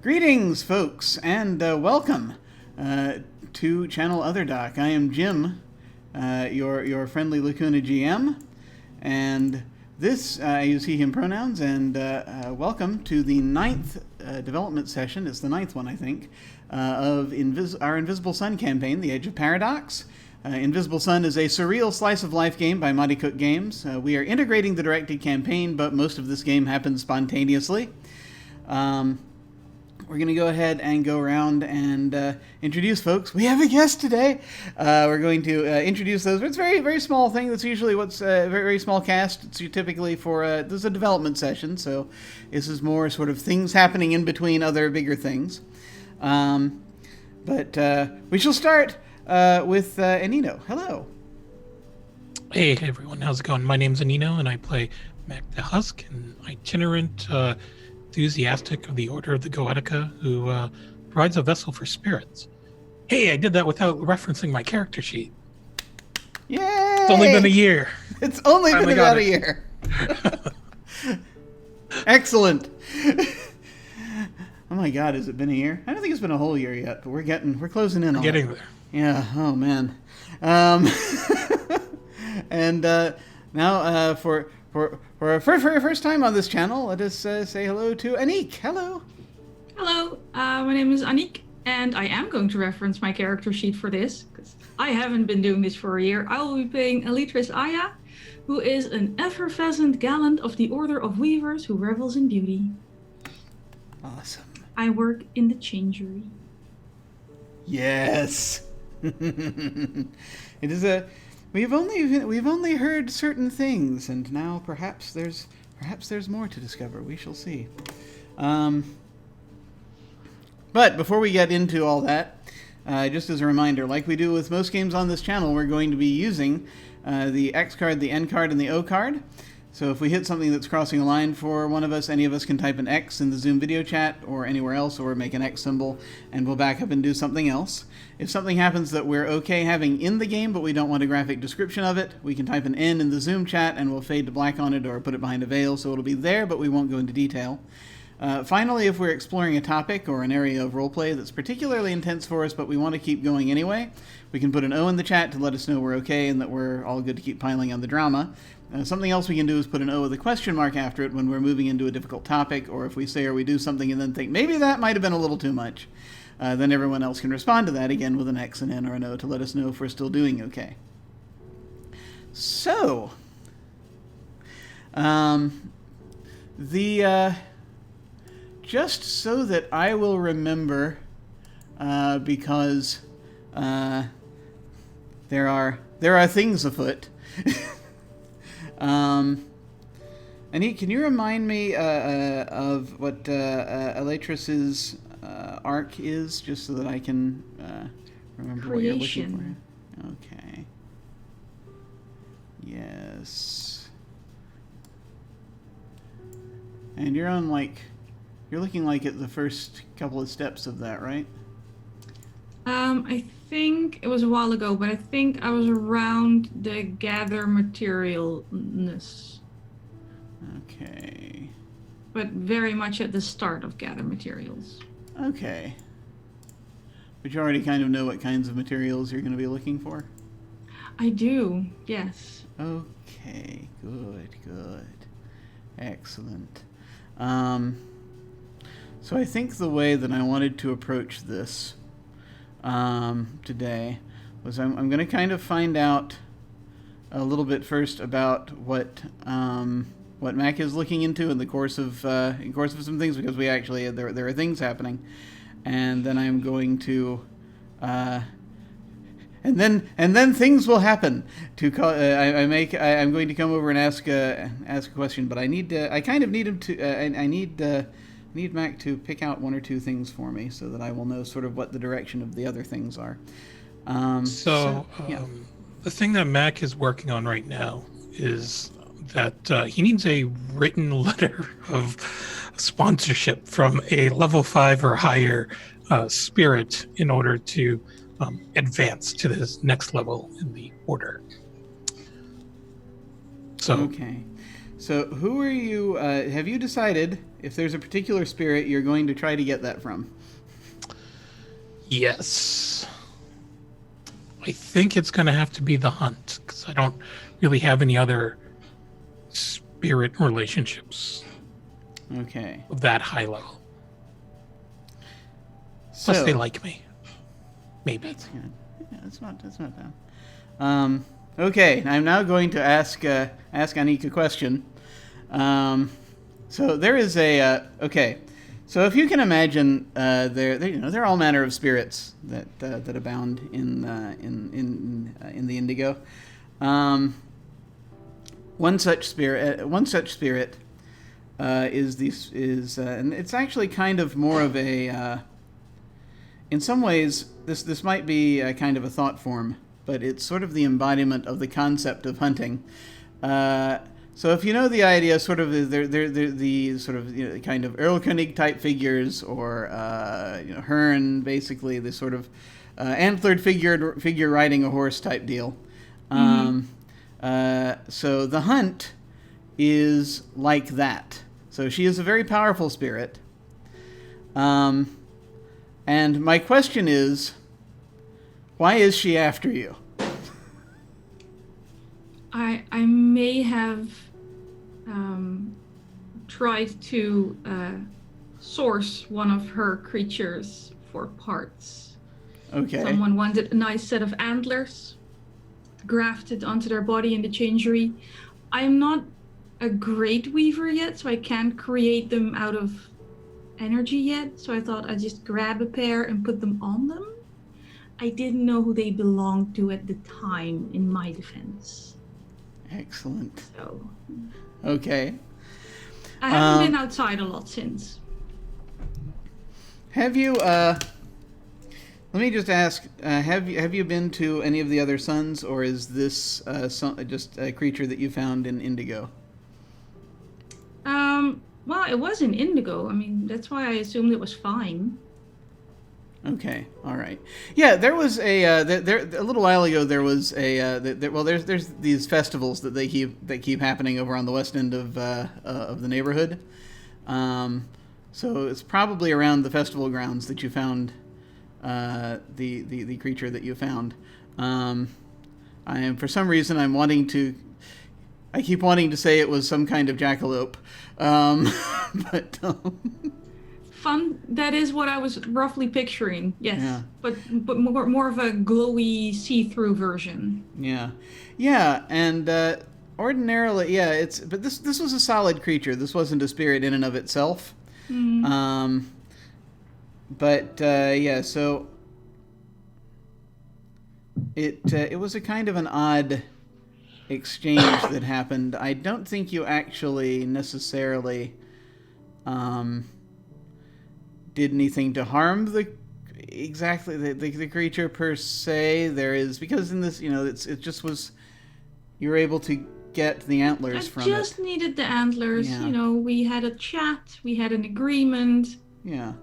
Greetings, folks, and welcome to Channel Other Doc. I am Jim, your friendly Lacuna GM, and this, I use he, him pronouns, and welcome to the ninth development session, it's the ninth one, I think, of our Invisible Sun campaign, The Age of Paradox. Invisible Sun is a surreal slice-of-life game by Monte Cook Games. We are integrating the directed campaign, but most of this game happens spontaneously. We're going to go ahead and go around and introduce folks. We have a guest today. We're going to introduce those. It's a very, very small thing. That's usually what's a very, very small cast. It's typically for, this is a development session, so this is more sort of things happening in between other bigger things. But we shall start with Anino. Hello. Hey, everyone. How's it going? My name's Anino, and I play Mac the Husk, an itinerant enthusiastic of the Order of the Goetica who provides a vessel for spirits. Hey, I did that without referencing my character sheet. Yay! It's only been a year. It's only been about a year. Excellent. Oh my God, has it been a year? I don't think it's been a whole year yet, but we're closing in on it. Getting there. Yeah. Oh man. And now for our first time on this channel, let us say hello to Anniek. Hello. Hello, my name is Anniek, and I am going to reference my character sheet for this, because I haven't been doing this for a year. I will be playing Elitris Aya, who is an effervescent gallant of the Order of Weavers who revels in beauty. Awesome. I work in the changery. Yes. It is a... We've only heard certain things, and now perhaps there's more to discover. We shall see. But before we get into all that, just as a reminder, like we do with most games on this channel, we're going to be using the X card, the N card, and the O card. So if we hit something that's crossing a line for one of us, any of us can type an X in the Zoom video chat or anywhere else, or make an X symbol, and we'll back up and do something else. If something happens that we're okay having in the game, but we don't want a graphic description of it, we can type an N in the Zoom chat, and we'll fade to black on it or put it behind a veil, so it'll be there, but we won't go into detail. Finally, if we're exploring a topic or an area of roleplay that's particularly intense for us, but we want to keep going anyway, we can put an O in the chat to let us know we're okay and that we're all good to keep piling on the drama. Something else we can do is put an O with a question mark after it when we're moving into a difficult topic, or if we say or we do something and then think, maybe that might have been a little too much. Then everyone else can respond to that again with an X, an N, or an O to let us know if we're still doing okay. So, just so that I will remember, because there are things afoot. Anniek, can you remind me of what Elitris's arc is, just so that I can remember what you're looking for? Okay. Yes. And you're looking like at the first couple of steps of that, right? I think it was a while ago, but I think I was around the gather materialness. Okay. But very much at the start of gather materials. Okay. But you already kind of know what kinds of materials you're going to be looking for? I do, yes. Okay, good. Excellent. So I think the way that I wanted to approach this today was I'm going to kind of find out a little bit first about what Mac is looking into in the course of some things, because we actually there are things happening, and then I'm going to and then things will happen. I'm going to come over and ask a question, but I need Mac to pick out one or two things for me so that I will know sort of what the direction of the other things are. The thing that Mac is working on right now is that he needs a written letter of sponsorship from a level 5 or higher spirit in order to advance to this next level in the order. So, okay. So who are you? Have you decided if there's a particular spirit you're going to try to get that from? Yes. I think it's going to have to be the hunt, because I don't really have any other spirit relationships Okay. of that high level. So, Plus, they like me. Maybe. That's good. Yeah, that's not bad. Okay, I'm now going to ask Anniek a question. So there is a okay. So if you can imagine, there are all manner of spirits that abound in the indigo. One such spirit is and it's actually kind of more of a. In some ways, this might be a kind of a thought form, but it's sort of the embodiment of the concept of hunting. So if you know the idea, sort of they're the sort of kind of Erlkönig type figures, or Hearn, basically the sort of antlered figure riding a horse type deal. So the hunt is like that. So she is a very powerful spirit. And my question is, why is she after you? I may have tried to source one of her creatures for parts. Okay. Someone wanted a nice set of antlers grafted onto their body in the changery. I'm not a great weaver yet, so I can't create them out of energy yet. So I thought I'd just grab a pair and put them on them. I didn't know who they belonged to at the time, in my defense. Excellent. So Okay. I haven't been outside a lot since. Have you? Let me just ask. Have you been to any of the other suns, or is this just a creature that you found in Indigo? Well, it was in Indigo. I mean, that's why I assumed it was fine. Okay, all right. Yeah, there was a little while ago. There was there's these festivals that keep happening over on the west end of the neighborhood. So it's probably around the festival grounds that you found the creature that you found. For some reason I keep wanting to say it was some kind of jackalope, but. Fun. That is what I was roughly picturing. Yes, Yeah. but more of a glowy, see-through version. Yeah, and ordinarily, but this was a solid creature. This wasn't a spirit in and of itself. So it was a kind of an odd exchange that happened. I don't think you actually necessarily did anything to harm the creature per se. There is, because in this, it just was, you were able to get the antlers from it. I just needed the antlers. Yeah. We had a chat, we had an agreement. Yeah.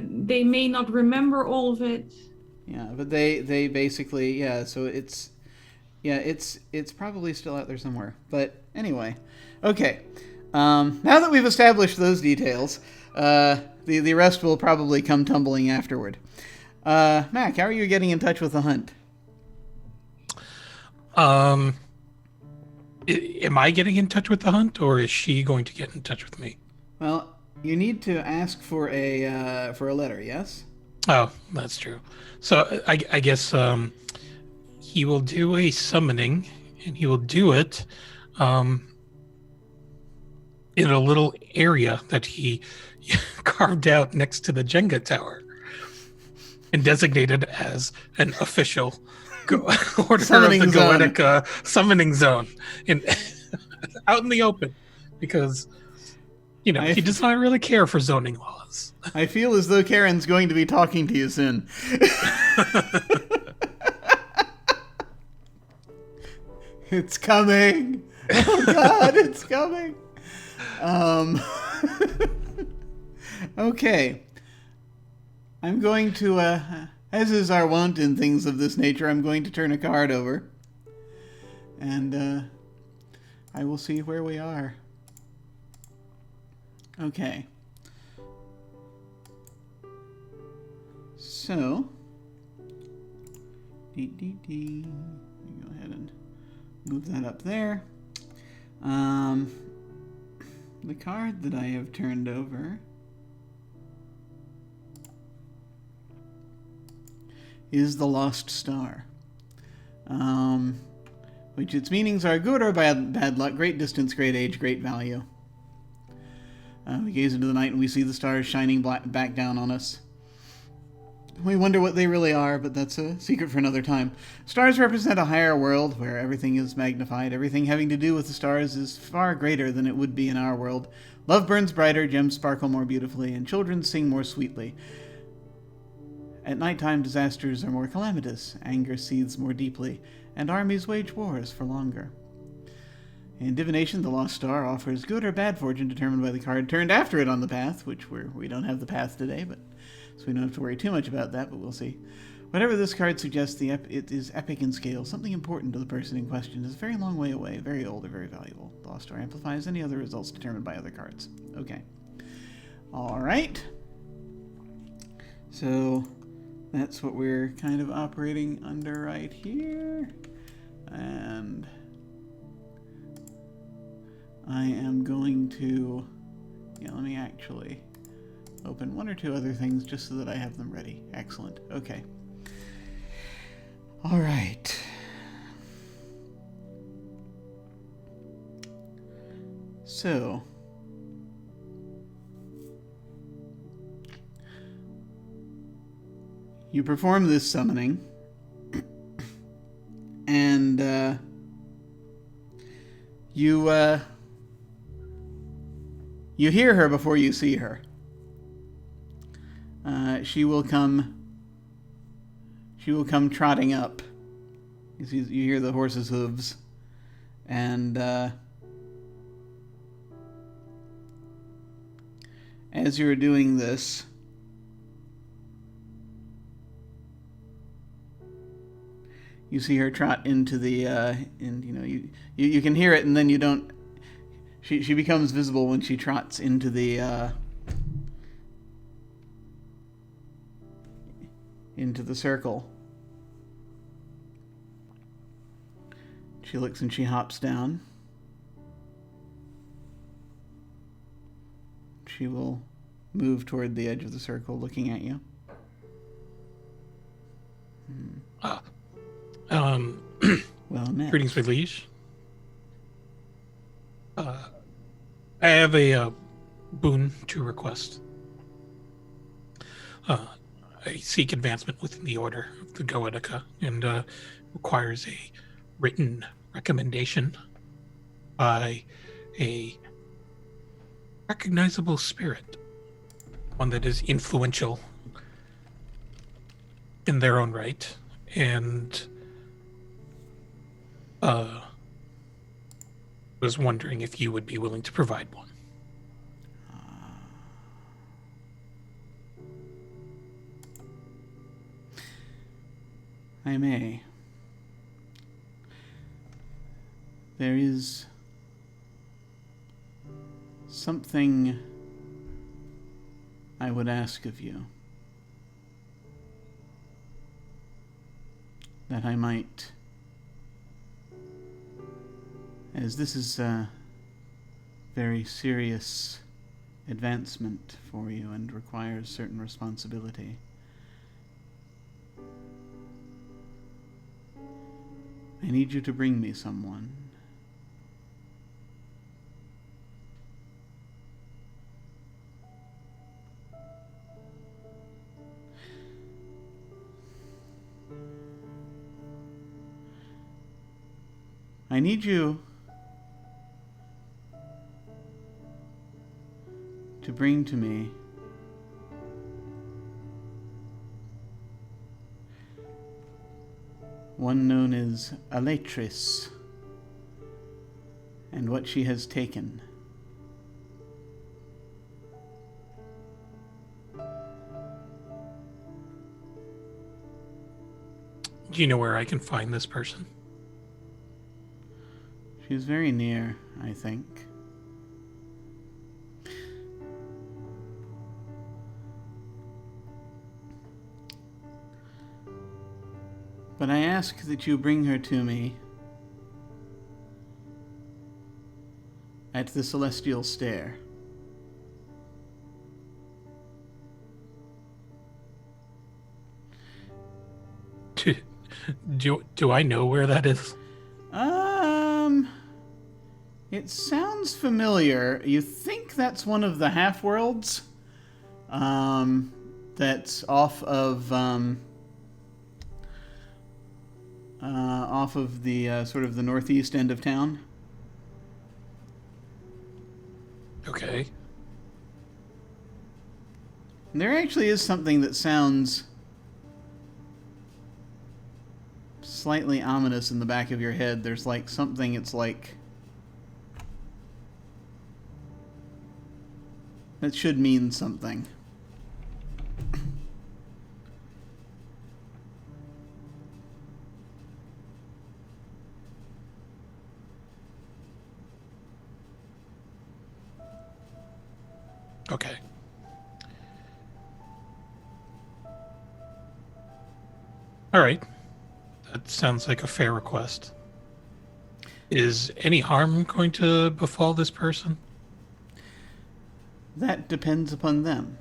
They may not remember all of it. Yeah, but they basically, so it's probably still out there somewhere. But anyway, okay. Now that we've established those details, the rest will probably come tumbling afterward. Mac, how are you getting in touch with the hunt? Am I getting in touch with the hunt, or is she going to get in touch with me? Well, you need to ask for a letter, yes? Oh, that's true. So I guess he will do a summoning, and he will do it in a little area that he carved out next to the Jenga tower and designated as an official order Summoning of the zone. Goetic summoning zone out in the open, because he does not really care for zoning laws. I feel as though Karen's going to be talking to you soon. It's coming. Oh God, it's coming. Okay. I'm going to, as is our wont in things of this nature, I'm going to turn a card over. And I will see where we are. Okay. So, go ahead and move that up there. The card that I have turned over is the Lost Star, which its meanings are good or bad luck, great distance, great age, great value. We gaze into the night and we see the stars shining back down on us. We wonder what they really are, but that's a secret for another time. Stars represent a higher world where everything is magnified. Everything having to do with the stars is far greater than it would be in our world. Love burns brighter, gems sparkle more beautifully, and children sing more sweetly. At nighttime, disasters are more calamitous, anger seethes more deeply, and armies wage wars for longer. In divination, the Lost Star offers good or bad fortune determined by the card turned after it on the path, which we don't have the path today, so we don't have to worry too much about that, but we'll see. Whatever this card suggests, it is epic in scale. Something important to the person in question is a very long way away, very old, or very valuable. The Lost Star amplifies any other results determined by other cards. Okay. All right. So that's what we're kind of operating under right here. And I am going to... Yeah, let me actually open one or two other things just so that I have them ready. Excellent. Okay. All right. So, you perform this summoning, and you hear her before you see her. She will come trotting up. You hear the horse's hooves, and as you're doing this, you see her trot into the you can hear it, and then you don't. She becomes visible when she trots into the circle. She looks and she hops down. She will move toward the edge of the circle, looking at you. Well met. Greetings, my liege. I have a boon to request. I seek advancement within the Order of the Goetica, and requires a written recommendation by a recognizable spirit, one that is influential in their own right, and was wondering if you would be willing to provide one. I may. There is something I would ask of you that I might, as this is a very serious advancement for you and requires certain responsibility. I need you to bring me someone. I need you to bring to me one known as Aletris and what she has taken. Do you know where I can find this person? She's very near, I think. But I ask that you bring her to me at the Celestial Stair. Do I know where that is? It sounds familiar. You think that's one of the half-worlds? That's off of the sort of the northeast end of town. Okay. And there actually is something that sounds slightly ominous in the back of your head. There's like something, it's like... that should mean something. Okay. All right. That sounds like a fair request. Is any harm going to befall this person? That depends upon them.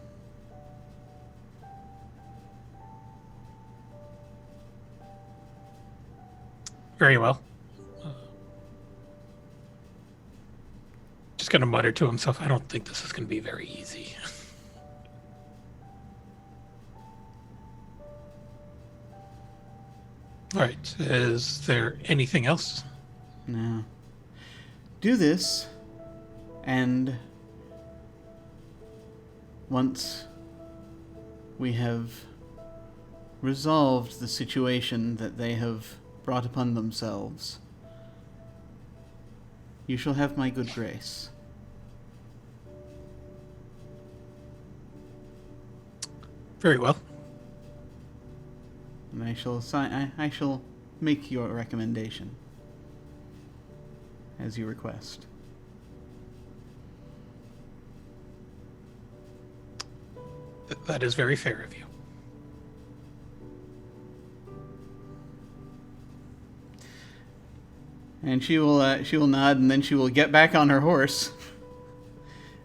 Very well. Just going to mutter to himself, I don't think this is going to be very easy. All right. Is there anything else? No. Do this, and once we have resolved the situation that they have brought upon themselves, you shall have my good grace. Very well. And I shall make your recommendation as you request. That is very fair of you. And she will nod, and then she will get back on her horse,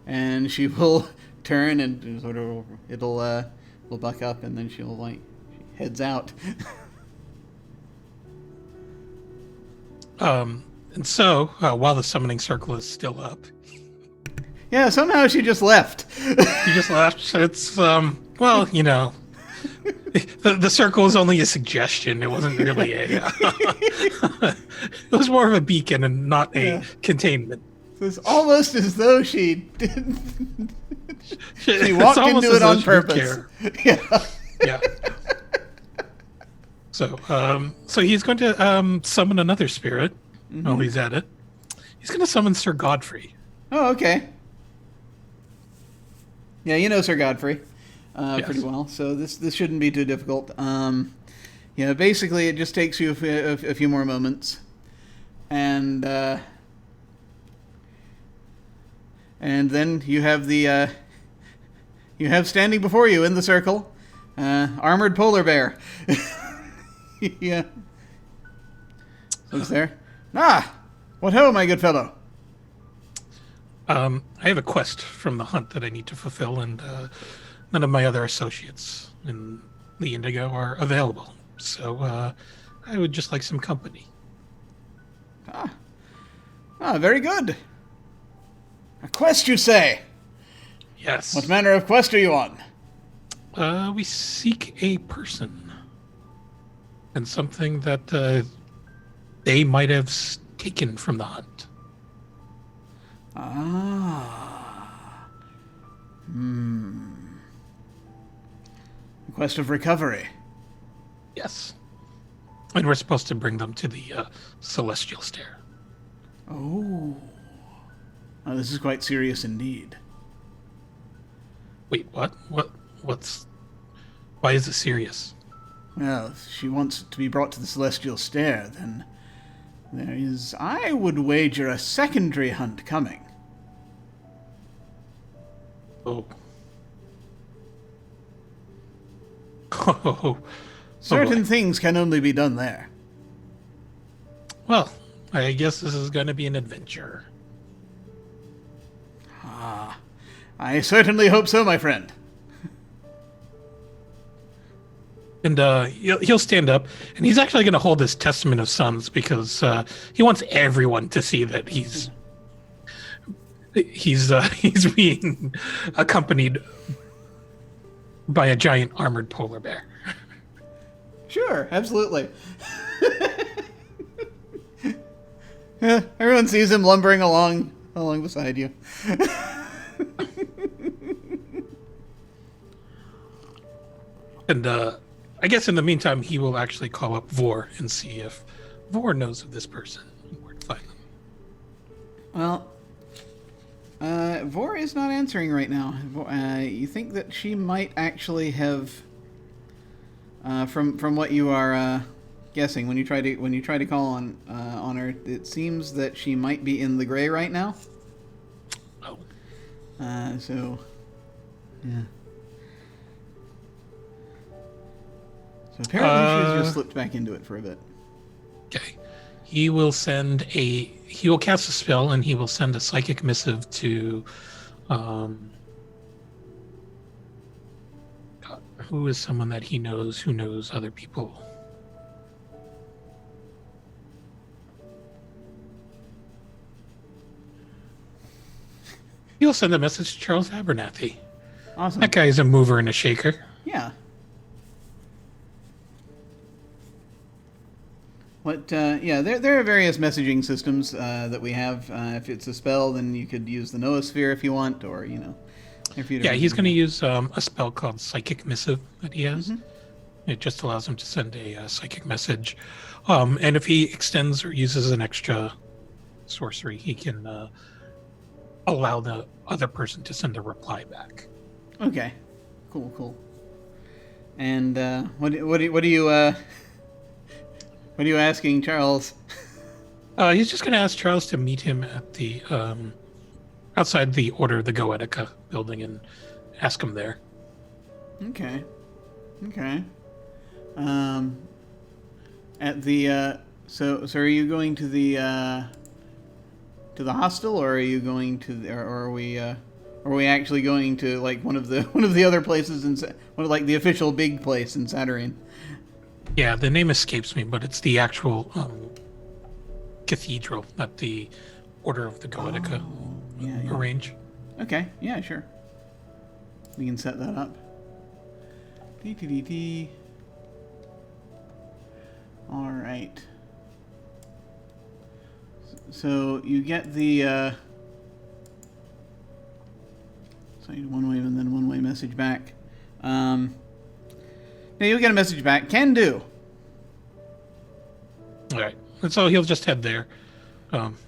and she will turn and sort of will buck up, and then she heads out. And so while the summoning circle is still up, yeah, somehow she just left. you just left. It's well, you know, the circle is only a suggestion. It wasn't really a. It was more of a beacon and not a containment. It's almost as though she didn't. She walked into it on purpose. Yeah. Yeah. So, so he's going to summon another spirit while he's at it. He's going to summon Sir Godfrey. Oh, okay. Yeah, you know Sir Godfrey Yes. pretty well, so this shouldn't be too difficult. Yeah, basically it just takes you a few more moments, and then you have standing before you in the circle, armored polar bear. Yeah. Who's there? Ah! What ho, my good fellow? I have a quest from the hunt that I need to fulfill, and none of my other associates in the Indigo are available. So I would just like some company. Very good. A quest, you say? Yes. What manner of quest are you on? We seek a person. And something that they might have taken from the hunt. A quest of recovery. Yes. And we're supposed to bring them to the Celestial Stair. Oh. Oh, this is quite serious indeed. Wait, what? Why is it serious? Well, if she wants to be brought to the Celestial Stair, then There is, I would wager, a secondary hunt coming. Oh. Oh. Certain things can only be done there. Well, I guess this is going to be an adventure. Ah, I certainly hope so, my friend. And he'll stand up, and he's actually going to hold this Testament of Sons because he wants everyone to see that he's being accompanied by a giant armored polar bear. Sure, absolutely. Yeah, everyone sees him lumbering along beside you. And I guess in the meantime, he will actually call up Vor and see if Vor knows of this person and where to find them. Well, Vor is not answering right now. You think that she might actually have, from what you are guessing when you try to call on her, it seems that she might be in the gray right now. Oh. So, yeah. So apparently she's just slipped back into it for a bit. Okay. He will cast a spell and he will send a psychic missive to who is someone that he knows who knows other people. He'll send a message to Charles Abernathy. Awesome. That guy's a mover and a shaker. Yeah. There are various messaging systems that we have. If it's a spell, then you could use the Noosphere if you want, or He's going to use a spell called Psychic Missive that he has. Mm-hmm. It just allows him to send a psychic message, and if he extends or uses an extra sorcery, he can allow the other person to send a reply back. Okay, cool. And what are you asking Charles? He's just going to ask Charles to meet him at the outside the Order of the Goetica building and ask him there. Okay. At the so are you going to the hostel, or are you going to, or are we actually going to like one of the other places in one of like the official big place in Saturnine? Yeah, the name escapes me, but it's the actual cathedral that the Order of the Goetica arrange. Okay, yeah, sure. We can set that up. DTDT. All right. So you get the one way and then one way message back. Yeah, you'll get a message back. Can do. All right. And so he'll just head there,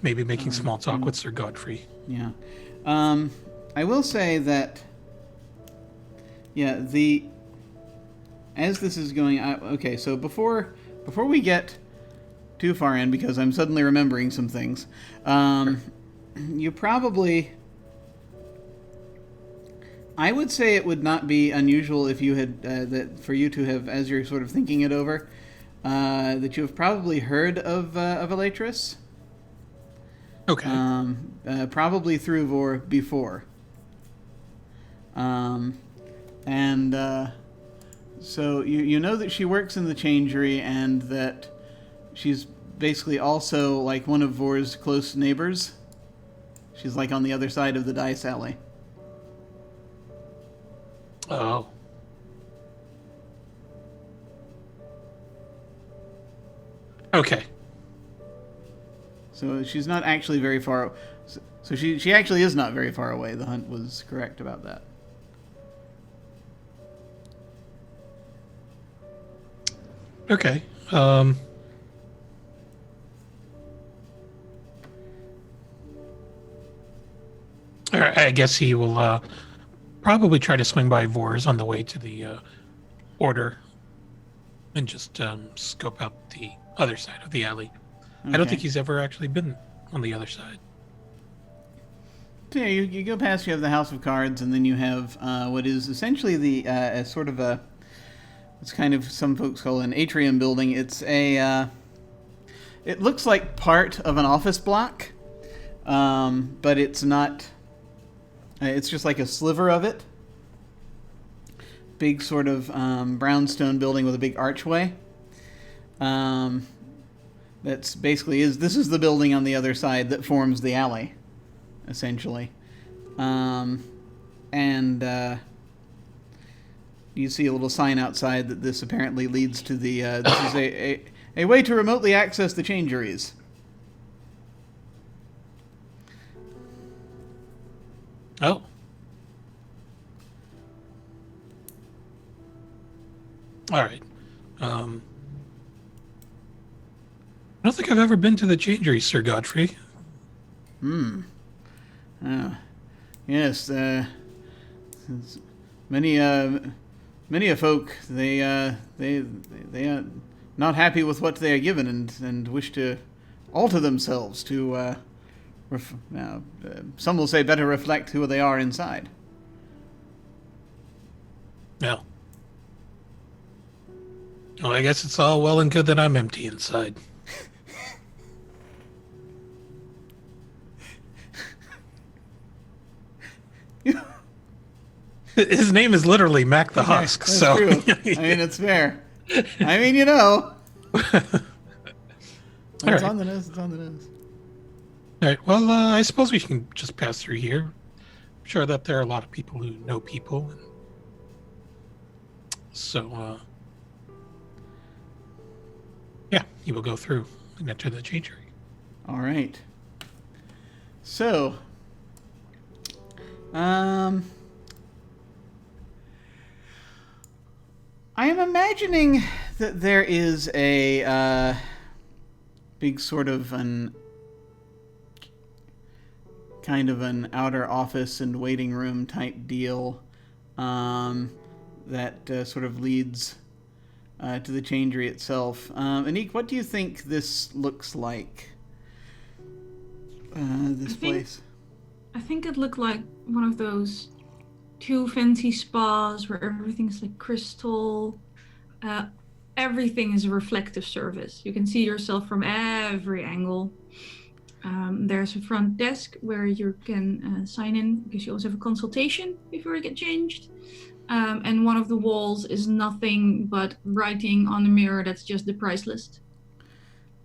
maybe making small talk with Sir Godfrey. Yeah. I will say that, as this is going, okay, so before we get too far in, because I'm suddenly remembering some things, you probably... I would say it would not be unusual if you had for you to have, as you're sort of thinking it over, that you have probably heard of Elatris. Okay. Probably through Vor before. So you know that she works in the Changery, and that she's basically also like one of Vor's close neighbors. She's like on the other side of the dice alley. Oh. Okay. So she's not actually very far. So she actually is not very far away. The hunt was correct about that. Okay. All right, I guess he will probably try to swing by Vor's on the way to the Order and just scope out the other side of the alley. I don't think he's ever actually been on the other side. So yeah, you go past, you have the House of Cards, and then you have what is essentially a sort of a, it's kind of, some folks call it an atrium building. It's a, it looks like part of an office block, but it's not, it's just like a sliver of it. Big sort of brownstone building with a big archway. That's basically this is the building on the other side that forms the alley, essentially. And you see a little sign outside that this apparently leads to the this is a way to remotely access the changeries. Oh. All right. I don't think I've ever been to the Changery, Sir Godfrey. Yes. Many a folk they are not happy with what they are given and wish to alter themselves to some will say better reflect who they are inside. No. Well, I guess it's all well and good that I'm empty inside. His name is literally Mac the Husk, That's so true. I mean, it's fair. I mean, you know. It's on the nose. It's on the nose. All right. Well, I suppose we can just pass through here. I'm sure that there are a lot of people who know people, and so yeah, he will go through and enter the changery. All right. So, I am imagining that there is a big sort of an kind of an outer office and waiting room type deal that sort of leads to the changery itself. Anniek, what do you think this looks like? This place? I think it looked like one of those too fancy spas where everything's like crystal. Everything is a reflective surface. You can see yourself from every angle. There's a front desk where you can sign in because you also have a consultation before you get changed. And one of the walls is nothing but writing on the mirror that's just the price list.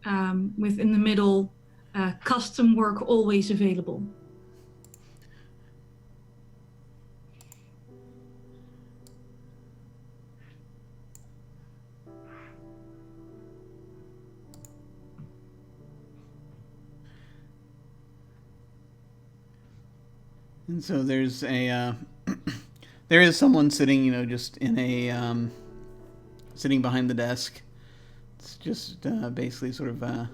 With in the middle, custom work always available. And so there's a there is someone sitting, just in a sitting behind the desk. It's just basically sort of a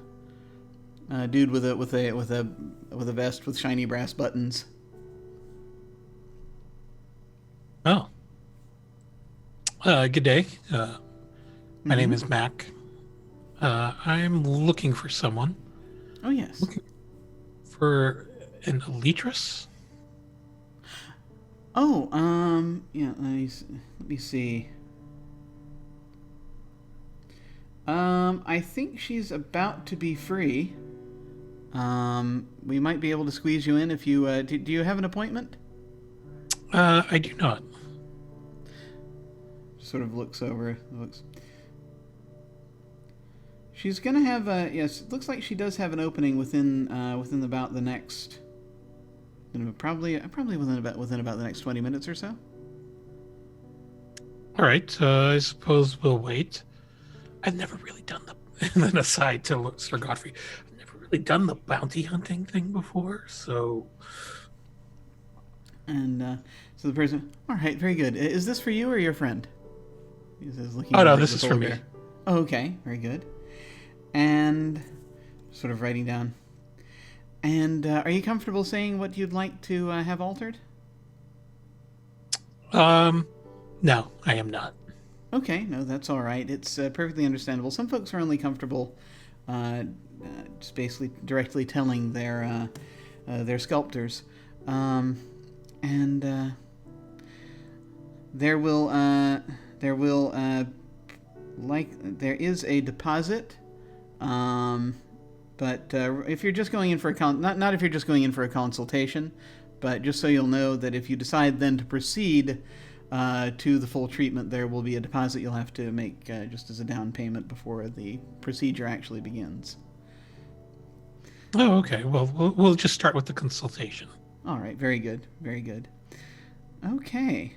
dude with a vest with shiny brass buttons. Oh. Good day. My name is Mac. I'm looking for someone. Oh yes. Looking for an Elytris? Oh, yeah, let me see. I think she's about to be free. We might be able to squeeze you in if you, do you have an appointment? I do not. Sort of looks. She's gonna have yes, it looks like she does have an opening within about the next, probably within about the next 20 minutes or so. All right, I suppose we'll wait. I've never really done and then aside to Sir Godfrey, I've never really done the bounty hunting thing before, so. And so the person, all right, very good. Is this for you or your friend? He says, looking. Oh no, this is for me. Oh, okay, very good. And sort of writing down. And are you comfortable saying what you'd like to have altered? No, I am not. Okay, no, that's all right. It's perfectly understandable. Some folks are only comfortable just basically directly telling their sculptors. And there is a deposit, but if you're just going in for not if you're just going in for a consultation, but just so you'll know that if you decide then to proceed to the full treatment, there will be a deposit you'll have to make just as a down payment before the procedure actually begins. Oh, okay. Well, we'll just start with the consultation. All right. Very good. Very good. Okay.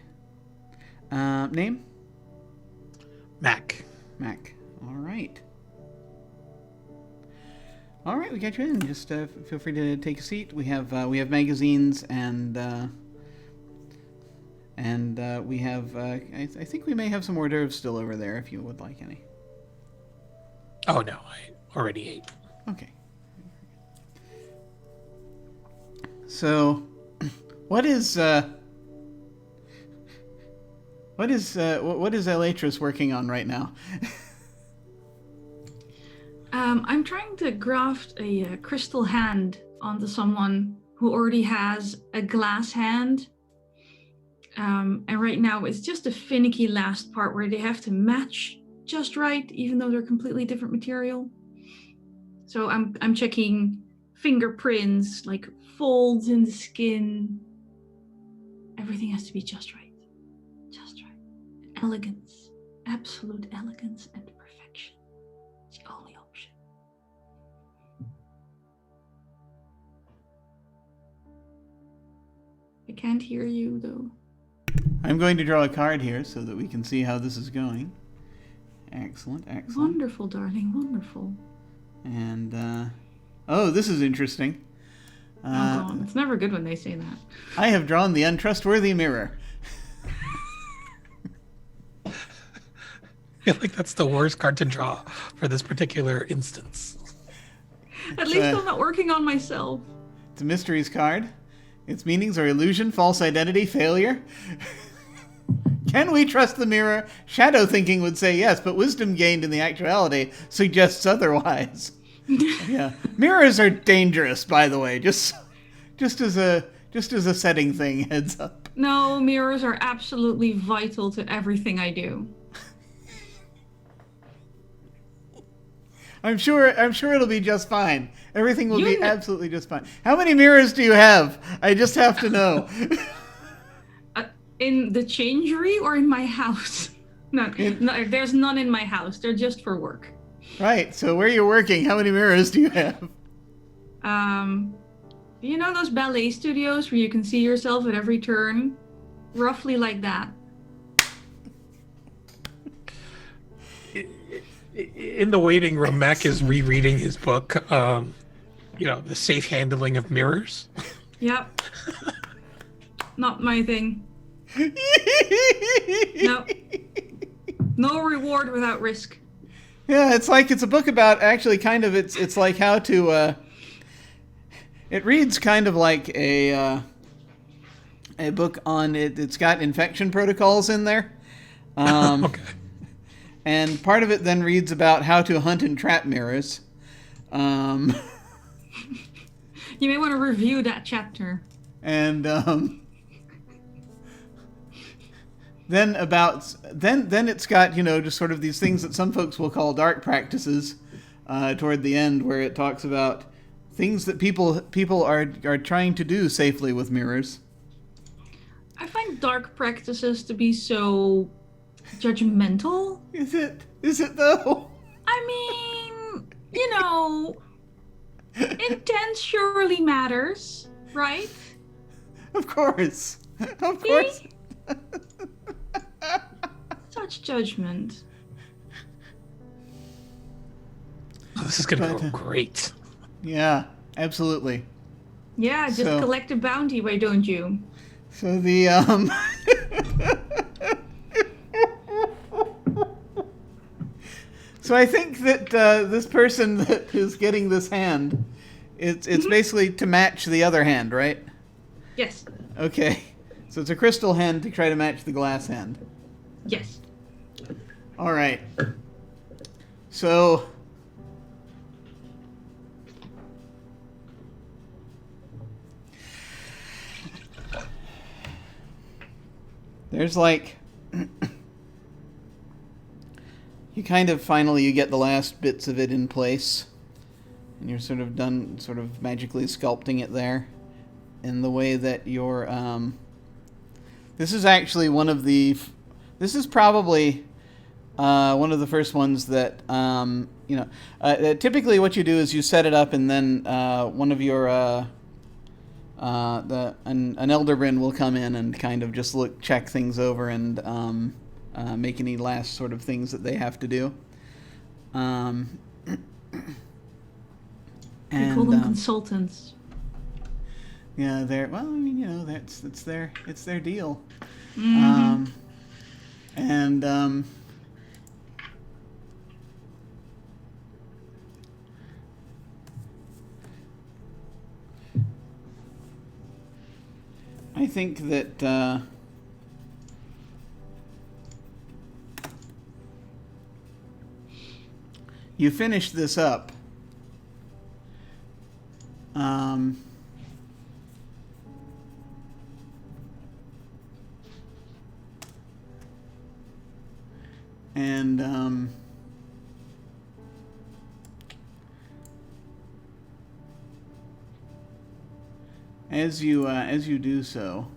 Name? Mac. Mac. All right. All right, we got you in. Just feel free to take a seat. We have magazines and we have I think we may have some hors d'oeuvres still over there if you would like any. Oh no, I already ate. Okay. So, what is Elytris working on right now? I'm trying to graft a crystal hand onto someone who already has a glass hand. And right now it's just a finicky last part where they have to match just right, even though they're completely different material. So I'm checking fingerprints, like folds in the skin. Everything has to be just right. Just right. Elegance. Absolute elegance and perfection. It's the only option. I can't hear you though. I'm going to draw a card here so that we can see how this is going. Excellent, excellent. Wonderful, darling, wonderful. And, oh, this is interesting. Oh, God. It's never good when they say that. I have drawn the untrustworthy mirror. I feel like that's the worst card to draw for this particular instance. At least I'm not working on myself. It's a mysteries card. Its meanings are illusion, false identity, failure. Can we trust the mirror? Shadow thinking would say yes, but wisdom gained in the actuality suggests otherwise. Yeah, mirrors are dangerous, by the way. Just as a setting thing, heads up. No, mirrors are absolutely vital to everything I do. I'm sure it'll be just fine. Everything will be absolutely just fine. How many mirrors do you have? I just have to know. In the changery or in my house? No, there's none in my house. They're just for work. Right. So where you're working, how many mirrors do you have? You know those ballet studios where you can see yourself at every turn? Roughly like that. In the waiting room, Mac is rereading his book, The Safe Handling of Mirrors. Yep. Not my thing. No. No reward without risk. Yeah, it's a book about actually kind of it's like how to it reads kind of like a book on it. It's got infection protocols in there. Okay. And part of it then reads about how to hunt and trap mirrors. You may want to review that chapter. And then it's got, just sort of these things that some folks will call dark practices toward the end, where it talks about things that people are trying to do safely with mirrors. I find dark practices to be so judgmental. Is it though? I mean, intent surely matters, right? Of course. Of course. Such judgment. Oh, this is going to go great. Yeah, absolutely. Yeah, just collect a bounty, why don't you? So the So I think that this person that is getting this hand, it's basically to match the other hand, right? Yes. Okay. So it's a crystal hand to try to match the glass hand. Yes. All right. So there's like you kind of finally you get the last bits of it in place, and you're sort of done, sort of magically sculpting it there in the way that you're. This is actually one of the. This is probably one of the first ones that typically what you do is you set it up, and then one of your an Elderbryn will come in and kind of just check things over and make any last sort of things that they have to do. We call them consultants. Yeah, they're well. I mean, it's their deal. Mm-hmm. I think that you finish this up. As you do so,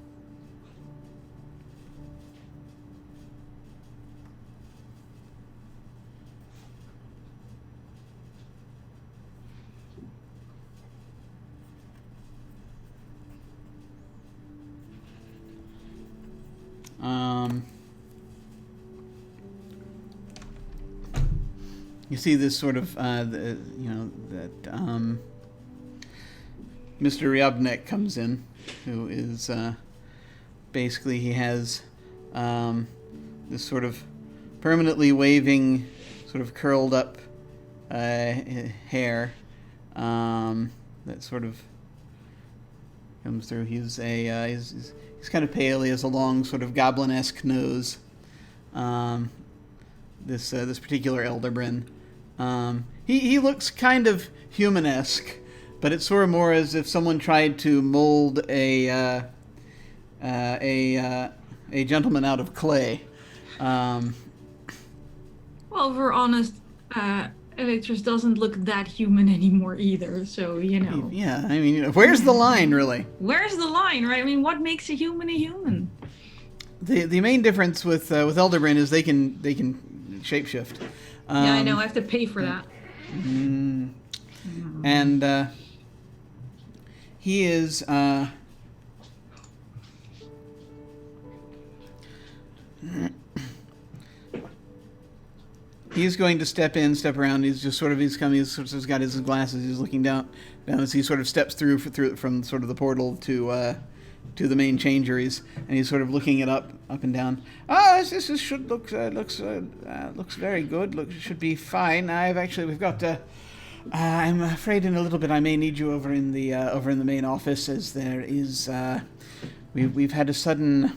you see this sort of that Mr. Ryabnik comes in, who is basically he has this sort of permanently waving, sort of curled up hair that sort of comes through. He's kind of pale. He has a long sort of goblin-esque nose. This particular Elderbryn, he looks kind of human-esque. But it's sort of more as if someone tried to mold a gentleman out of clay. Well, if we're honest, Electrus doesn't look that human anymore either. So Yeah, I mean, where's the line, really? Where's the line, right? I mean, what makes a human a human? The main difference with Elderbryn is they can shapeshift. Yeah, I know. I have to pay for that. And he is he's going to step around. He's got his glasses. He's looking down as he sort of steps through from sort of the portal to the main changeries, and he's sort of looking it up and down. This should looks very good. Should be fine. We've got. I'm afraid in a little bit I may need you over in the main office, as there is we've had a sudden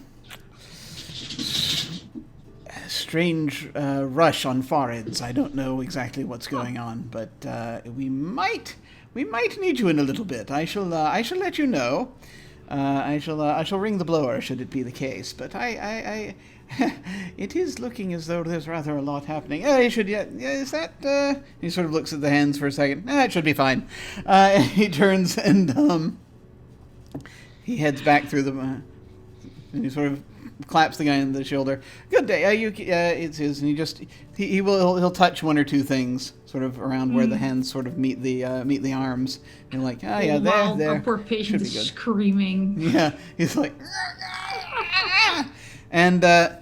strange rush on foreheads. I don't know exactly what's going on, but we might need you in a little bit. I shall let you know. I shall ring the blower should it be the case. But I it is looking as though there's rather a lot happening. Is that? He sort of looks at the hands for a second. It should be fine. He turns and he heads back through and he sort of claps the guy on the shoulder. Good day. It's his, and he'll touch one or two things sort of around where the hands sort of meet the arms. And like, there. Our poor patient is screaming. Yeah, he's like. And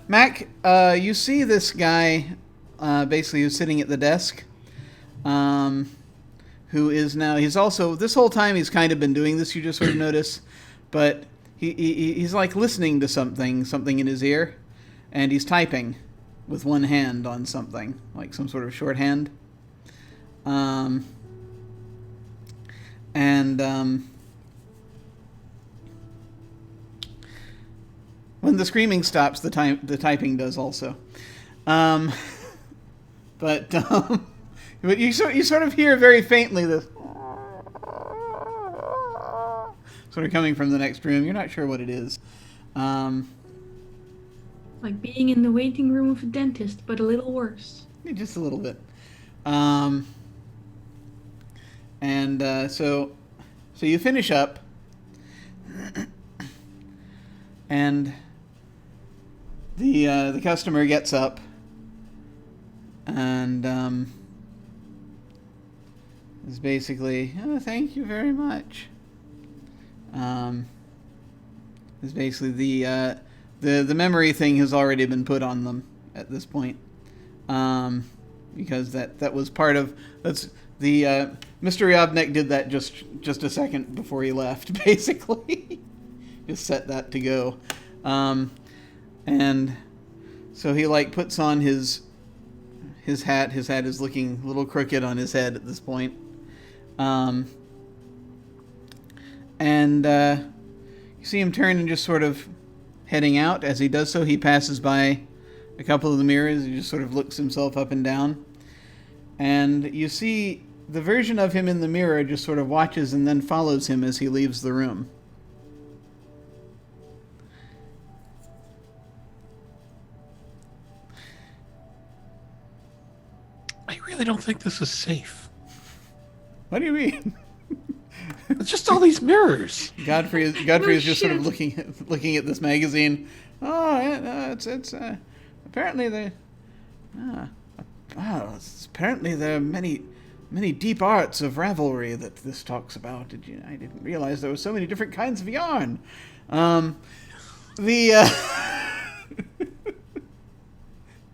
Mac, you see this guy, basically who's sitting at the desk, who is now, he's also, this whole time he's kind of been doing this, you just sort of notice, but he's like listening to something in his ear, and he's typing with one hand on something, like some sort of shorthand. When the screaming stops, the typing does also. But you sort of hear very faintly this sort of coming from the next room. You're not sure what it is. Like being in the waiting room of a dentist, but a little worse. Just a little bit. So you finish up, and the customer gets up, and is basically, oh, thank you very much. Is basically the memory thing has already been put on them at this point, because that was part of Mr. Ryabnik did that just a second before he left, basically. Just set that to go, and so he puts on his hat. His hat is looking a little crooked on his head at this point, and you see him turn and just sort of heading out. As he does so, he passes by a couple of the mirrors. He just sort of looks himself up and down, and you see the version of him in the mirror just sort of watches and then follows him as he leaves the room. I really don't think this is safe. What do you mean? It's just all these mirrors. Godfrey is just sort of looking at this magazine. Oh, it's apparently apparently there are many deep arts of Ravelry that this talks about. I didn't realize there were so many different kinds of yarn. Are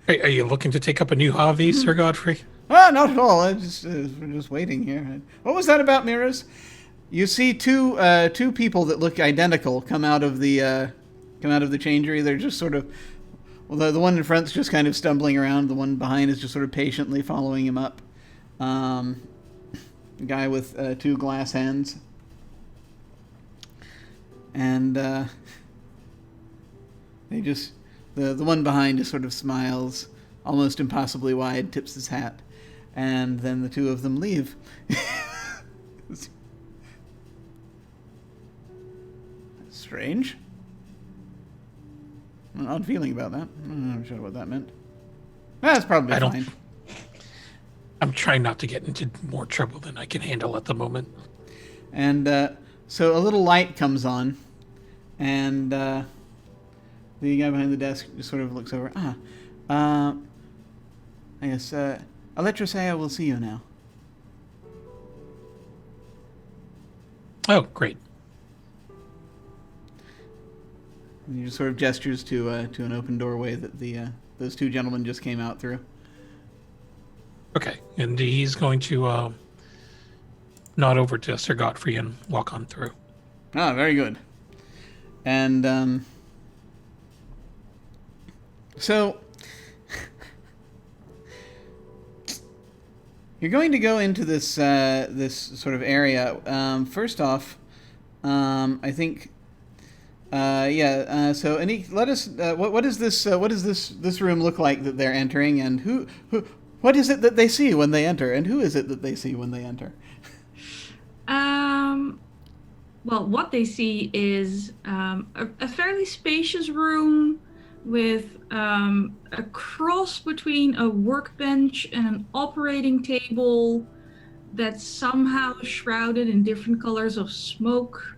you looking to take up a new hobby, Sir Godfrey? Not at all. We're just waiting here. What was that about mirrors? You see two people that look identical come out of the changery. They're just sort of, well, the one in front's just kind of stumbling around. The one behind is just sort of patiently following him up. A guy with two glass hands, and they just the one behind just sort of smiles, almost impossibly wide, tips his hat, and then the two of them leave. Strange. An odd feeling about that. I'm not sure what that meant. That's probably fine. I'm trying not to get into more trouble than I can handle at the moment. And so a little light comes on, and the guy behind the desk just sort of looks over. I guess Electrosaya will see you now. Oh, great. And he just sort of gestures to an open doorway that those two gentlemen just came out through. Okay, and he's going to nod over to Sir Godfrey and walk on through. Ah, very good. And so you're going to go into this this sort of area. First off, I think. So Anniek, let us. What is this? What does this room look like that they're entering, and who? What is it that they see when they enter, and who is it that they see when they enter? Well, what they see is a fairly spacious room with a cross between a workbench and an operating table that's somehow shrouded in different colors of smoke.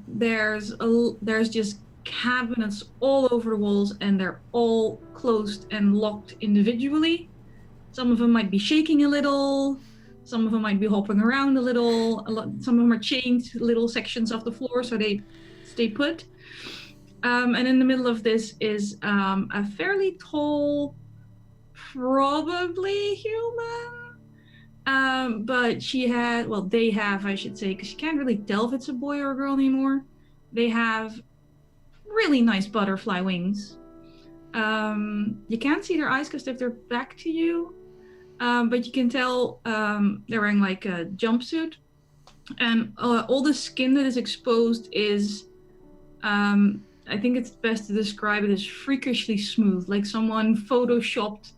There's just cabinets all over the walls, and they're all closed and locked individually. Some of them might be shaking a little, some of them might be hopping around a little, some of them are chained to little sections of the floor so they stay put. And in the middle of this is a fairly tall, probably human, but they have, I should say, because you can't really tell if it's a boy or a girl anymore. They have really nice butterfly wings. You can't see their eyes because they're back to you, but you can tell they're wearing like a jumpsuit, and all the skin that is exposed is, I think it's best to describe it as freakishly smooth, like someone photoshopped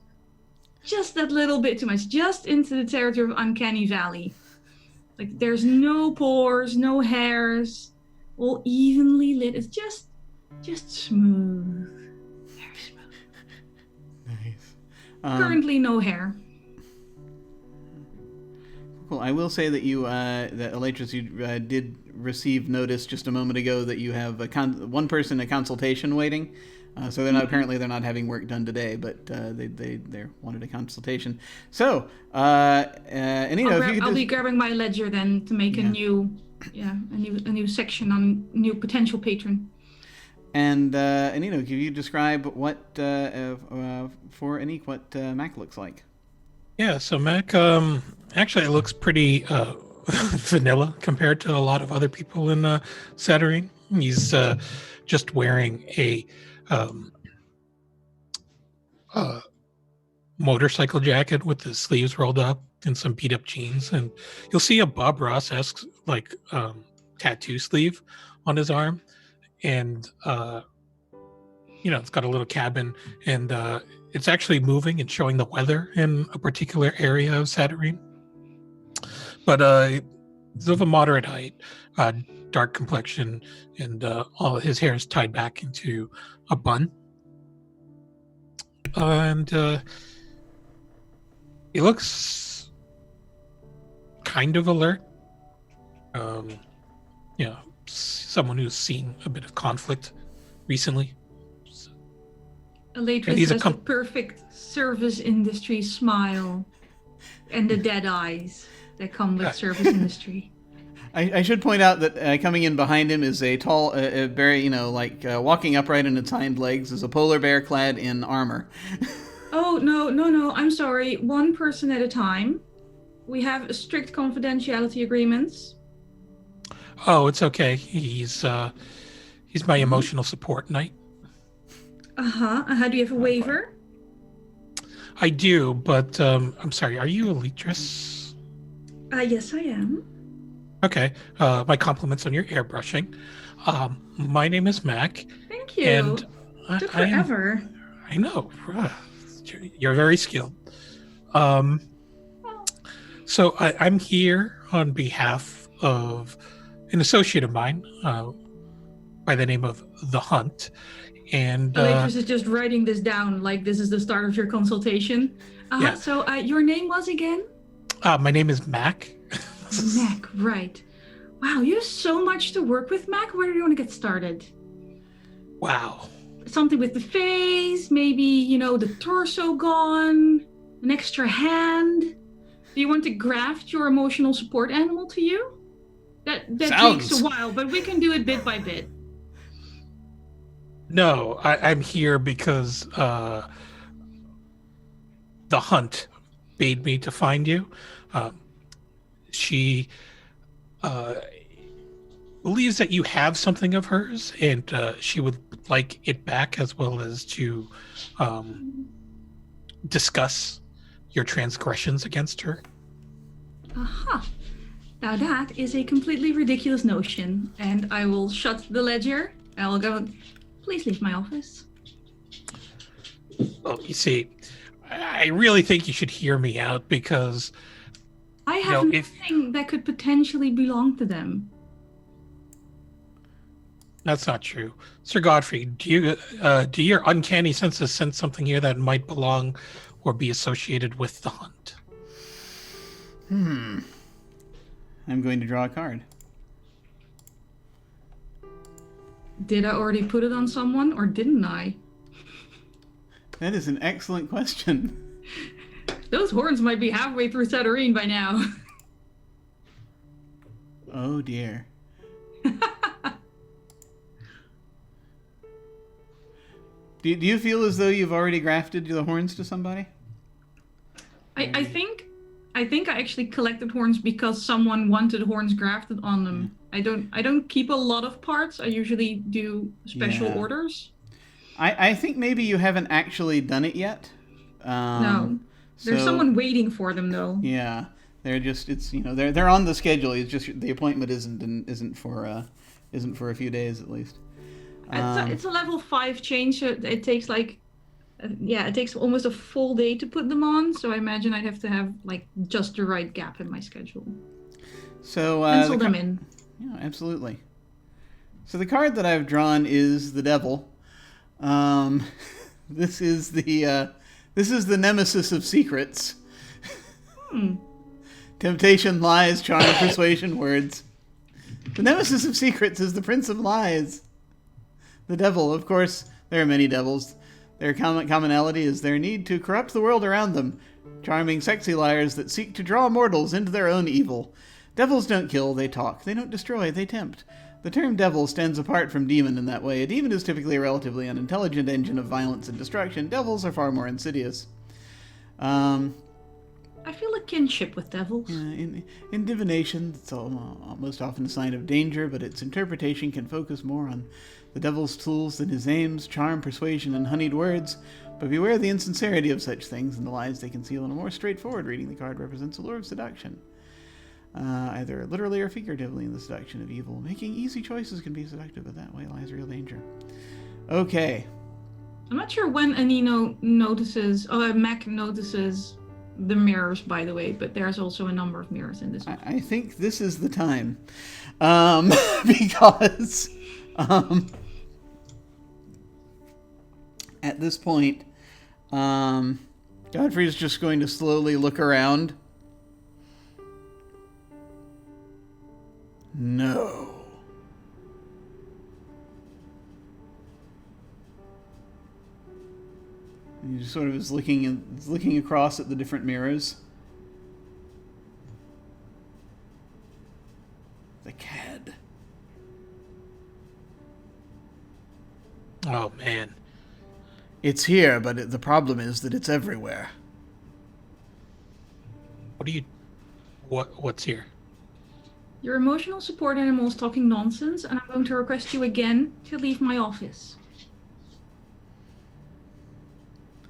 just that little bit too much, just into the territory of Uncanny Valley. Like there's no pores, no hairs, all evenly lit. It's just smooth. Currently, no hair. Cool. I will say that that Elytris, you did receive notice just a moment ago that you have one person a consultation waiting. So they're not, apparently they're not having work done today, but they wanted a consultation. So, Anino, if you could I'll be grabbing my ledger then to make a new section on new potential patron. And Anino, can you describe what for Anniek what Mac looks like? Yeah, so Mac actually looks pretty vanilla compared to a lot of other people in Saturnine. He's just wearing a motorcycle jacket with the sleeves rolled up and some beat up jeans, and you'll see a Bob Ross-esque like tattoo sleeve on his arm, and it's got a little cabin, and it's actually moving and showing the weather in a particular area of Saturnine. But he's of a moderate height, dark complexion, and all his hair is tied back into a bun. And he looks kind of alert. Someone who's seen a bit of conflict recently. Elytris has the perfect service industry smile and the dead eyes that come with service industry. I should point out that coming in behind him is a tall, very, walking upright on its hind legs is a polar bear clad in armor. Oh, no, I'm sorry. One person at a time. We have strict confidentiality agreements. Oh, it's okay. He's my emotional support knight. Do you have a waiver? I do, but I'm sorry. Are you Elytris? Yes, I am. Okay. My compliments on your airbrushing. My name is Mac. Thank you. And took forever. I know. You're very skilled. So I'm here on behalf of an associate of mine by the name of The Hunt. And Elytris is just writing this down like this is the start of your consultation. Yeah. So your name was again? My name is Mac. Mac, right. Wow, you have so much to work with, Mac. Where do you want to get started? Wow. Something with the face, maybe, the torso gone, an extra hand. Do you want to graft your emotional support animal to you? That takes a while, but we can do it bit by bit. No, I'm here because The Hunt bade me to find you. She believes that you have something of hers, and she would like it back, as well as to discuss your transgressions against her. Aha. Now that is a completely ridiculous notion, and I will shut the ledger. I'll go, please leave my office. Well, you see, I really think you should hear me out, because I have nothing that could potentially belong to them. That's not true. Sir Godfrey, do your uncanny senses sense something here that might belong or be associated with the Hunt? I'm going to draw a card. Did I already put it on someone, or didn't I? That is an excellent question. Those horns might be halfway through Saturnine by now. Oh dear. Do you feel as though you've already grafted the horns to somebody? I think I actually collected horns because someone wanted horns grafted on them. I don't keep a lot of parts. I usually do special orders. I think maybe you haven't actually done it yet. No. There's someone waiting for them though. Yeah. They're just they're on the schedule. It's just the appointment isn't for a few days at least. It's a level 5 change, so it takes it takes almost a full day to put them on, so I imagine I'd have to have just the right gap in my schedule. So pencil them in. Yeah, absolutely. So the card that I've drawn is the Devil. This is the This is the nemesis of secrets. Hmm. Temptation, lies, charm, persuasion, words. The nemesis of secrets is the prince of lies. The devil, of course, there are many devils. Their commonality is their need to corrupt the world around them. Charming, sexy liars that seek to draw mortals into their own evil. Devils don't kill, they talk. They don't destroy, they tempt. The term devil stands apart from demon in that way. A demon is typically a relatively unintelligent engine of violence and destruction. Devils are far more insidious. I feel a kinship with devils. In divination, it's most often a sign of danger, but its interpretation can focus more on the devil's tools than his aims, charm, persuasion, and honeyed words. But beware the insincerity of such things and the lies they conceal. In a more straightforward reading, the card represents a lure of seduction. Either literally or figuratively in the seduction of evil. Making easy choices can be seductive, but that way lies real danger. Okay. I'm not sure when Anino notices, Mac notices the mirrors, by the way, but there's also a number of mirrors in this one. I think this is the time. Because at this point, Godfrey's just going to slowly look around. No. He just sort of is looking across at the different mirrors. The cad. Oh, man. It's here, but the problem is that it's everywhere. What's here? Your emotional support animal is talking nonsense, and I'm going to request you again to leave my office.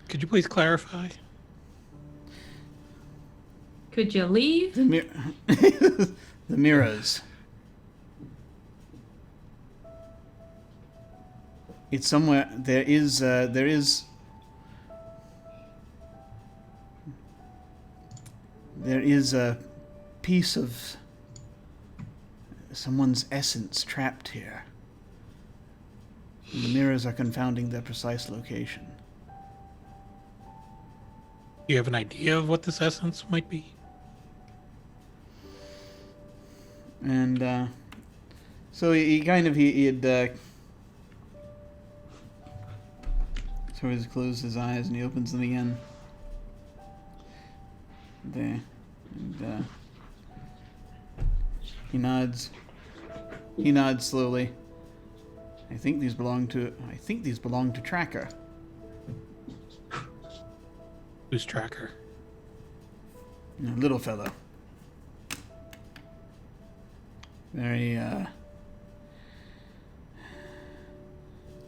Could you please clarify? Could you leave? The mirrors. It's somewhere. There is a piece of someone's essence trapped here. And the mirrors are confounding their precise location. Do you have an idea of what this essence might be? And so he had sort of closed his eyes and he opens them again. There. And he nods. He nods slowly. I think these belong to Tracker. Who's Tracker? A little fellow. Very,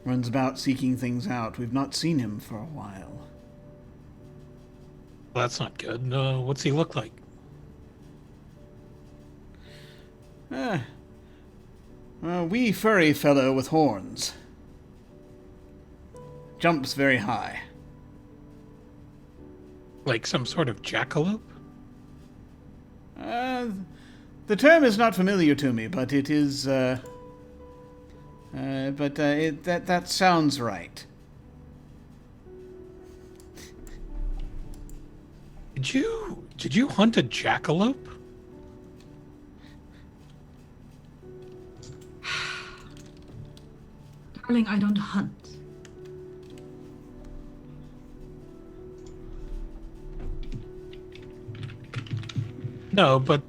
runs about seeking things out. We've not seen him for a while. Well, that's not good. What's he look like? A wee furry fellow with horns. Jumps very high. Like some sort of jackalope? The term is not familiar to me, but it is, that sounds right. Did you hunt a jackalope? Darling, I don't hunt. No, but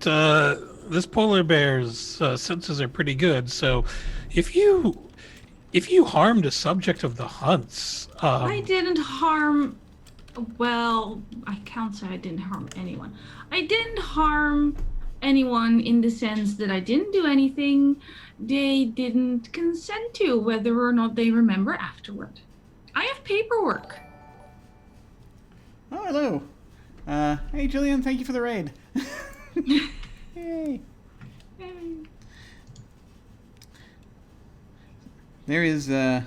this polar bear's senses are pretty good. So, if you harmed a subject of the hunts, I didn't harm. Well, I can't say I didn't harm anyone. I didn't harm anyone in the sense that I didn't do anything they didn't consent to, whether or not they remember afterward. I have paperwork. Oh, hello. Hey, Jillian, thank you for the raid. Yay. There is, Mac,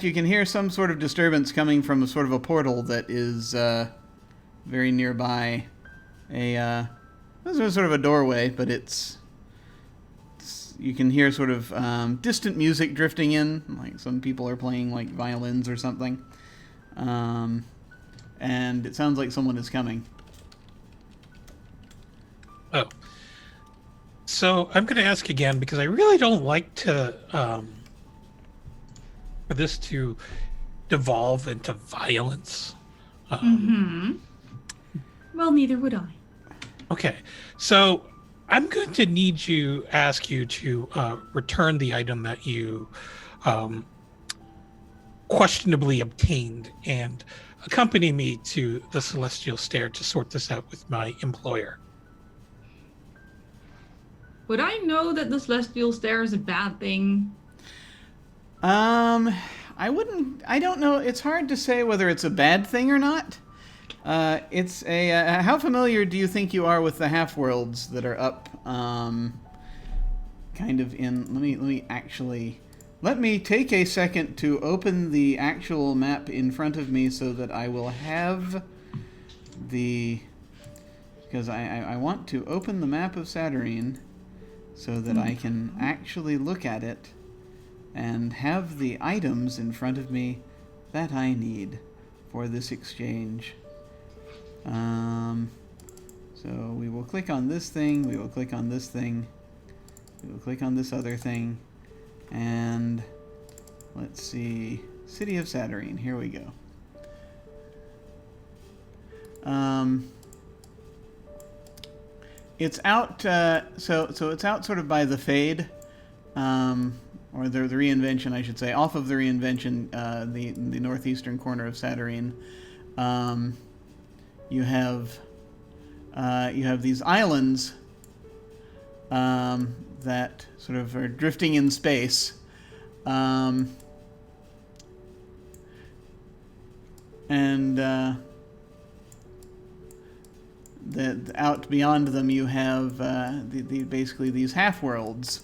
you can hear some sort of disturbance coming from a sort of a portal that is, very nearby. There's sort of a doorway, but you can hear sort of, distant music drifting in, like some people are playing, like, violins or something. And it sounds like someone is coming. Oh. So I'm going to ask again because I really don't like to for this to devolve into violence. Well, neither would I. Okay, so I'm going to ask you to return the item that you questionably obtained and accompany me to the Celestial Stair to sort this out with my employer. Would I know that the Celestial Stair is a bad thing? I don't know. It's hard to say whether it's a bad thing or not. It's a, how familiar do you think you are with the half-worlds that are up, kind of in, let me take a second to open the actual map in front of me so that I will have because I want to open the map of Saturnine so that I can actually look at it and have the items in front of me that I need for this exchange. So we will click on this thing, we will click on this thing, we will click on this other thing, and let's see, City of Saturnine, here we go. It's out, so it's out sort of by the Fade, or the reinvention, I should say, off of the reinvention, the northeastern corner of Saturnine. You have these islands that sort of are drifting in space, and out beyond them you have basically these half-worlds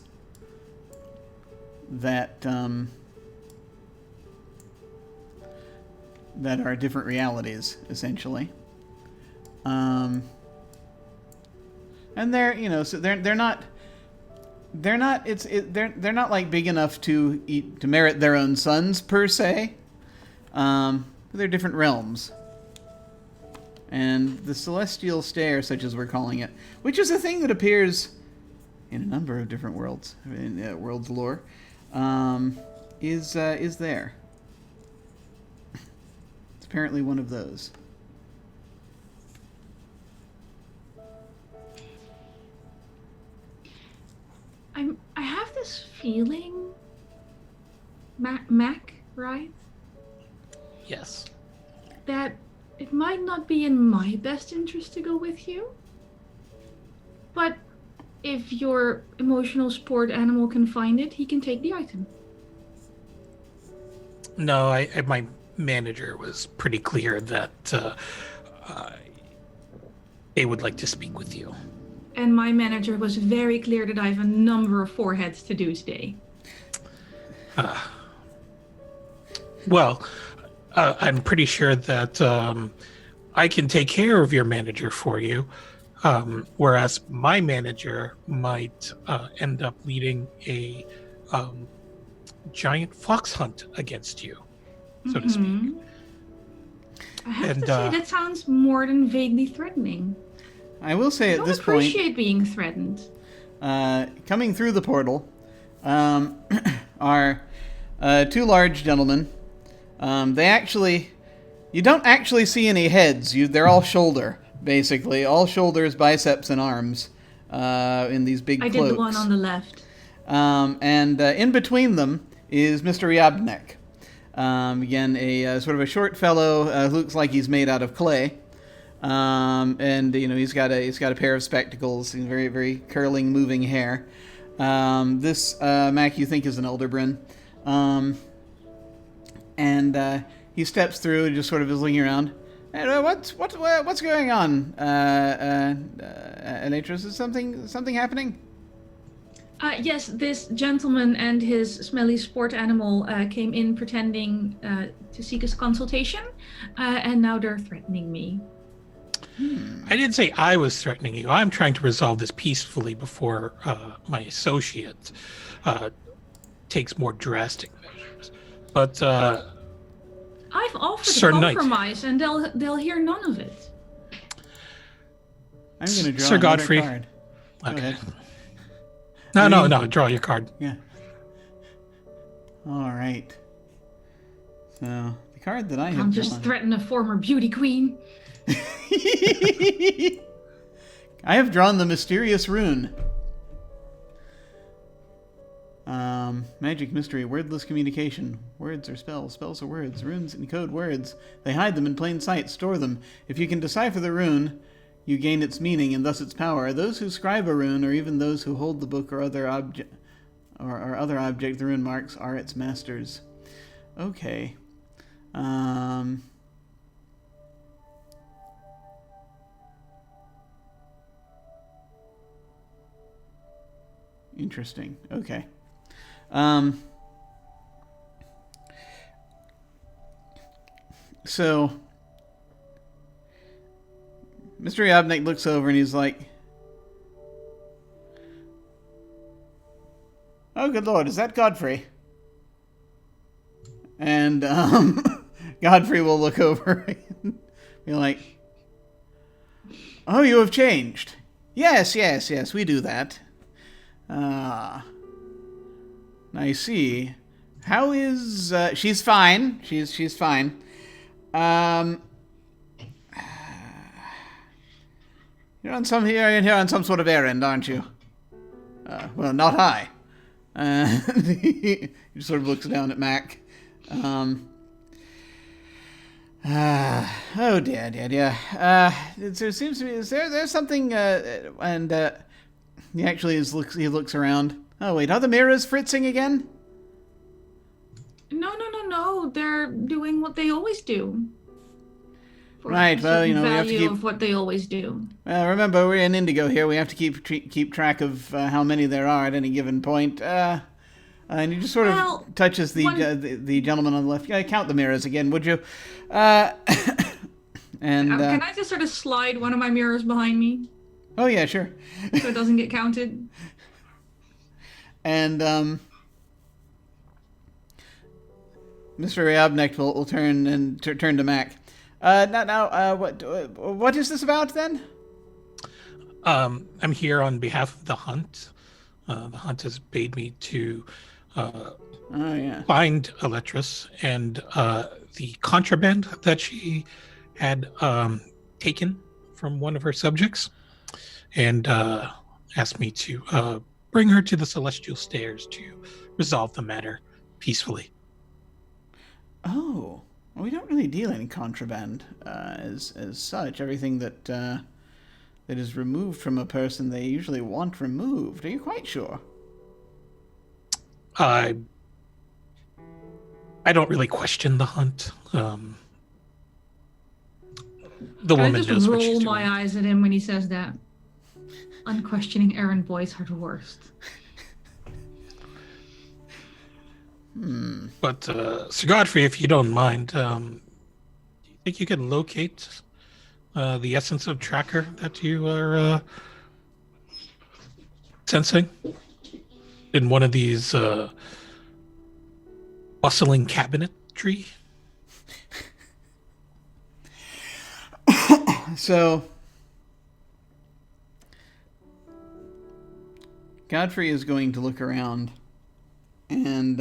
that are different realities, essentially. And they're, so they're not like big enough to merit their own suns per se. But they're different realms. And the Celestial Stair, such as we're calling it, which is a thing that appears in a number of different worlds, in world's lore, is there. It's apparently one of those. I have this feeling, Mac, right? Yes. That it might not be in my best interest to go with you. But if your emotional support animal can find it, he can take the item. No, my manager was pretty clear that they would like to speak with you. And my manager was very clear that I have a number of foreheads to do today. Well, I'm pretty sure that I can take care of your manager for you, whereas my manager might end up leading a giant fox hunt against you, so to speak. I have to say, that sounds more than vaguely threatening. I will say at this point, I don't appreciate being threatened. Coming through the portal are two large gentlemen. You don't actually see any heads. They're all shoulder, basically. All shoulders, biceps, and arms in these big cloaks. I did the one on the left. And in between them is Mr. Ryabnek. Again, a sort of a short fellow who looks like he's made out of clay. And he's got a pair of spectacles and very, very curling, moving hair. This Mac you think is an Elderbryn. And he steps through and just sort of is looking around. Hey, what's going on, Elatris? Is something happening? Yes, this gentleman and his smelly sport animal came in pretending to seek a consultation, and now they're threatening me. I didn't say I was threatening you. I'm trying to resolve this peacefully before my associate takes more drastic measures. But I've offered Sir a Knight. compromise, and they'll hear none of it. I'm going to draw Sir another Godfrey. card. Go ahead. No. Draw your card. Yeah. All right. So the card that I have I'm just threatening a former beauty queen. I have drawn the mysterious rune. Magic, mystery, wordless communication. Words are spells, spells are words, runes encode words. They hide them in plain sight, store them. If you can decipher the rune, you gain its meaning and thus its power. Those who scribe a rune, or even those who hold the book or other object, the rune marks, are its masters. Okay. Interesting. Okay. So Mr. Anniek looks over and he's like, "Oh, good Lord, is that Godfrey?" And Godfrey will look over and be like, "Oh, you have changed. Yes, we do that. I see. How is she's fine. She's fine. You're here on some sort of errand, aren't you? Well, not I." He sort of looks down at Mac. Oh dear. There seems to be. There's something. And he looks around. Oh wait, are the mirrors fritzing again? No. They're doing what they always do. Right. Well, we have to keep of what they always do. Well, remember, we're in Indigo here. We have to keep track of how many there are at any given point. And he just sort of touches the gentleman on the left. Count the mirrors again, would you? And can I just sort of slide one of my mirrors behind me? Oh yeah, sure. So it doesn't get counted. And Mr. Anniek will turn to Mac. What is this about then? I'm here on behalf of the Hunt. The Hunt has paid me to find Eletris and the contraband that she had taken from one of her subjects, and asked me to bring her to the Celestial Stairs to resolve the matter peacefully. Oh, well, we don't really deal in contraband as such. Everything that is removed from a person, they usually want removed. Are you quite sure? I don't really question the Hunt. The woman knows what she's doing. I just roll my eyes at him when he says that. Unquestioning errand boys are the worst. But Sir Godfrey, if you don't mind, do you think you can locate the essence of tracker that you are sensing in one of these bustling cabinetry? So Godfrey is going to look around and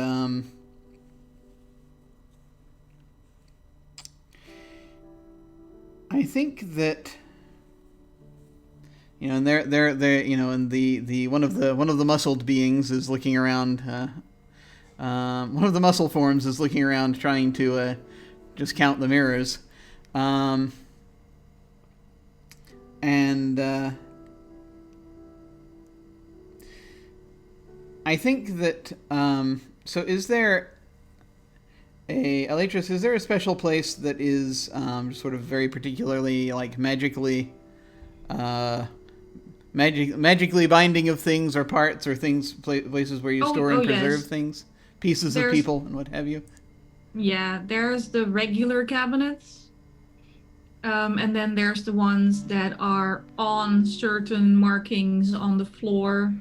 I think that and they're and the one of the muscled beings is looking around. One of the muscle forms is looking around, trying to just count the mirrors, and I think that so is there Eletris, is there a special place that is sort of very particularly like magically binding of things or parts or things, places where you store and preserve things, pieces of people and what have you? Yeah, there's the regular cabinets, and then there's the ones that are on certain markings on the floor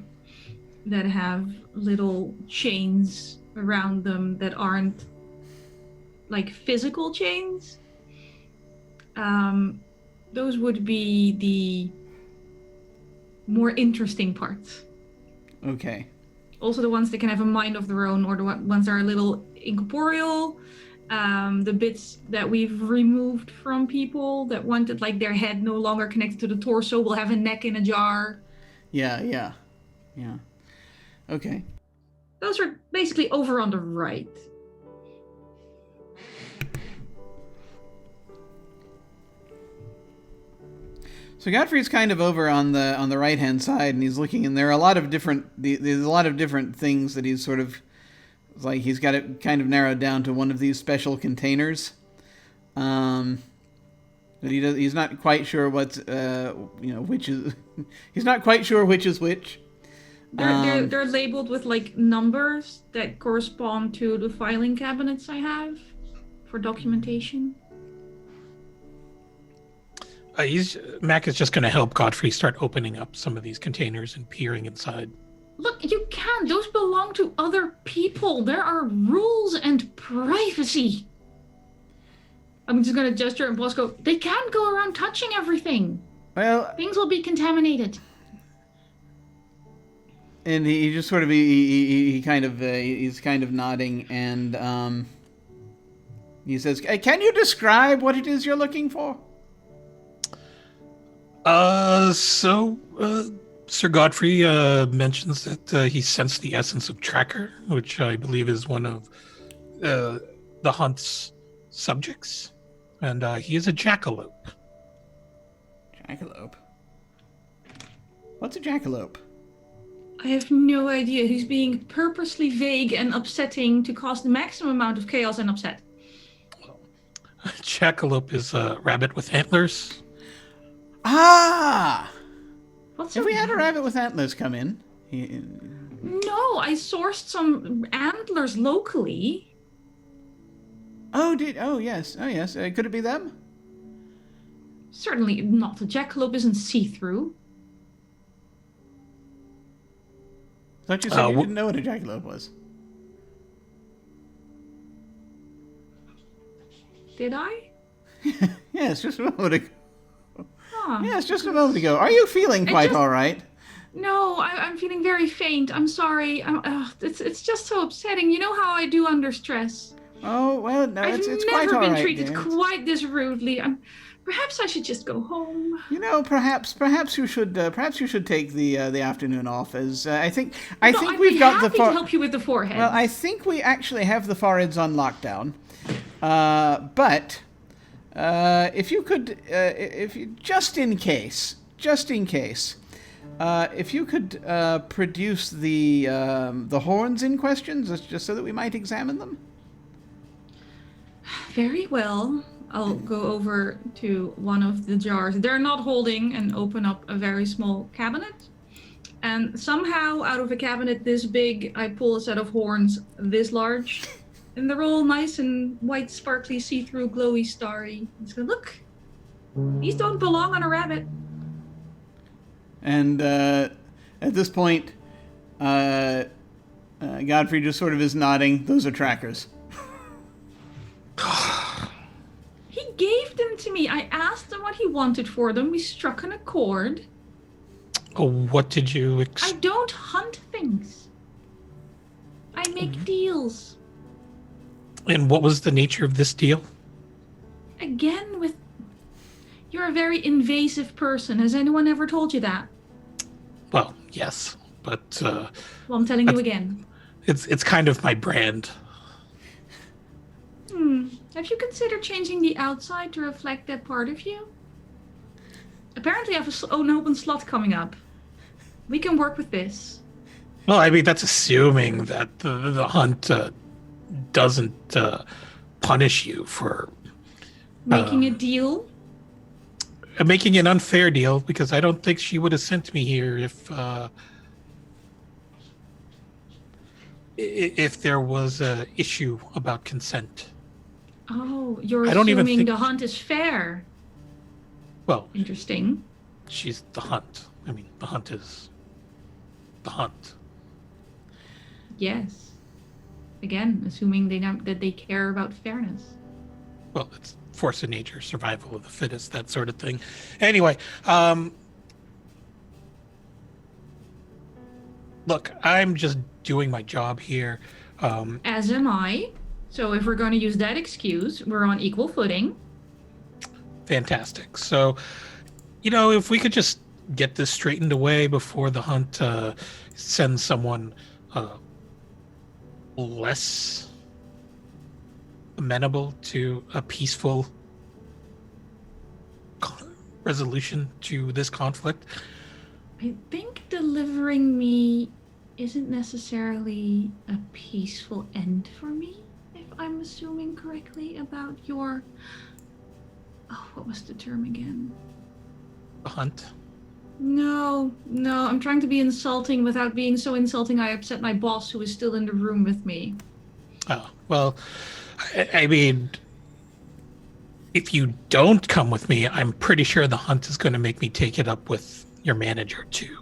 that have little chains around them that aren't like physical chains, those would be the more interesting parts. Okay. Also the ones that can have a mind of their own, or the ones that are a little incorporeal. The bits that we've removed from people that wanted like their head no longer connected to the torso will have a neck in a jar. Yeah. Okay. Those are basically over on the right. So Godfrey's kind of over on the right hand side, and he's looking, and there are a lot of different things that he's sort of like he's got it kind of narrowed down to one of these special containers. But he's not quite sure what's which is he's not quite sure which is which. They're labeled with like numbers that correspond to the filing cabinets I have for documentation. Mac is just going to help Godfrey start opening up some of these containers and peering inside. Look, you can't. Those belong to other people. There are rules and privacy. I'm just going to gesture and Boss go, they can't go around touching everything. Well, things will be contaminated. And he just sort of he's kind of nodding, and he says, "Can you describe what it is you're looking for?" Sir Godfrey mentions that he sensed the essence of Tracker, which I believe is one of the hunt's subjects, and he is a jackalope. Jackalope? What's a jackalope? I have no idea. He's being purposely vague and upsetting to cause the maximum amount of chaos and upset. Jackalope is a rabbit with antlers. Ah! Have we had a rabbit with antlers come in? No, I sourced some antlers locally. Oh, yes. Could it be them? Certainly not. A jackalope isn't see-through. I thought you said you didn't know what a jackalope was. Did I? Yes, just a moment ago. Huh. Yes, just a moment ago. Are you feeling quite all right? No, I'm feeling very faint. I'm sorry. It's just so upsetting. You know how I do under stress. Oh, well, no, it's quite all right. I've never been treated quite this rudely. Perhaps I should just go home. You know, perhaps you should take the afternoon off. As I think I'd we've got the. I'd be happy to help you with the forehead. Well, I think we actually have the foreheads on lockdown. But if you could, if you just in case, if you could produce the horns in question, just so that we might examine them. Very well. I'll go over to one of the jars. They're not holding, and open up a very small cabinet. And somehow, out of a cabinet this big, I pull a set of horns this large. And they're all nice and white, sparkly, see-through, glowy, starry. I'm just gonna look. These don't belong on a rabbit. And at this point, Godfrey just sort of is nodding. Those are trackers. He gave them to me. I asked him what he wanted for them. We struck an accord. Oh, what did you I don't hunt things. I make deals. And what was the nature of this deal? Again, you're a very invasive person. Has anyone ever told you that? Well, yes, but well, I'm telling you again. It's kind of my brand. Have you considered changing the outside to reflect that part of you? Apparently, I have an open slot coming up. We can work with this. Well, I mean, that's assuming that the hunt doesn't punish you for making a deal. Making an unfair deal, because I don't think she would have sent me here if there was an issue about consent. Oh, you're assuming the hunt is fair. Well, interesting. She's the hunt. I mean, the hunt is the hunt. Yes. Again, assuming that they care about fairness. well, it's force of nature, survival of the fittest, that sort of thing. Anyway, look, I'm just doing my job here. As am I. So if we're going to use that excuse, we're on equal footing. Fantastic. So, if we could just get this straightened away before the hunt sends someone less amenable to a peaceful resolution to this conflict. I think delivering me isn't necessarily a peaceful end for me, if I'm assuming correctly about your... Oh, what was the term again? The hunt? No, I'm trying to be insulting without being so insulting I upset my boss who is still in the room with me. Oh, well, I mean, if you don't come with me, I'm pretty sure the hunt is going to make me take it up with your manager, too.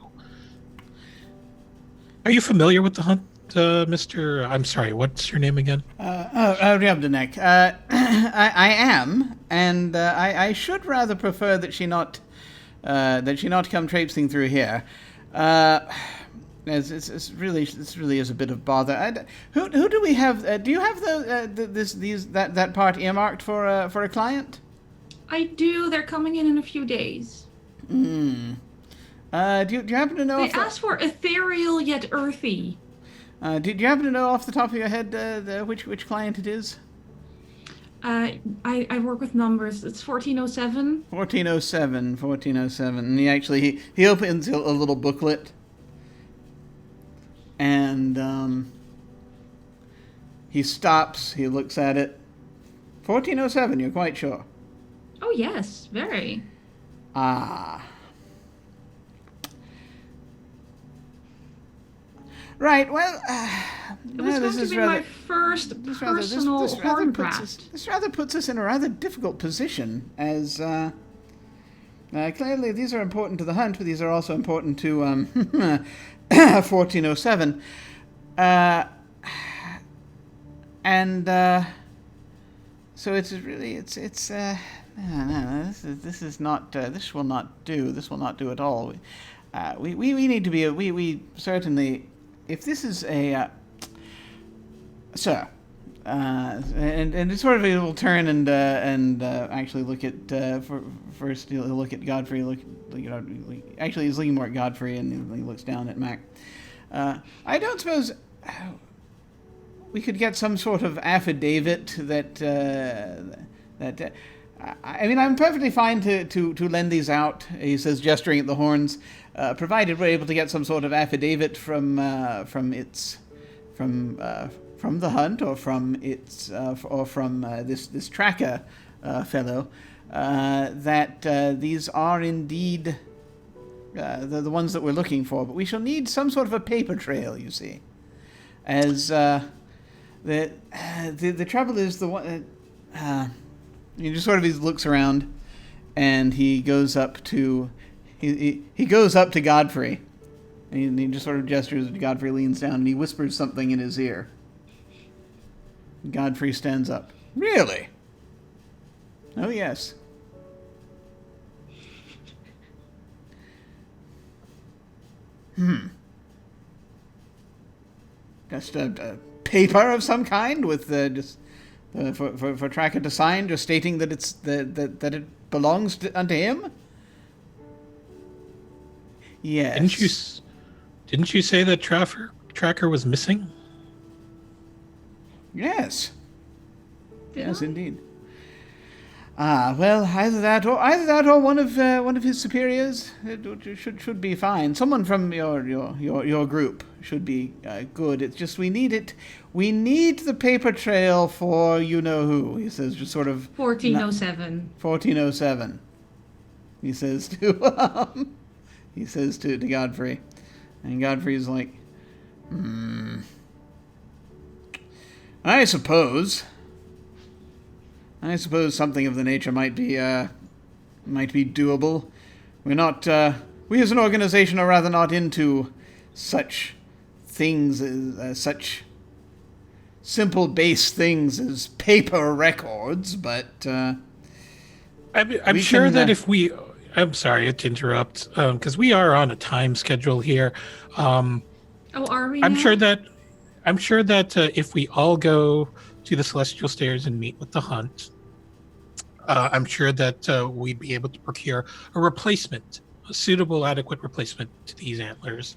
Are you familiar with the hunt, Mr. I'm sorry, what's your name again? Djinnaya. I am, and I should rather prefer that she not come traipsing through here. This really is a bit of bother. Who do we have? Do you have that part earmarked for a client? I do. They're coming in a few days. Do you happen to know? They asked for ethereal yet earthy. Do you happen to know off the top of your head which client it is? I work with numbers. It's 1407. 1407. And he opens a little booklet, and he stops. He looks at it. 1407. You're quite sure? Oh yes, very. Ah. Right, well, it was going to be my first personal horn draft. This rather puts us in a rather difficult position, as clearly these are important to the hunt, but these are also important to 1407. So this will not do. This will not do at all. We need to be. We certainly. If this is a sir, and it sort of will turn and actually look at first he'll look at Godfrey. Actually he's looking more at Godfrey, and he looks down at Mac. I don't suppose we could get some sort of affidavit that I mean, I'm perfectly fine to lend these out, he says, gesturing at the horns, provided we're able to get some sort of affidavit from the hunt, or from this tracker fellow, that these are indeed the ones that we're looking for. But we shall need some sort of a paper trail, you see, as the trouble is the one. He just sort of looks around, and he goes up to Godfrey, and he just sort of gestures. Godfrey leans down, and he whispers something in his ear. Godfrey stands up. Really? Oh yes. Just a paper of some kind with just. For Tracker to sign, just stating that it's that it belongs unto him. Yes. Didn't you say that Tracker was missing? Yes. Yes, indeed. Well, either that or one of his superiors. It should be fine. Someone from your group should be good. It's just we need it. We need the paper trail for you know who. He says, just sort of 1407. 1407. He says to Godfrey, and Godfrey's like, I suppose something of the nature might be doable. We're not. We as an organization are rather not into such things, such simple base things as paper records, but I'm sure that if we, I'm sorry to interrupt, because we are on a time schedule here. Oh, are we I'm now? sure that if we all go to the Celestial Stairs and meet with the Hunt, I'm sure that we'd be able to procure a replacement, a suitable, adequate replacement to these antlers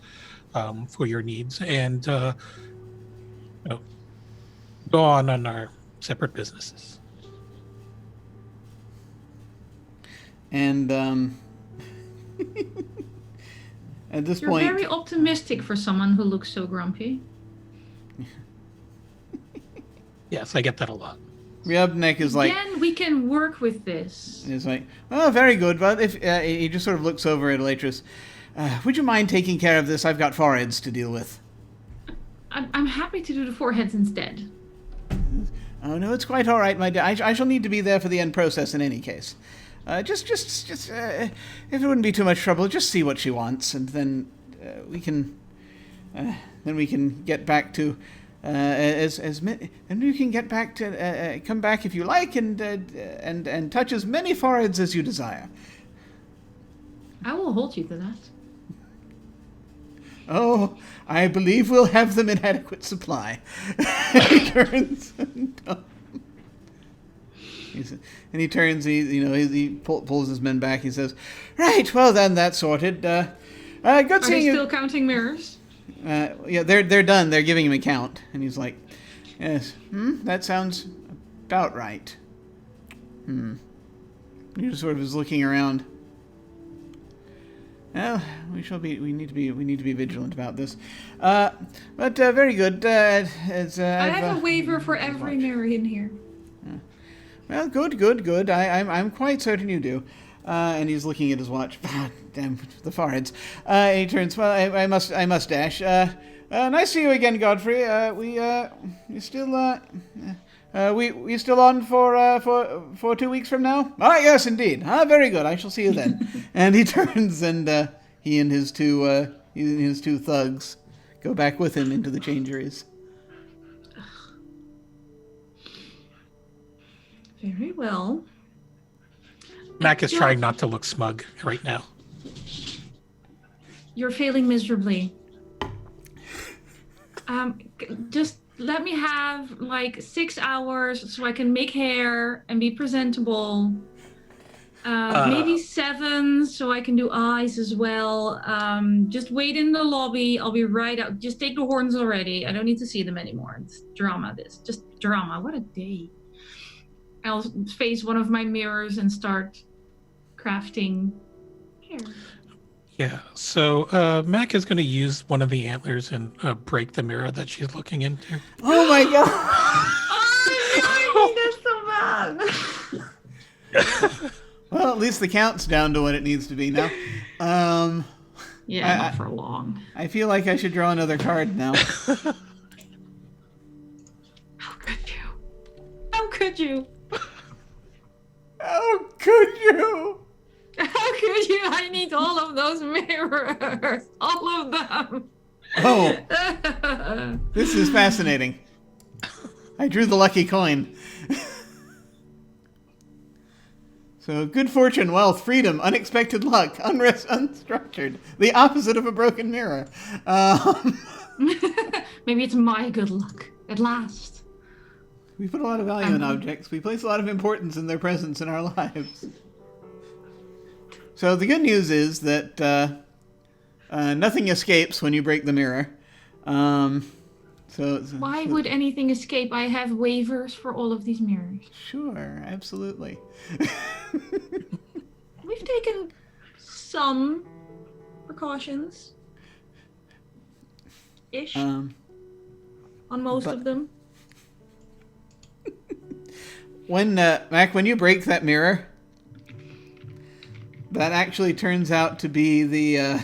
for your needs, and you know, go on our separate businesses. And at this You're point, very optimistic for someone who looks so grumpy. Yes, I get that a lot. Ryubnik is like, Again, we can work with this. is like, well, very good, but if he just sort of looks over at Elatris, would you mind taking care of this? I've got foreheads to deal with. I'm happy to do the foreheads instead. Oh no, it's quite all right, my dear. I shall need to be there for the end process in any case. Just, if it wouldn't be too much trouble, just see what she wants, and then we can get back to as many, and you can get back to come back if you like, and touch as many foreheads as you desire. I will hold you to that. Oh, I believe we'll have them in adequate supply. He turns and he turns. He pulls his men back. He says, "Right, well then, that's sorted. Good Are seeing they you." still counting mirrors? Yeah, they're done. They're giving him a count, and he's like, "Yes, that sounds about right." He just sort of is looking around. Well, we need to be vigilant about this. But very good. I have a waiver for every mirror in here. Well, good. I'm quite certain you do. And he's looking at his watch. Damn, the foreheads. He turns. Well, I must dash. Nice to see you again, Godfrey. We still on for 2 weeks from now? Ah, yes, indeed. Ah, very good. I shall see you then. And he turns, and he and his two thugs go back with him into the changeries. Very well. Mac is trying not to look smug right now. You're failing miserably. Just let me have like 6 hours so I can make hair and be presentable. Maybe 7 so I can do eyes as well. Just wait in the lobby. I'll be right out. Just take the horns already. I don't need to see them anymore. It's drama. Just drama. What a day. I'll face one of my mirrors and start crafting hair. Yeah, so Mac is going to use one of the antlers and break the mirror that she's looking into. Oh my god! I need this so bad. Well, at least the count's down to what it needs to be now. Yeah, not for long. I feel like I should draw another card now. How could you? How could you? How could you? How could you? I need all of those mirrors. All of them. Oh. This is fascinating. I drew the lucky coin. So, good fortune, wealth, freedom, unexpected luck, unrest, unstructured. The opposite of a broken mirror. Maybe it's my good luck. At last. We put a lot of value in objects. We place a lot of importance in their presence in our lives. So the good news is that nothing escapes when you break the mirror. Why would anything escape? I have waivers for all of these mirrors. Sure, absolutely. We've taken some precautions. Ish. On most of them. When Mac, when you break that mirror, that actually turns out to be the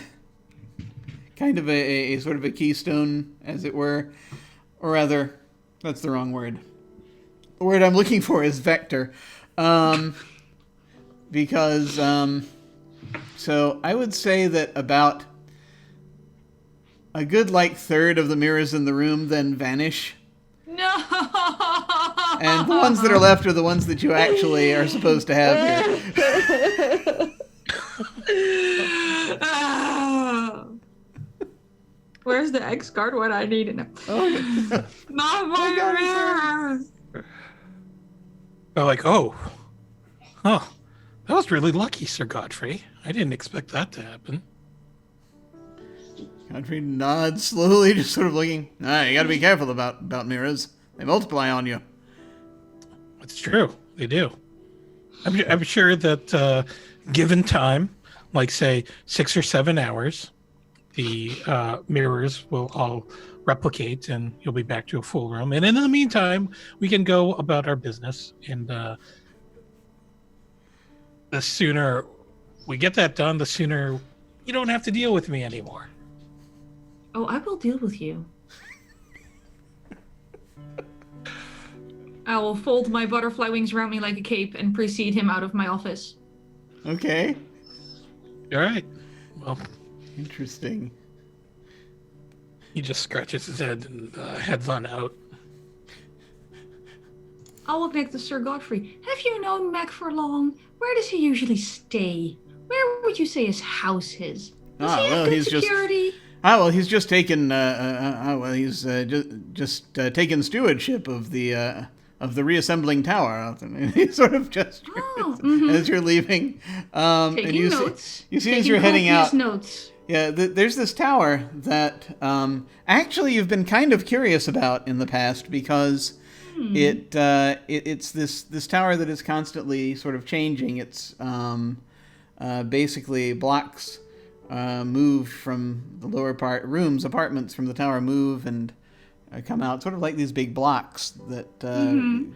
kind of a sort of a keystone, as it were, or rather, that's the wrong word. The word I'm looking for is vector, because so I would say that about a good third of the mirrors in the room then vanish. No. And the ones that are left are the ones that you actually are supposed to have here. Where's the X card when I need it now? Oh, Not my mirrors! They're like, oh, that was really lucky, Sir Godfrey. I didn't expect that to happen. Godfrey nods slowly, just sort of looking. You gotta be careful about mirrors. They multiply on you. It's true. They do. I'm sure that given time, like say 6 or 7 hours, the mirrors will all replicate and you'll be back to a full room. And in the meantime, we can go about our business. And the sooner we get that done, the sooner you don't have to deal with me anymore. Oh, I will deal with you. I will fold my butterfly wings around me like a cape and precede him out of my office. Okay. All right. Well, interesting. He just scratches his head and heads on out. I'll look next to Sir Godfrey. Have you known Mac for long? Where does he usually stay? Where would you say his house is? Does he have good security? He's just taken. He's just taken stewardship of the reassembling tower. He sort of gestures as you're leaving. Taking and you notes. You see as you're heading out. Notes. Yeah, there's this tower that actually you've been kind of curious about in the past because it's this tower that is constantly sort of changing. It's basically blocks move from the lower part, apartments from the tower move and come out, sort of like these big blocks that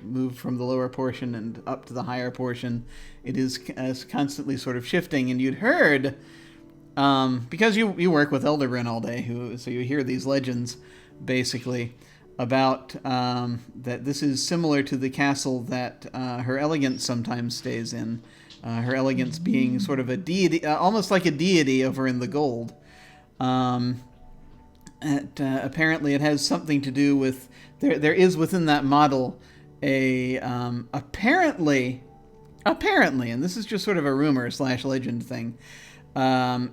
move from the lower portion and up to the higher portion. It is constantly sort of shifting, and you'd heard, because you work with Elderbryn all day, so you hear these legends, basically, about that this is similar to the castle that Her Elegance sometimes stays in. Her Elegance being sort of a deity, almost like a deity over in the gold. Apparently it has something to do with, there is within that model a, apparently, and this is just sort of a rumor / legend thing, a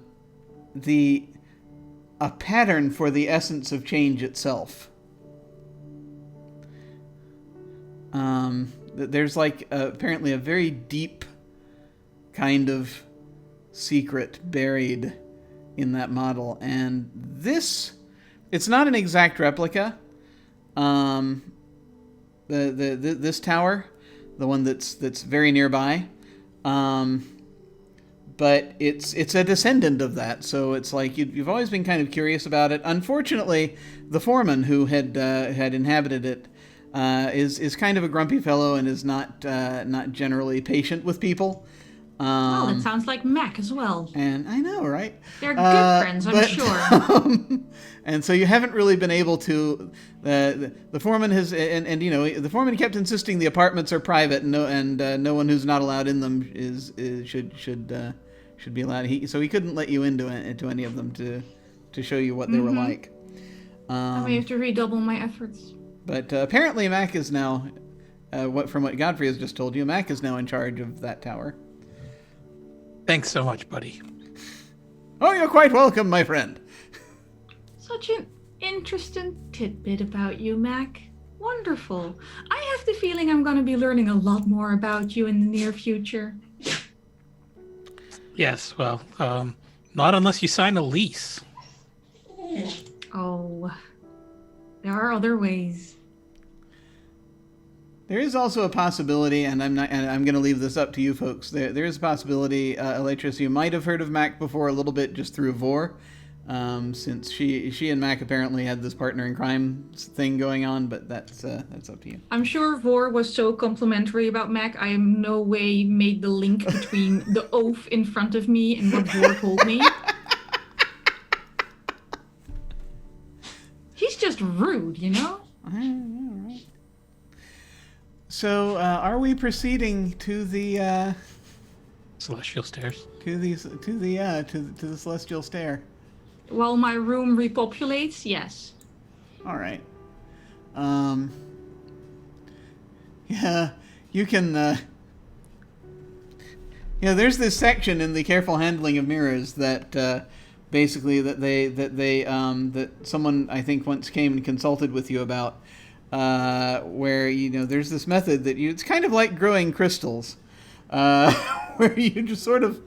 pattern for the essence of change itself. There's like apparently a very deep kind of secret buried in that model, and it's not an exact replica. This tower, the one that's very nearby, but it's a descendant of that. So it's like you've always been kind of curious about it. Unfortunately, the foreman who had inhabited it is kind of a grumpy fellow and is not generally patient with people. That sounds like Mac as well. And I know, right? They're good friends, I'm sure. And so you haven't really been able to. The foreman has, and you know, the foreman kept insisting the apartments are private, and no one who's not allowed in them should be allowed. So he couldn't let you into any of them to show you what they were like. I may have to redouble my efforts. But apparently, Mac is now, from what Godfrey has just told you, Mac is now in charge of that tower. Thanks so much, buddy. Oh, you're quite welcome, my friend. Such an interesting tidbit about you, Mac. Wonderful. I have the feeling I'm going to be learning a lot more about you in the near future. Yes, well, not unless you sign a lease. Oh, there are other ways. There is also a possibility, and I'm going to leave this up to you folks. There is a possibility, Elytris, you might have heard of Mac before a little bit just through Vor, since she and Mac apparently had this partner in crime thing going on, but that's up to you. I'm sure Vor was so complimentary about Mac, I in no way made the link between the oaf in front of me and what Vor told me. He's just rude, you know? All right. So, are we proceeding to the celestial stairs? To the celestial stair. While my room repopulates, yes. All right. Yeah, you can. There's this section in the careful handling of mirrors that basically that someone I think once came and consulted with you about, where there's this method that it's kind of like growing crystals, where you just sort of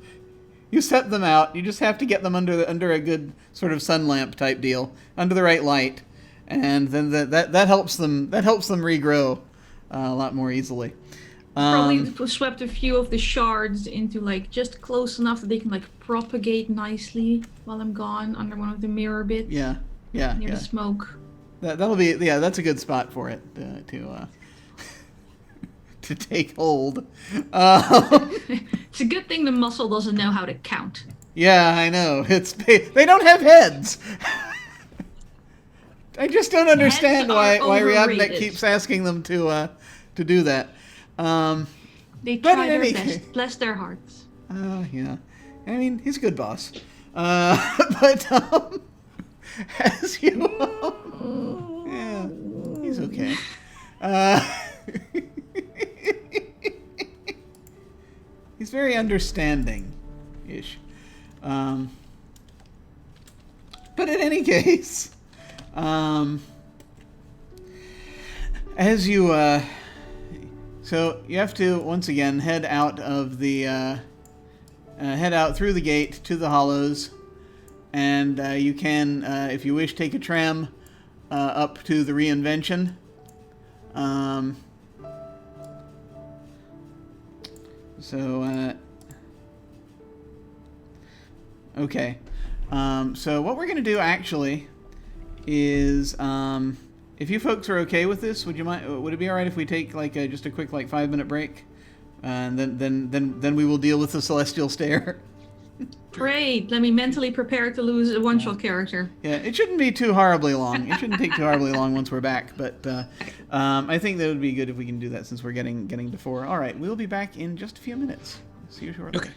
you set them out. You just have to get them under a good sort of sun lamp type deal, under the right light, and then that helps them regrow a lot more easily. Probably swept a few of the shards into like just close enough that they can like propagate nicely while I'm gone under one of the mirror bits. Yeah, near the smoke. That'll be that's a good spot for it to take hold. It's a good thing the muscle doesn't know how to count. Yeah, I know. They don't have heads. I just don't understand why Ryabnik keeps asking them to do that. They try their best. Bless their hearts. Yeah. I mean, he's a good boss. But as you, yeah, he's okay. He's very understanding-ish. But in any case, as you, so you have to once again head out of the, head out through the gate to the hollows, and you can, if you wish, take a tram up to the reinvention. Okay. So what we're gonna do actually is, if you folks are okay with this, would it be all right if we take like just a quick 5-minute break, and then we will deal with the celestial stare. Great. Let me mentally prepare to lose a one-shot character. Yeah, it shouldn't be too horribly long. It shouldn't take too horribly long once we're back. But I think that would be good if we can do that since we're getting to 4. All right, we'll be back in just a few minutes. See you shortly. Okay.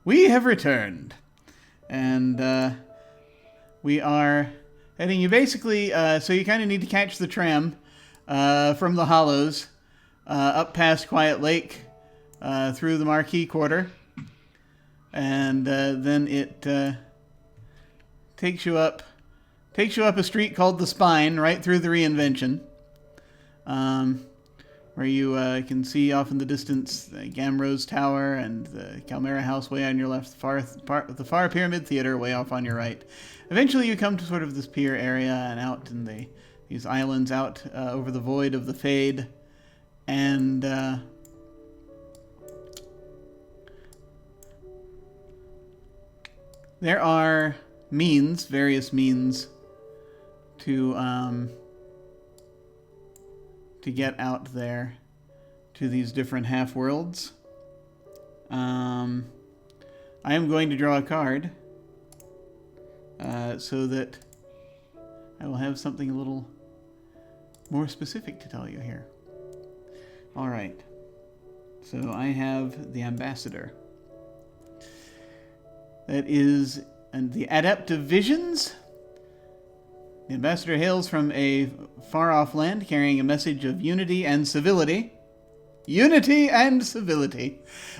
we have returned. And we are heading you basically, so you kind of need to catch the tram from the Hollows up past Quiet Lake through the Marquee Quarter. And then it takes you up a street called the Spine, right through the Reinvention, where you can see off in the distance the Gamrose Tower and the Calmera House way on your left, the far Pyramid Theater way off on your right. Eventually you come to sort of this pier area and out in these islands out over the void of the Fade, and there are various means to get out there to these different half-worlds. I am going to draw a card so that I will have something a little more specific to tell you here. All right. So I have the Ambassador. That is the Adept of Visions. The ambassador hails from a far-off land carrying a message of unity and civility. Unity and civility.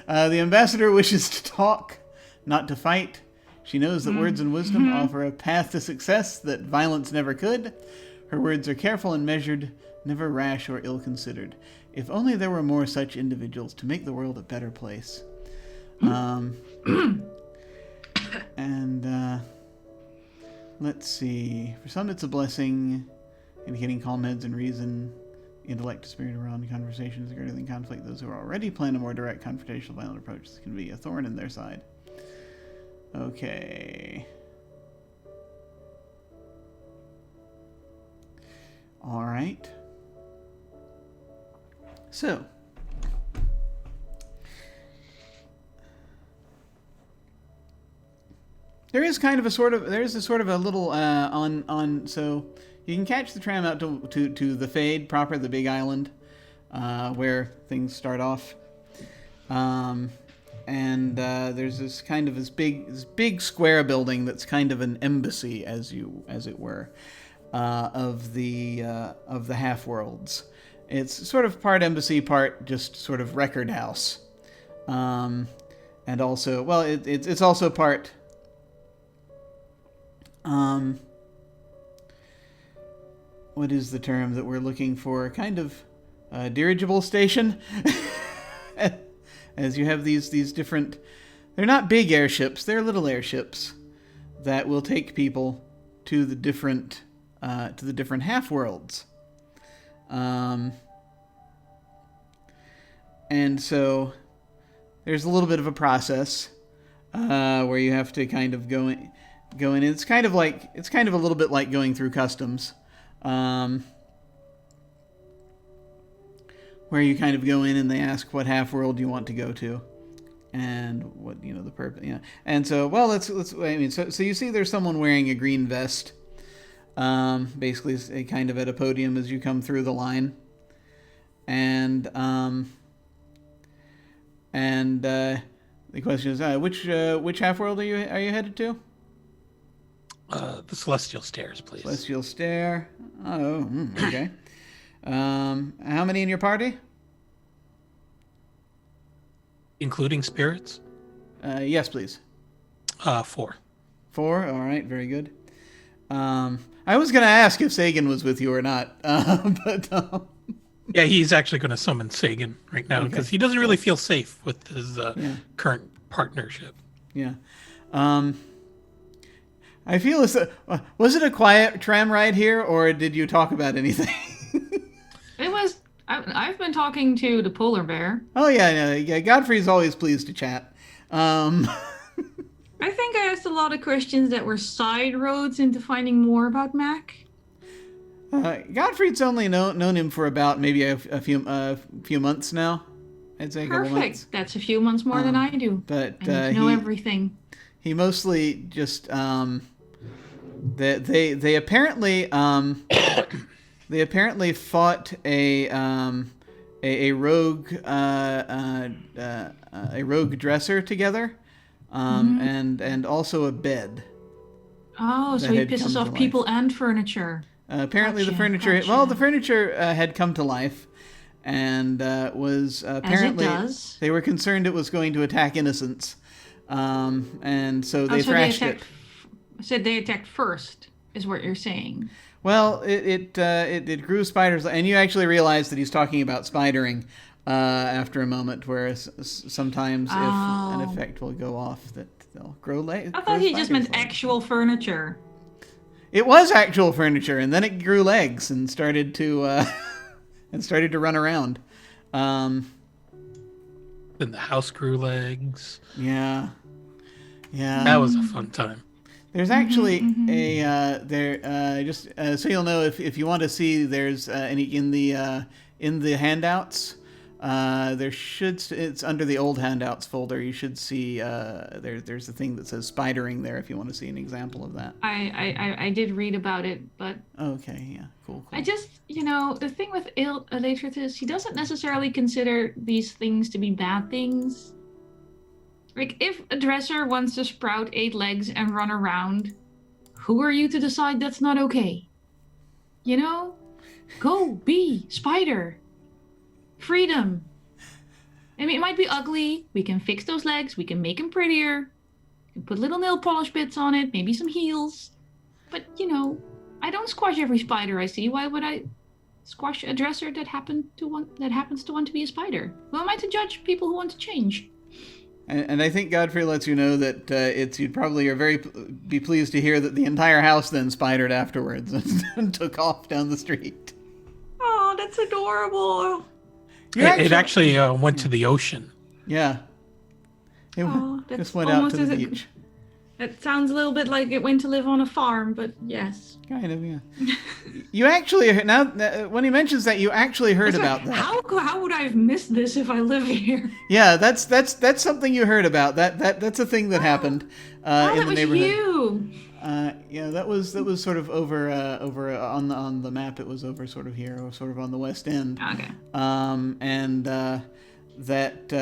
The ambassador wishes to talk, not to fight. She knows that words and wisdom offer a path to success that violence never could. Her words are careful and measured, never rash or ill-considered. If only there were more such individuals to make the world a better place. And let's see. For some, it's a blessing, indicating calm heads and reason, intellect to spirit around conversations greater than conflict. Those who already plan a more direct confrontational violent approach can be a thorn in their side. Okay. All right. So. There's a sort of a little so you can catch the tram out to the Fade proper, the big island, where things start off, and there's this big square building that's kind of an embassy, as it were, of the half worlds. It's sort of part embassy, part just sort of record house, and also it's also part. What is the term that we're looking for? Kind of dirigible station. As you have these different, they're not big airships, they're little airships that will take people to the different half worlds. And so there's a little bit of a process where you have to kind of go in. It's kind of a little bit like going through customs, where you kind of go in and they ask what half world you want to go to, and what the purpose. And so so you see there's someone wearing a green vest, basically kind of at a podium as you come through the line, and the question is which half world are you headed to? The Celestial Stairs, please. Celestial Stair. Oh, okay. How many in your party? Including spirits? Yes, please. 4. 4? All right, very good. I was going to ask if Sagan was with you or not, but... Yeah, he's actually going to summon Sagan right now because he doesn't really feel safe with his current partnership. Yeah. I feel was it a quiet tram ride here, or did you talk about anything? It was. I've been talking to the polar bear. Oh yeah. Godfrey's always pleased to chat. I think I asked a lot of questions that were side roads into finding more about Mac. Godfrey's only known him for about maybe a few months now. I'd say a couple months. That's a few months more than I do. But I need to know everything. He mostly just they apparently fought a rogue dresser together and also a bed. Oh, so he pisses off people and furniture. Apparently the furniture... Well, the furniture had come to life, and was apparently... As it does. They were concerned it was going to attack innocents, and so they thrashed it. So they attacked first, is what you're saying. Well, it grew spiders, and you actually realize that he's talking about spidering after a moment, where sometimes if an effect will go off, that they'll grow legs. I thought he just meant actual furniture. It was actual furniture, and then it grew legs and started to run around. Then the house grew legs. Yeah. That was a fun time. There's actually just so you'll know, if you want to see, there's in the handouts. It's under the old handouts folder. You should see there's a thing that says spidering there if you want to see an example of that. I did read about it, but okay, yeah, cool. I just, the thing with Lathrith is he doesn't necessarily consider these things to be bad things. Like, if a dresser wants to sprout 8 legs and run around, who are you to decide that's not okay? Go be spider. Freedom. I mean, it might be ugly. We can fix those legs. We can make them prettier. We can put little nail polish bits on it, maybe some heels. But, I don't squash every spider I see. Why would I squash a dresser that happens to want to be a spider? Who am I to judge people who want to change? And I think Godfrey lets you know that you'd probably are be pleased to hear that the entire house then spidered afterwards and took off down the street. Oh, that's adorable. It actually went to the ocean. Yeah. It just went out to the beach. It sounds a little bit like it went to live on a farm, but yes. Kind of, yeah. You actually, now when he mentions that, you actually heard about that. How would I have missed this if I live here? Yeah, that's something you heard about. That's a thing that happened in the neighborhood. You. Yeah, that was sort of over on the map. It was over sort of here, or sort of on the west end. Okay. And that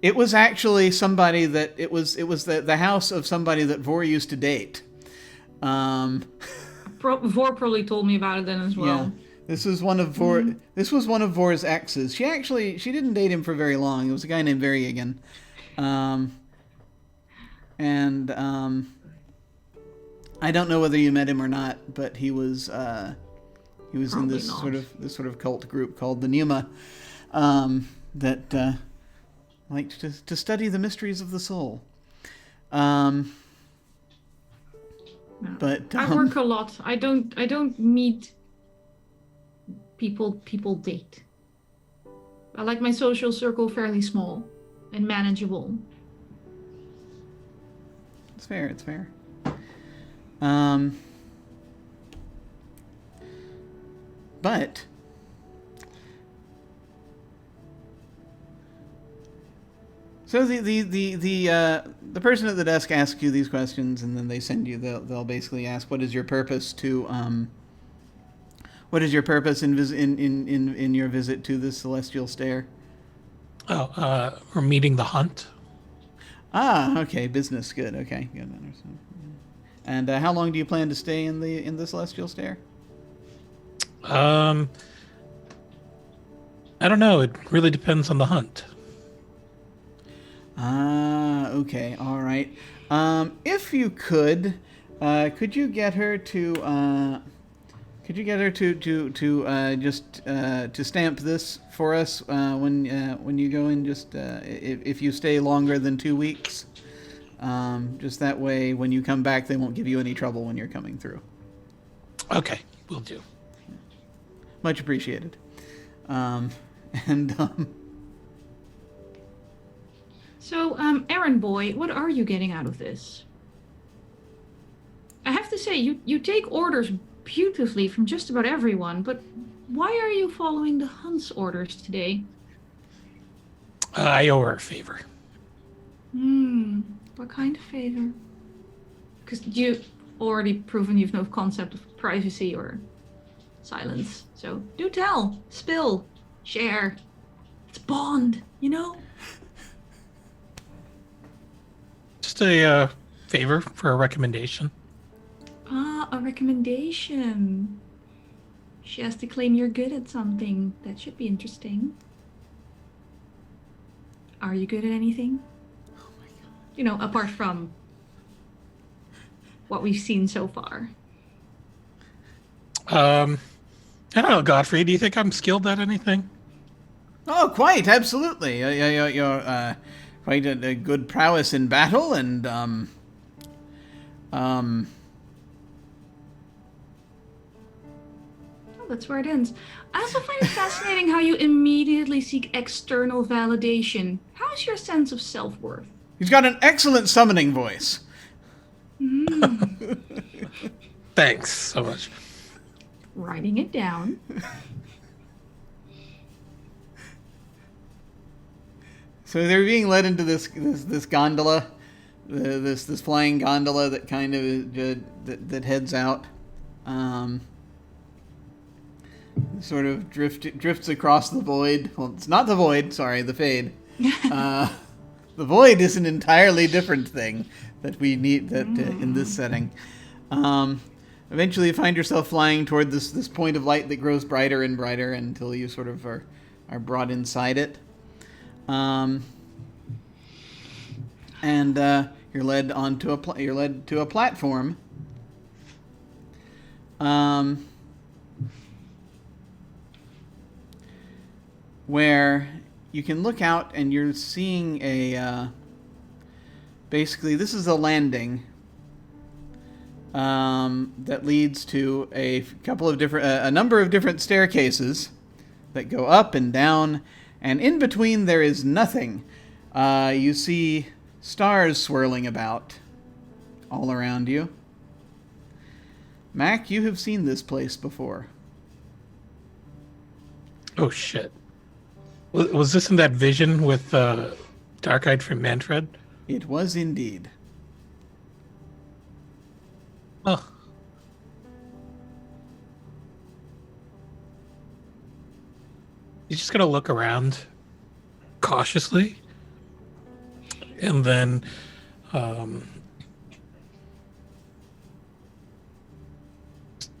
it was actually somebody that it was the house of somebody that Vor used to date. Vor probably told me about it then as well. Yeah. This was one of Vor. Mm-hmm. This was one of Vor's exes. She didn't date him for very long. It was a guy named Variagan. I don't know whether you met him or not, but he was in this sort of cult group called the Numa, that liked to study the mysteries of the soul. But I work a lot. I don't meet people date. I like my social circle fairly small and manageable. It's fair. But so the person at the desk asks you these questions, and then they send you. They'll basically ask, "What is your purpose What is your purpose in your visit to the Celestial Stair?" We're meeting the hunt. Ah, okay, business. Good. Okay, good. And how long do you plan to stay in the Celestial Stair? I don't know. It really depends on the hunt. Okay, all right. If you could you get her to just to stamp this for us when you go in? Just if you stay longer than 2 weeks, just that way when you come back, they won't give you any trouble when you're coming through. Okay, will do. Much appreciated. So, errand boy, what are you getting out of this? I have to say, you take orders beautifully from just about everyone, but why are you following the hunt's orders today? I owe her a favor. What kind of favor? Because you've already proven you've no concept of privacy or silence. So, do tell, spill, share. It's a bond, you know? Just just a favor for a recommendation. Ah, a recommendation. She has to claim you're good at something. That should be interesting. Are you good at anything? Oh my god. You know, apart from what we've seen so far. I don't know, Godfrey. Do you think I'm skilled at anything? Oh, quite, absolutely. You're quite a good prowess in battle, and Oh, that's where it ends. I also find it fascinating how you immediately seek external validation. How is your sense of self-worth? he's got an excellent summoning voice. Thanks so much. Writing it down. So they're being led into this gondola, this flying gondola that kind of that heads out, sort of drifts across the void. Well, it's not the void. Sorry, the fade. The void is an entirely different thing that we need in this setting. Eventually, you find yourself flying toward this point of light that grows brighter and brighter until you sort of are brought inside it. And you're led onto you're led to a platform. Where you can look out and you're seeing basically this is a landing that leads to a number of different staircases that go up and down, and in between there is nothing. You see stars swirling about all around you. Mac, you have seen this place before. Oh shit! Was this in that vision with Dark-Eyed from Manfred? It was indeed. Oh. He's just gonna look around cautiously, and then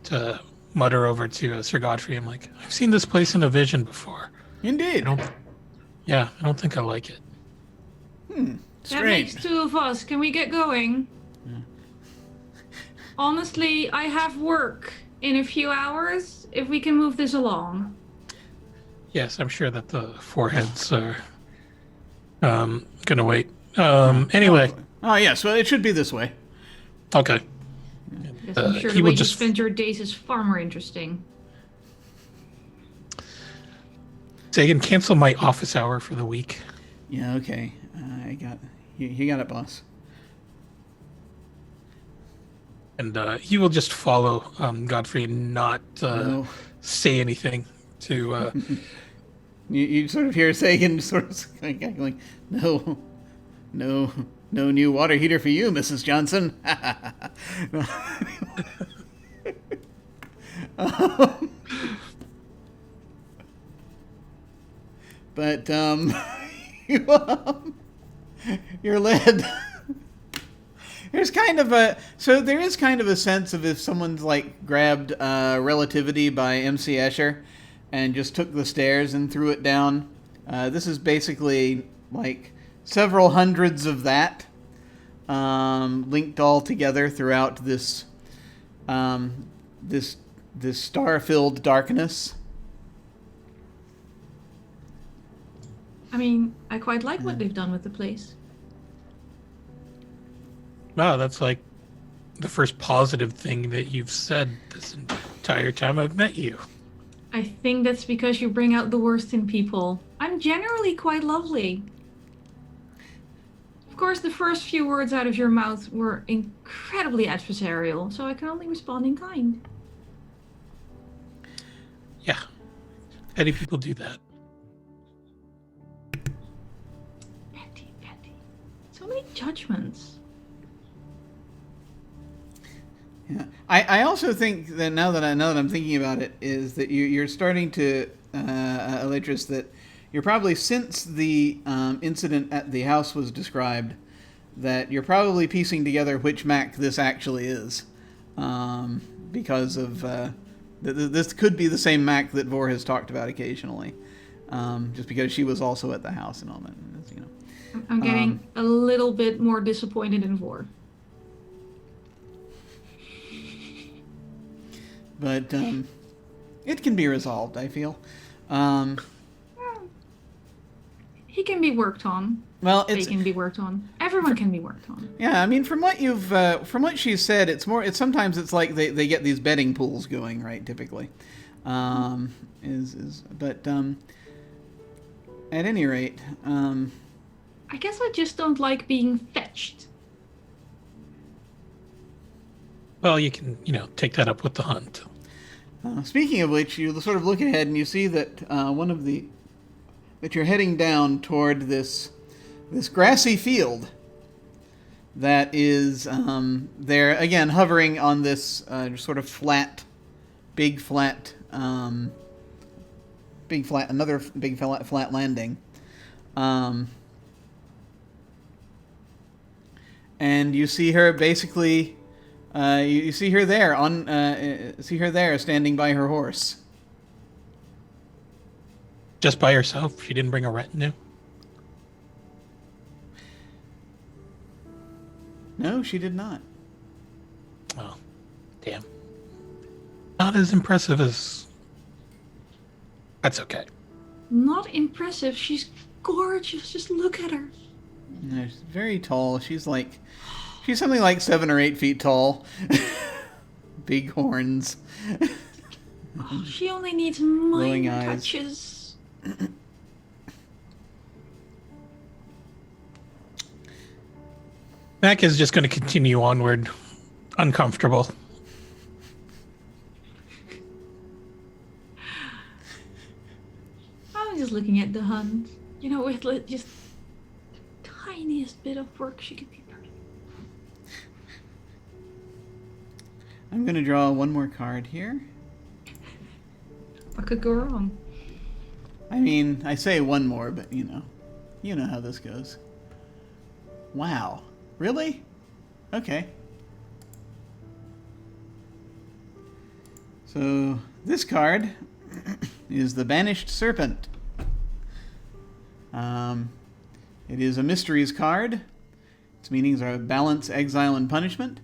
to mutter over to Sir Godfrey. I'm like, I've seen this place in a vision before. Indeed. I don't think I like it. That makes two of us. Can we get going? Yeah. Honestly, I have work in a few hours. If we can move this along. Yes, I'm sure that the foreheads are gonna wait. Anyway. Oh yes, well it should be this way. Okay. Yes, I'm sure the way you spend your days is far more interesting. Sagan, cancel my office hour for the week. Yeah, okay. You got it, boss. And he will just follow Godfrey and not say anything to... You sort of hear Sagan sort of going, no new water heater for you, Mrs. Johnson. But you're led. There is kind of a sense of if someone's like grabbed Relativity by M.C. Escher and just took the stairs and threw it down. This is basically like several hundreds of that linked all together throughout this star-filled darkness. I mean, I quite like what they've done with the place. Wow, that's like the first positive thing that you've said this entire time I've met you. I think that's because you bring out the worst in people. I'm generally quite lovely. Of course, the first few words out of your mouth were incredibly adversarial, so I can only respond in kind. Yeah. Many people do that. Petty. So many judgments. Yeah, I also think that now that I'm thinking about it, is that you're starting to, Elatris, that you're probably, since the incident at the house was described, that you're probably piecing together which Mac this actually is, because of this could be the same Mac that Vor has talked about occasionally, just because she was also at the house and all that. You know. I'm getting a little bit more disappointed in Vor. But it can be resolved, I feel. He can be worked on. Well, They can be worked on. Everyone can be worked on. Yeah, I mean, from what she said, it's sometimes it's like they get these betting pools going, right? Typically, but at any rate, I guess I just don't like being fetched. Well, you can, take that up with the hunt. Speaking of which, you sort of look ahead and you see that that you're heading down toward this grassy field that is there again, hovering on this sort of flat another big flat landing, and you see her basically. You see her there standing by her horse. Just by herself? She didn't bring a retinue? No, she did not. Oh, damn. Not as impressive as... That's okay. Not impressive. She's gorgeous. Just look at her. No, she's very tall. She's something like 7 or 8 feet tall. Big horns. Oh, she only needs minor eyes. touches. Mac is just going to continue onward, uncomfortable. I'm just looking at the hunt. With just tiniest bit of work, she could be perfect. I'm going to draw one more card here. What could go wrong? I mean, I say one more, but you know how this goes. Wow. Really? Okay. So, this card is the Banished Serpent. It is a mysteries card. Its meanings are balance, exile, and punishment.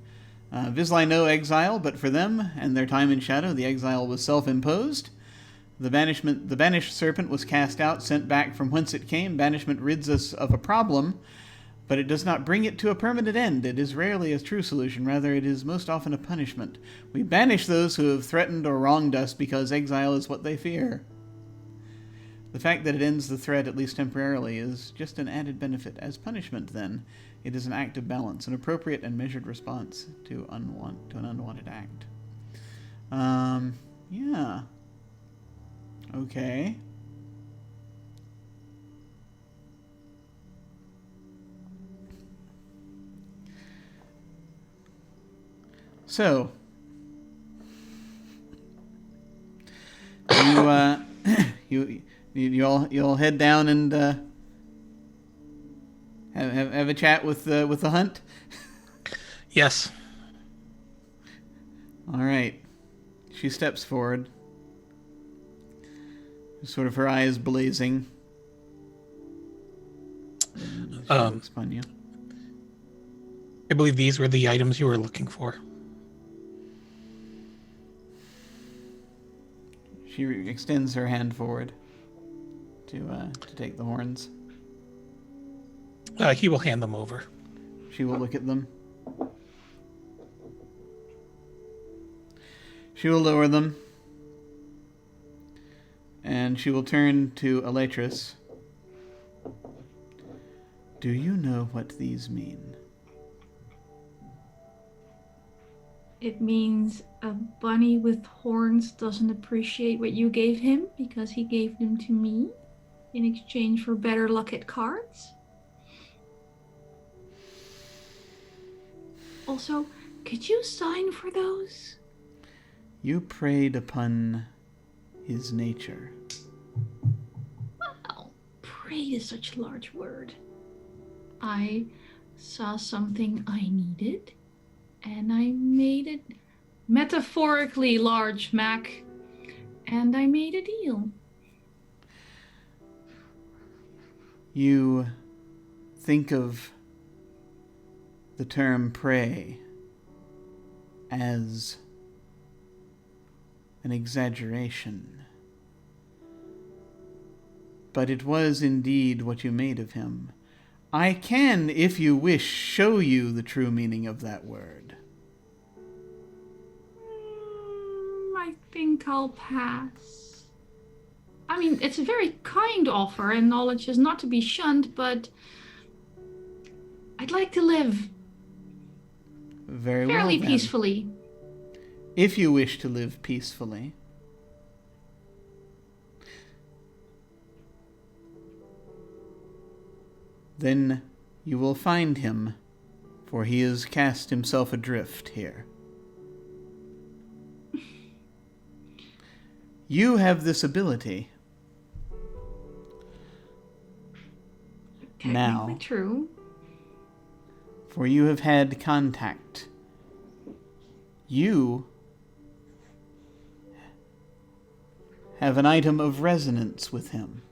Vizsla no exile, but for them and their time in shadow, the exile was self-imposed. The banished serpent was cast out, sent back from whence it came. Banishment rids us of a problem, but it does not bring it to a permanent end. It is rarely a true solution. Rather, it is most often a punishment. We banish those who have threatened or wronged us because exile is what they fear. The fact that it ends the threat, at least temporarily, is just an added benefit. As punishment, then, it is an act of balance, an appropriate and measured response to an unwanted act. Yeah. Okay. So, you all head down and have a chat with the hunt. Yes. All right. She steps forward, sort of her eyes blazing. She looks upon you. I believe these were the items you were looking for. She extends her hand forward to take the horns. He will hand them over. She will look at them. She will lower them. And she will turn to Elatris. Do you know what these mean? It means a bunny with horns doesn't appreciate what you gave him because he gave them to me in exchange for better luck at cards. Also, could you sign for those? You preyed upon his nature. Wow, preyed is such a large word. I saw something I needed, and I made it metaphorically large, Mac, and I made a deal. You think of the term prey as an exaggeration, but it was indeed what you made of him. I can, if you wish, show you the true meaning of that word. I think I'll pass. I mean, it's a very kind offer, and knowledge is not to be shunned, but I'd like to live Very well, fairly then. peacefully. If you wish to live peacefully. Then you will find him, for he has cast himself adrift here. You have this ability. Technically Now, true. for you have had contact. You have an item of resonance with him.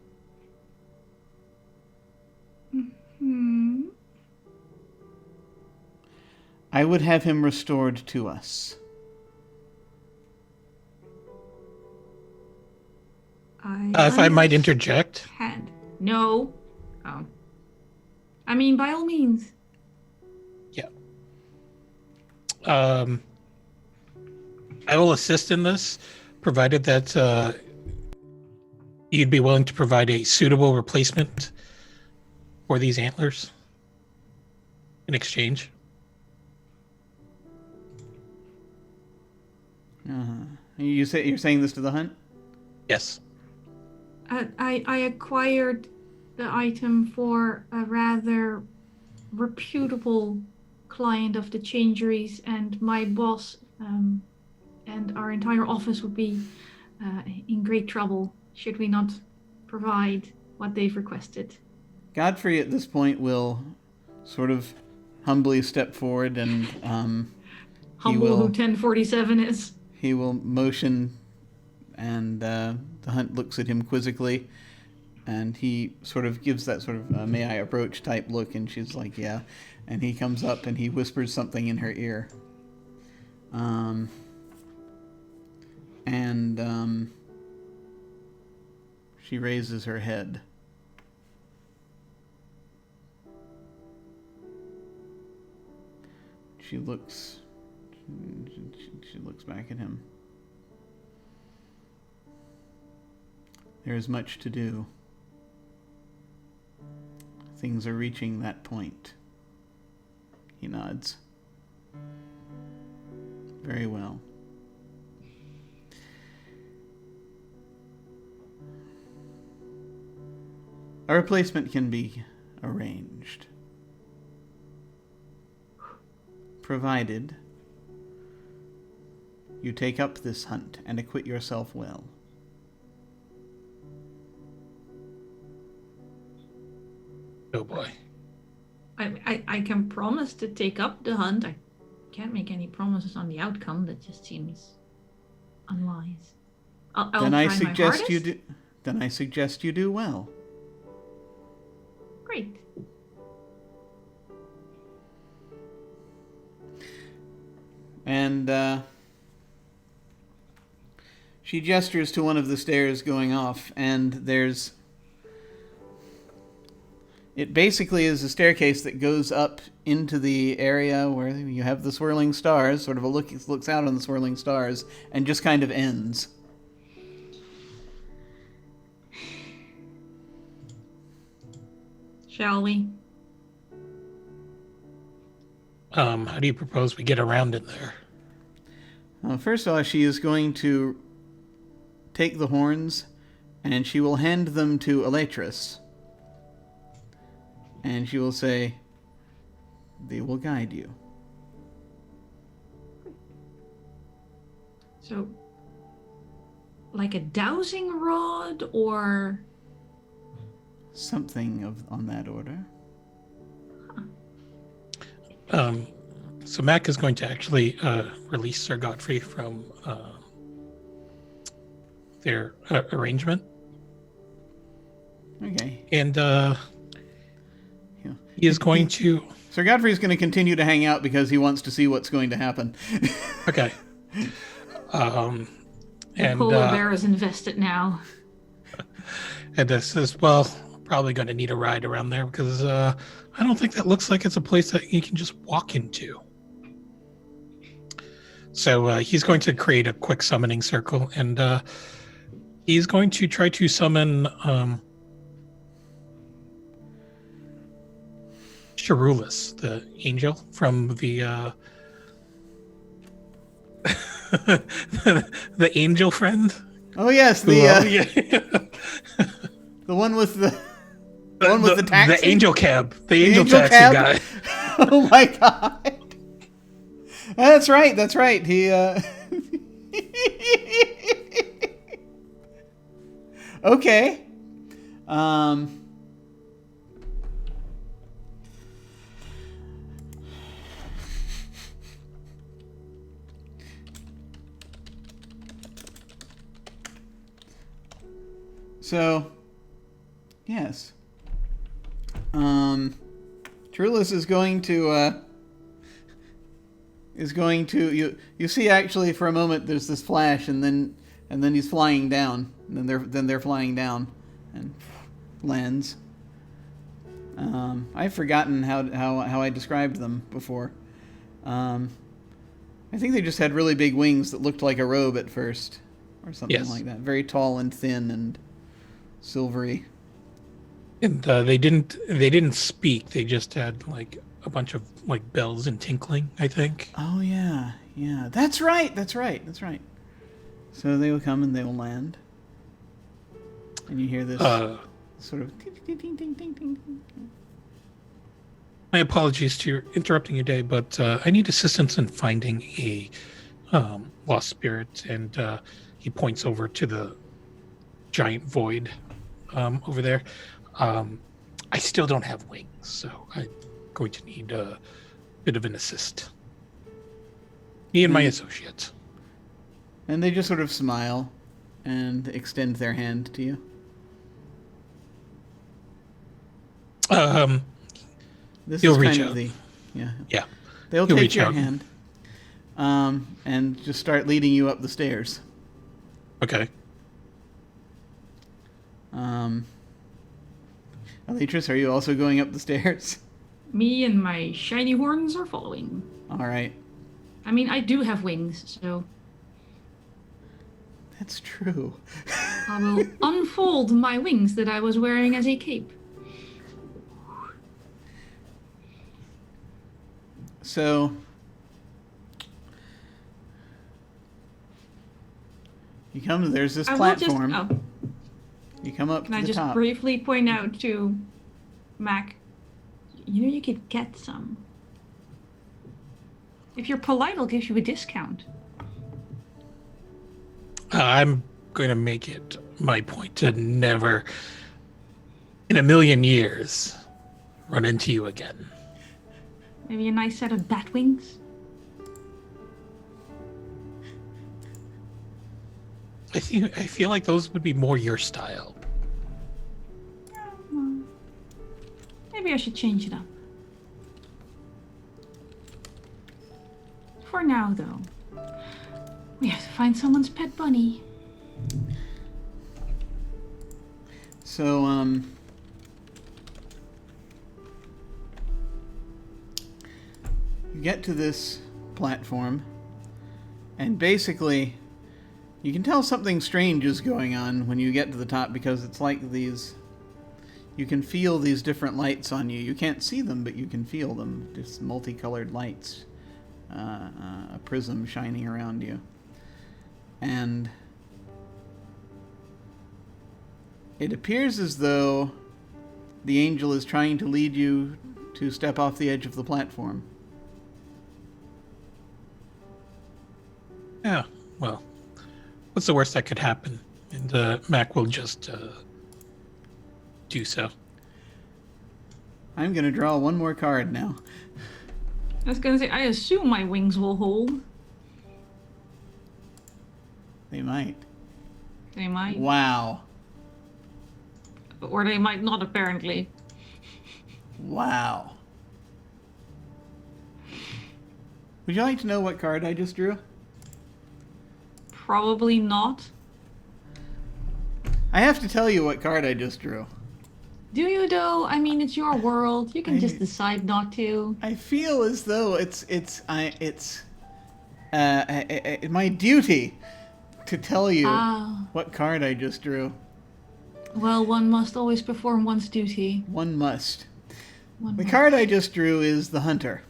I would have him restored to us. If I might interject. No. Oh. I mean, by all means. Yeah. I will assist in this, provided that you'd be willing to provide a suitable replacement for these antlers in exchange. You're saying this to the hunt? Yes. I acquired the item for a rather reputable client of the Changeries, and my boss and our entire office would be in great trouble should we not provide what they've requested. Godfrey at this point will sort of humbly step forward and Humble who 1047 is. He will motion, and the hunt looks at him quizzically, and he sort of gives that sort of may I approach type look, and she's like, yeah. And he comes up and he whispers something in her ear. She raises her head. She looks back at him. There is much to do. Things are reaching that point. He nods. Very well. A replacement can be arranged, provided you take up this hunt and acquit yourself well. Oh boy. I can promise to take up the hunt. I can't make any promises on the outcome. That just seems unwise. I'll Then try I my suggest hardest. you do. Then I suggest you do well. Great. And she gestures to one of the stairs going off, and there's... It basically is a staircase that goes up into the area where you have the swirling stars, sort of looks out on the swirling stars, and just kind of ends. Shall we? How do you propose we get around in there? First of all, she is going to take the horns, and she will hand them to Elatris. And she will say, they will guide you. So, like a dowsing rod, or... Something on that order. So Mac is going to actually release Sir Godfrey from their arrangement. Okay. And Yeah. he is going to... Sir Godfrey's going to continue to hang out because he wants to see what's going to happen. Okay. The polar bear is invested now. And this says, well, probably going to need a ride around there because I don't think that looks like it's a place that you can just walk into. So he's going to create a quick summoning circle, and he's going to try to summon Charulus, the angel from the the angel friend. Oh yes, the one with the one with the taxi. The angel cab. The angel taxi cab? Guy. Oh my god. That's right. That's right. He Okay. So, yes. Trulis is going to you see actually for a moment there's this flash and then he's flying down and then they're flying down and lands. I've forgotten how I described them before. I think they just had really big wings that looked like a robe at first or something like that. Very tall and thin and silvery. And they didn't speak. They just had like a bunch of like bells and tinkling, I think. Oh yeah. That's right. So they will come and they will land. And you hear this sort of ting, ting, ting, ting, ting. My apologies to interrupting your day, but I need assistance in finding a lost spirit, and he points over to the giant void over there. I still don't have wings, so I'm going to need a bit of an assist. Me and my associates. And they just sort of smile and extend their hand to you. This He'll is reach kind out. of the Yeah. They'll He'll take reach your out. hand, and just start leading you up the stairs. Okay. Elytris, are you also going up the stairs? Me and my shiny horns are following. All right. I mean, I do have wings, so That's true. I will unfold my wings that I was wearing as a cape. So, you come. There's this platform. You come up Can to I the just top. briefly point out to Mac, you know you could get some. If you're polite, I'll give you a discount. I'm going to make it my point to never, in a million years, run into you again. Maybe a nice set of bat wings? I feel like those would be more your style. Well, maybe I should change it up. For now, though, we have to find someone's pet bunny. So, you get to this platform, and basically, you can tell something strange is going on when you get to the top because it's like these. You can feel these different lights on you. You can't see them, but you can feel them. Just multicolored lights. A prism shining around you. And it appears as though the angel is trying to lead you to step off the edge of the platform. Yeah, well, what's the worst that could happen? And Mac will just do so. I'm going to draw one more card now. I was gonna say, I assume my wings will hold. They might. They might. Wow. Or they might not, apparently. Wow. Would you like to know what card I just drew? Probably not. I have to tell you what card I just drew. Do you though? I mean, it's your world. You can just decide not to. I feel as though it's my duty to tell you what card I just drew. Well, one must always perform one's duty. One must. The card I just drew is the Hunter.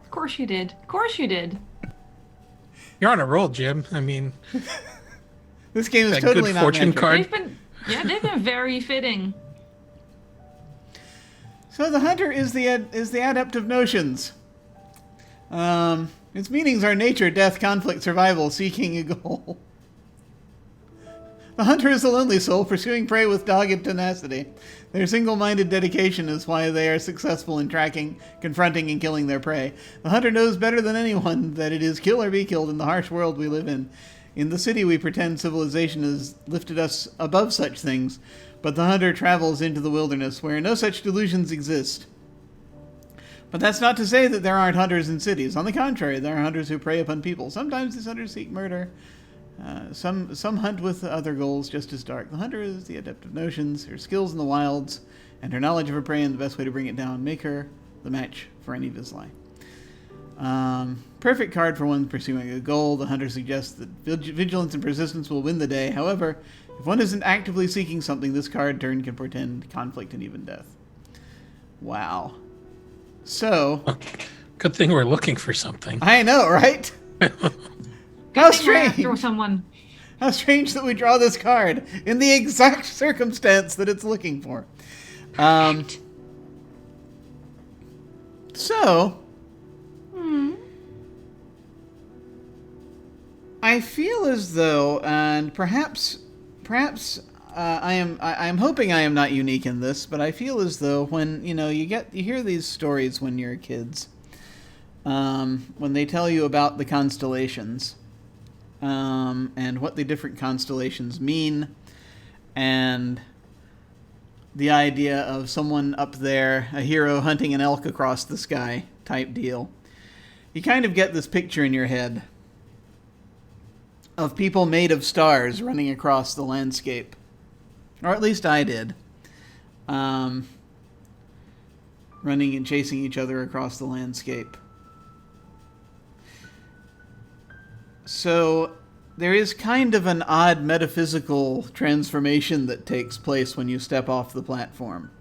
Of course you did. Of course you did. You're on a roll, Jim. I mean, this game is that totally good not fortune metric. card. They've been very fitting. So the Hunter is the adept of notions. Its meanings are nature, death, conflict, survival, seeking a goal. The Hunter is a lonely soul pursuing prey with dogged tenacity. Their single-minded dedication is why they are successful in tracking, confronting, and killing their prey. The Hunter knows better than anyone that it is kill or be killed in the harsh world we live in. In the city, we pretend civilization has lifted us above such things, but the Hunter travels into the wilderness where no such delusions exist. But that's not to say that there aren't hunters in cities. On the contrary, there are hunters who prey upon people. Sometimes these hunters seek murder. Some hunt with other goals just as dark. The Hunter is the adept of notions. Her skills in the wilds and her knowledge of her prey and the best way to bring it down make her the match for any Vizsla. Perfect card for one pursuing a goal. The Hunter suggests that vigilance and persistence will win the day. However, if one isn't actively seeking something, this card turn can portend conflict and even death. Wow. So... Good thing we're looking for something. I know, right? How strange! Someone. How strange that we draw this card in the exact circumstance that it's looking for. So, I feel as though, and perhaps I'm hoping I am not unique in this, but I feel as though when you hear these stories when you're kids, when they tell you about the constellations. And what the different constellations mean, and the idea of someone up there, a hero hunting an elk across the sky type deal. You kind of get this picture in your head of people made of stars running across the landscape. Or at least I did. Running and chasing each other across the landscape. So there is kind of an odd metaphysical transformation that takes place when you step off the platform.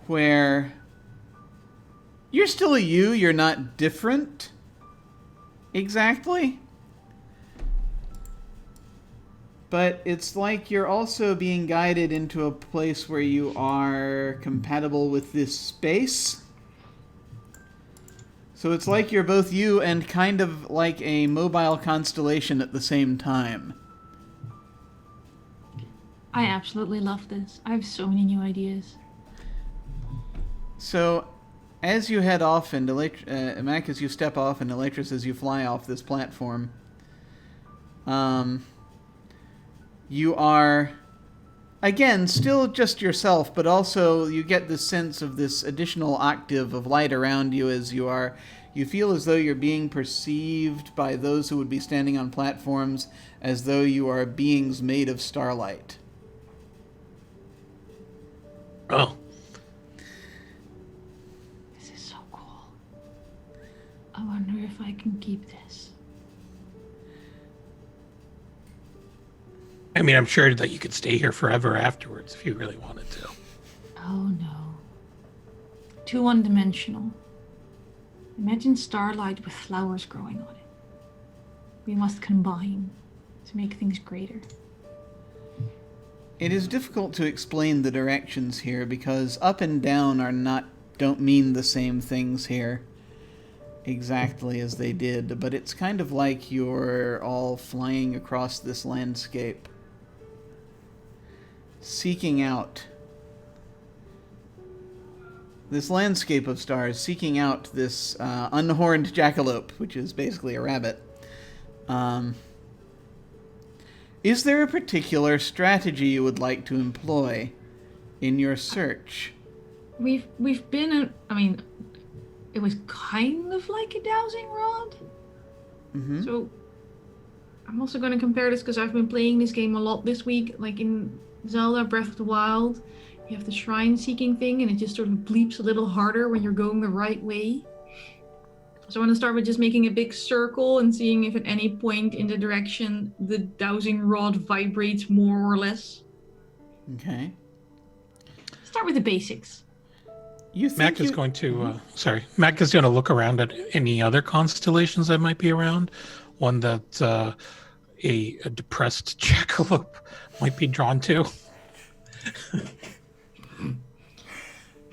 Where you're still you're not different exactly. But it's like you're also being guided into a place where you are compatible with this space. So it's like you're both you and kind of like a mobile constellation at the same time. I absolutely love this. I have so many new ideas. So, as you head off, and Mac, as you step off, and Electris, as you fly off this platform, you are, again, still just yourself, but also you get this sense of this additional octave of light around you as you feel as though you're being perceived by those who would be standing on platforms as though you are beings made of starlight. Oh. This is so cool. I wonder if I can keep this. I mean, I'm sure that you could stay here forever afterwards if you really wanted to. Oh no. Too one-dimensional. Imagine starlight with flowers growing on it. We must combine to make things greater. It is difficult to explain the directions here because up and down don't mean the same things here. exactly as they did, but it's kind of like you're all flying across this landscape, seeking out this landscape of stars, seeking out this unhorned jackalope, which is basically a rabbit. Is there a particular strategy you would like to employ in your search? We've been, I mean, it was kind of like a dowsing rod. Mm-hmm. So I'm also going to compare this because I've been playing this game a lot this week. Like in Zelda Breath of the Wild, you have the shrine seeking thing and it just sort of bleeps a little harder when you're going the right way. So I want to start with just making a big circle and seeing if at any point in the direction the dowsing rod vibrates more or less. Okay. Start with the basics. Mac is going to Mac is going to look around at any other constellations that might be around. One that a depressed jackalope might be drawn to.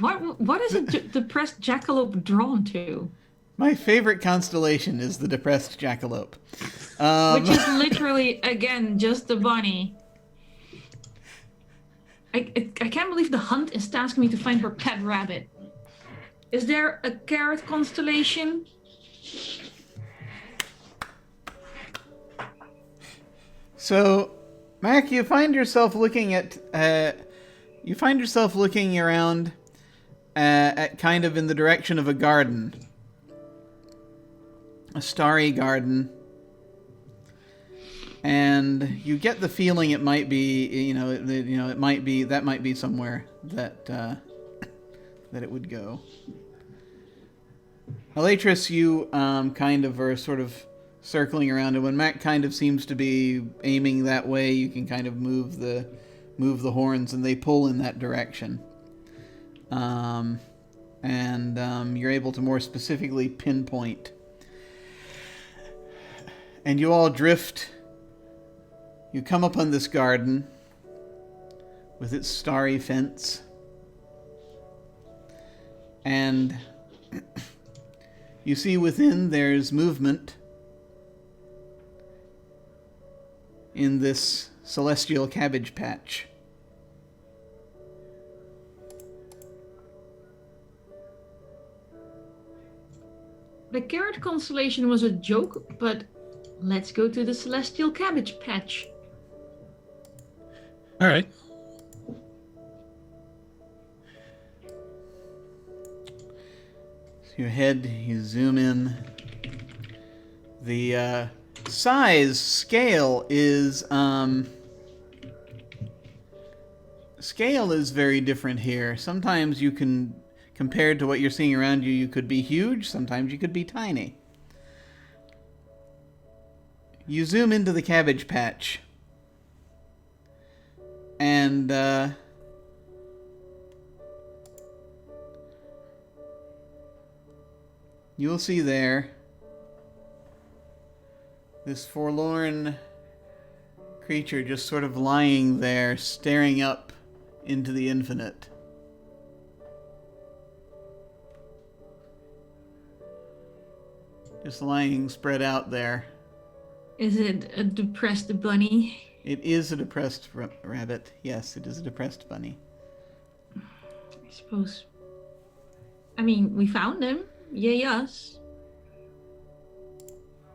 What is a depressed jackalope drawn to? My favorite constellation is the depressed jackalope. Which is literally, again, just the bunny. I can't believe the hunt is tasking me to find her pet rabbit. Is there a carrot constellation? So, Mac, you find yourself looking around at kind of in the direction of a garden. A starry garden. And you get the feeling it might be, it might be somewhere that it would go. Elytris, you kind of are sort of circling around, and when Mac kind of seems to be aiming that way, you can kind of move the horns, and they pull in that direction. And you're able to more specifically pinpoint. And you all drift. You come upon this garden with its starry fence. And you see within there's movement in this celestial cabbage patch. The carrot constellation was a joke, but let's go to the celestial cabbage patch. All right. So you zoom in. The scale is very different here. Sometimes you can, compared to what you're seeing around you, you could be huge. Sometimes you could be tiny. You zoom into the cabbage patch. And you'll see there this forlorn creature just sort of lying there, staring up into the infinite. Just lying spread out there. Is it a depressed bunny? It is a depressed rabbit. Yes, it is a depressed bunny. I suppose. I mean, we found him. Yay us.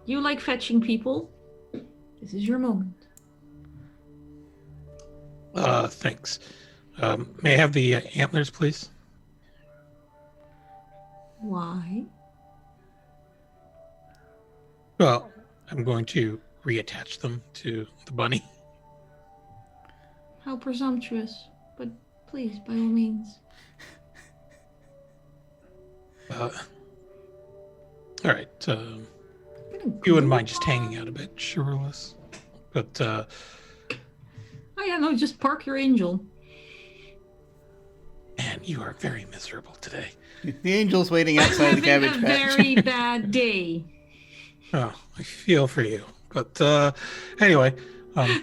You like fetching people? This is your moment. Thanks. May I have the antlers, please? Why? Well, I'm going to reattach them to the bunny. How presumptuous. But please, by all means. All right. You wouldn't mind just hanging out a bit, Shirless. But, Oh yeah, no, just park your angel. man, you are very miserable today. The angel's waiting outside the cabbage I'm patch. having a very bad day. Oh, I feel for you. But, anyway. I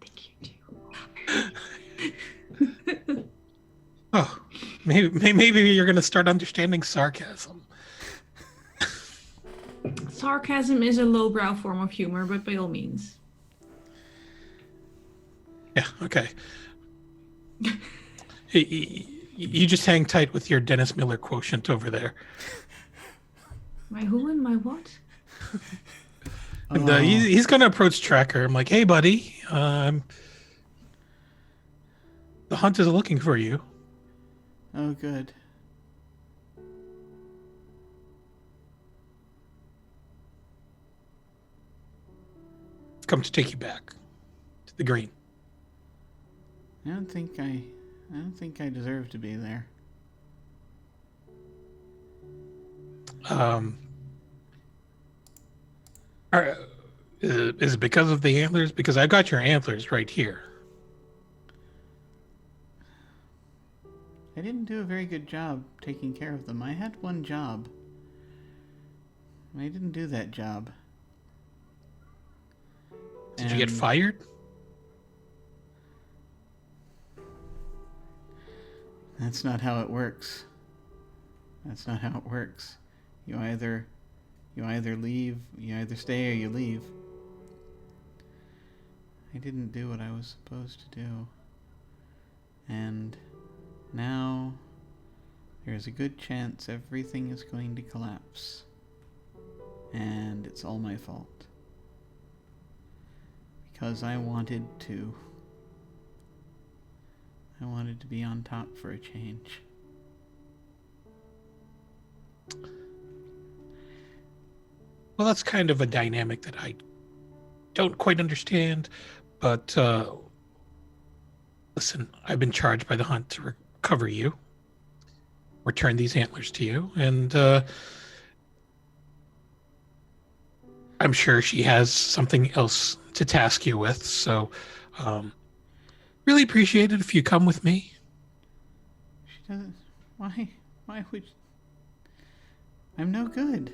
think you do. Oh, Maybe you're going to start understanding sarcasm. Sarcasm is a lowbrow form of humor, but by all means. Yeah, okay. You just hang tight with your Dennis Miller quotient over there. My who and my what? And he's going to approach Tracker. I'm like, hey, buddy. The hunt is looking for you. Oh, good. Come to take you back to the green. I don't think I deserve to be there. Is it because of the antlers? Because I got your antlers right here. I didn't do a very good job taking care of them. I had one job. I didn't do that job. Did you get fired? That's not how it works. That's not how it works. You either leave, you either stay or you leave. I didn't do what I was supposed to do. And now there's a good chance everything is going to collapse. And it's all my fault. Because I wanted to be on top for a change. Well, that's kind of a dynamic that I don't quite understand, but listen, I've been charged by the hunt to recover you, return these antlers to you, and I'm sure she has something else to task you with, so really appreciate it if you come with me. She doesn't... Why would... I'm no good.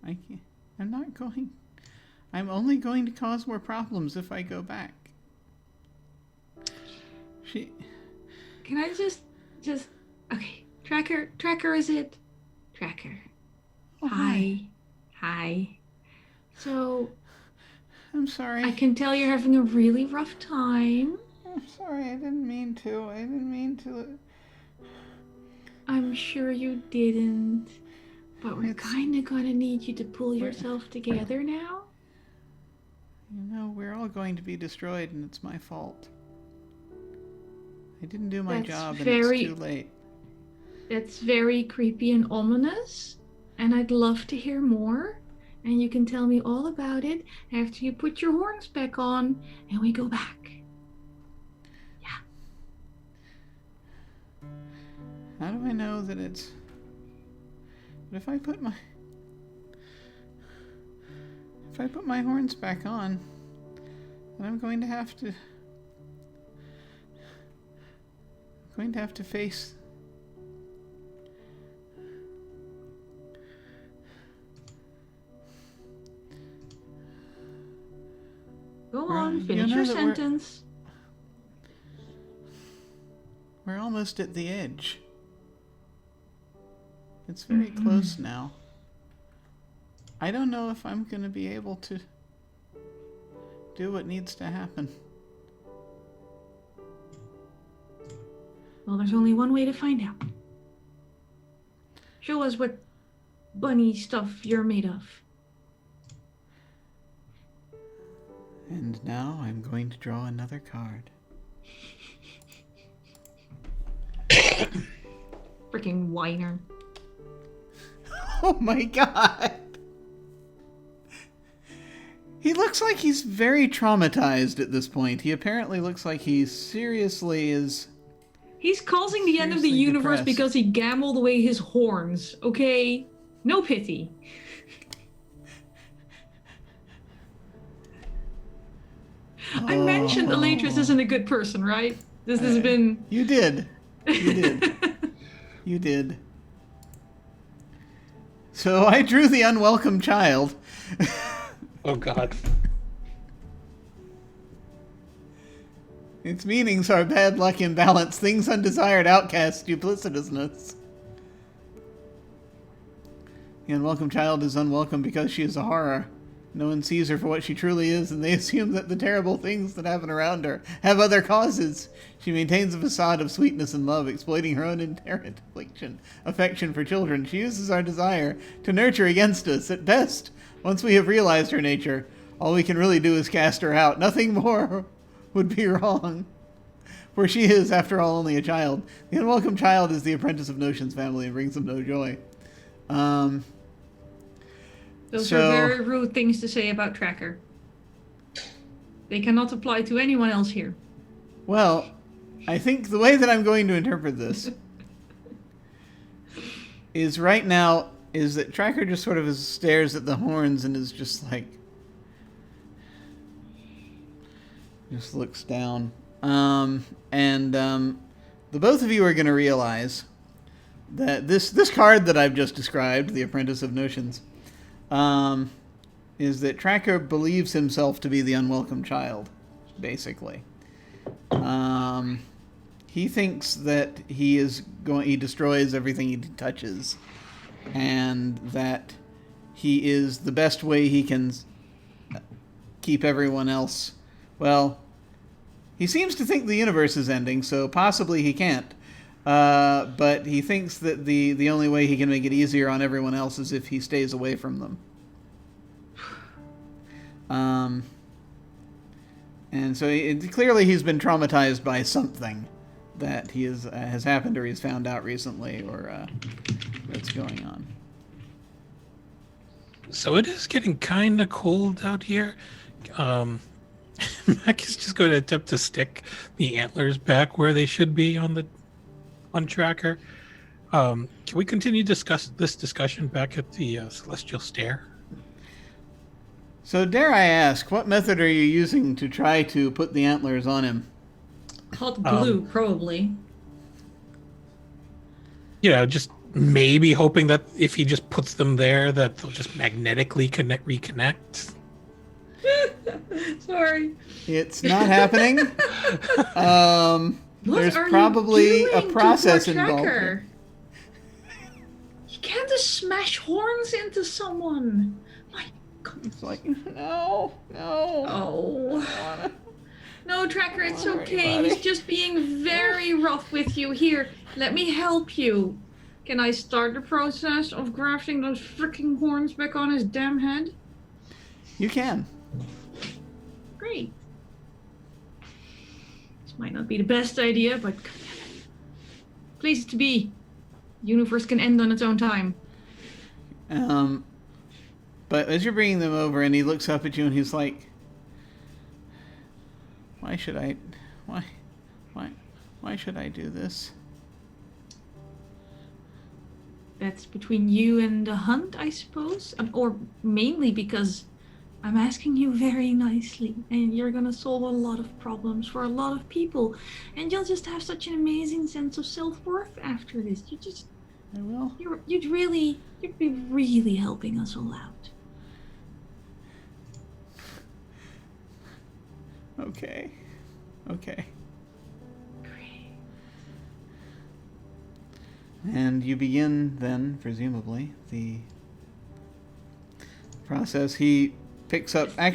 I can't... I'm not going... I'm only going to cause more problems if I go back. She... Can I just... Okay. Tracker, is it? Tracker. Oh, Hi. So... I'm sorry. I can tell you're having a really rough time. I'm sorry, I didn't mean to. I'm sure you didn't. But we're kind of going to need you to pull yourself together now. You know, we're all going to be destroyed and it's my fault. I didn't do my job and it's too late. That's very creepy and ominous. And I'd love to hear more. And you can tell me all about it after you put your horns back on and we go back. Yeah. How do I know that it's... But if I put my horns back on, then I'm going to have to face... Go on, finish your sentence. We're almost at the edge. It's very close now. I don't know if I'm going to be able to do what needs to happen. Well, there's only one way to find out. Show us what bunny stuff you're made of. And now I'm going to draw another card. Freaking whiner. Oh my god! He looks like he's very traumatized at this point. He apparently looks like he seriously is... He's causing the end of the universe because he gambled away his horns, okay? No pity. I mentioned Elatris isn't a good person, right? This has been... You did. You did. So I drew the unwelcome child. Oh, God. Its meanings are bad luck, imbalance, things undesired, outcast, duplicitousness. The unwelcome child is unwelcome because she is a horror. No one sees her for what she truly is, and they assume that the terrible things that happen around her have other causes. She maintains a facade of sweetness and love, exploiting her own inherent affection for children. She uses our desire to nurture against us. At best, once we have realized her nature, all we can really do is cast her out. Nothing more would be wrong. For she is, after all, only a child. The unwelcome child is the apprentice of Notion's family and brings them no joy. Those are very rude things to say about Tracker. They cannot apply to anyone else here. Well, I think the way that I'm going to interpret this is right now is that Tracker just sort of stares at the horns and is just like, just looks down. The both of you are going to realize that this card that I've just described, the Apprentice of Notions, is that Tracker believes himself to be the unwelcome child, basically. He thinks that he destroys everything he touches, and that he is the best way he can keep everyone else. Well, he seems to think the universe is ending, so possibly he can't. But he thinks that the only way he can make it easier on everyone else is if he stays away from them. And so clearly he's been traumatized by something that has happened or he's found out recently or that's going on. So it is getting kind of cold out here. Mac is just going to attempt to stick the antlers back where they should be on Tracker. Can we continue this discussion back at the Celestial Stair? So dare I ask, what method are you using to try to put the antlers on him? Hot glue, probably. Just maybe hoping that if he just puts them there, that they'll just magnetically reconnect. Sorry. It's not happening. There's probably a process involved. You can't just smash horns into someone. My God. It's like, no. Oh. No, Tracker, it's okay. He's just being very rough with you. Here, let me help you. Can I start the process of grafting those freaking horns back on his damn head? You can. Great. This might not be the best idea, but please to be. The universe can end on its own time. But as you're bringing them over, and he looks up at you, and he's like, "Why should I do this?" That's between you and the hunt, I suppose, or mainly because I'm asking you very nicely, and you're gonna solve a lot of problems for a lot of people, and you'll just have such an amazing sense of self-worth after this. I will. You'd be really helping us all out. Okay. Great. And you begin then, presumably, the process. He picks up a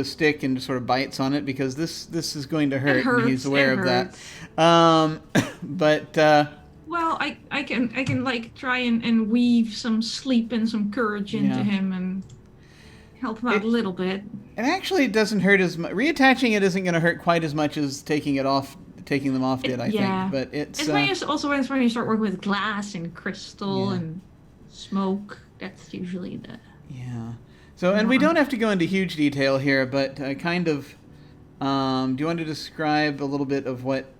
stick and just sort of bites on it because this is going to hurt, and he's aware of that. Well, I can like try and weave some sleep and some courage into him and help him out a little bit. It actually doesn't hurt as much. Reattaching it isn't going to hurt quite as much as taking them off did, I think. But it's when you start working with glass and crystal and smoke. That's usually the... Yeah. So, and we don't have to go into huge detail here, but kind of, do you want to describe a little bit of what